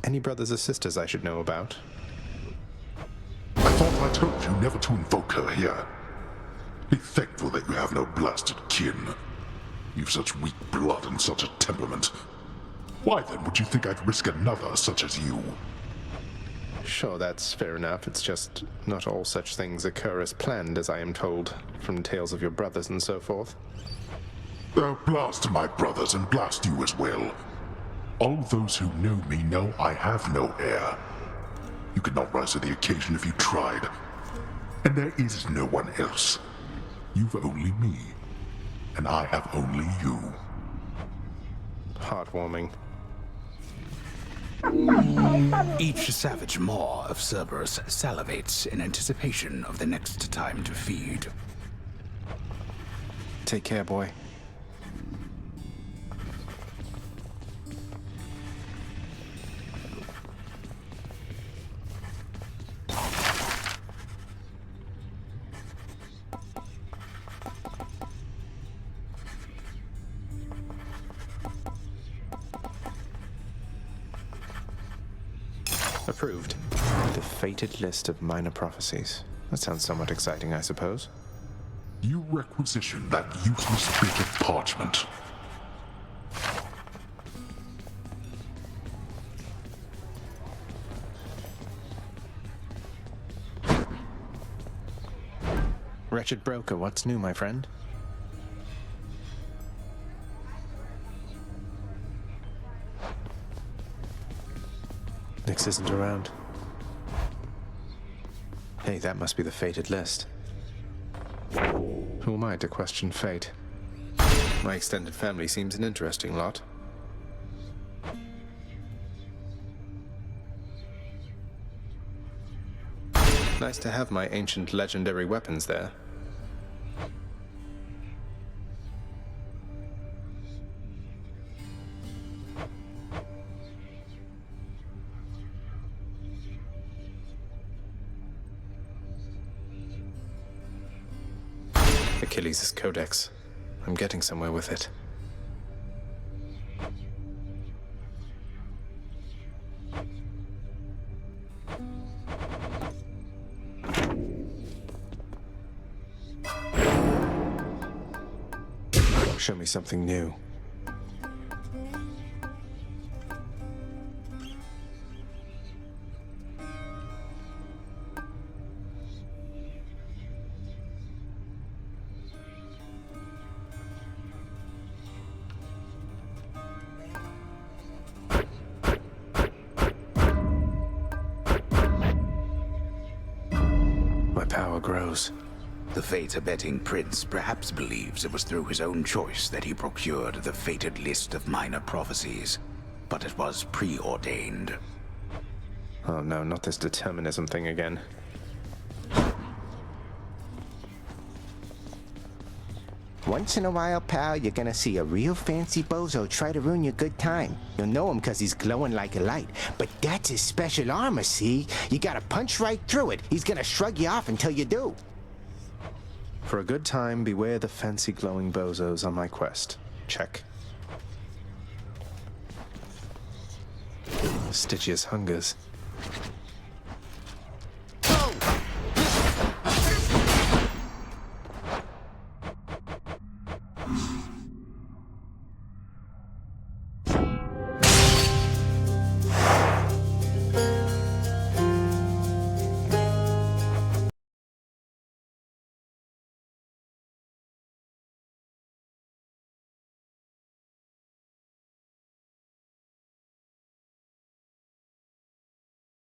Any brothers or sisters I should know about? I thought I told you never to invoke her here. Be thankful that you have no blasted kin. You've such weak blood and such a temperament. Why then would you think I'd risk another such as you? Sure, that's fair enough. It's just not all such things occur as planned, as I am told, from tales of your brothers and so forth. Blast my brothers and blast you as well. All those who know me know I have no heir. You could not rise to the occasion if you tried. And there is no one else. You've only me. And I have only you. Heartwarming. Each savage maw of Cerberus salivates in anticipation of the next time to feed. Take care, boy. Approved. The fated list of minor prophecies. That sounds somewhat exciting, I suppose. You requisition that useless bit of parchment. Wretched broker, what's new, my friend? Nyx isn't around. Hey, that must be the fated list. Who am I to question fate? My extended family seems an interesting lot. Nice to have my ancient legendary weapons there. Achilles' Codex. I'm getting somewhere with it. Show me something new. My power grows. The fate-abetting prince perhaps believes it was through his own choice that he procured the fated list of minor prophecies, but it was preordained. Oh no, not this determinism thing again. Once in a while, pal, you're gonna see a real fancy bozo try to ruin your good time. You'll know him because he's glowing like a light. But that's his special armor, see? You gotta punch right through it. He's gonna shrug you off until you do. For a good time, beware the fancy glowing bozos on my quest. Check. Stygius hungers.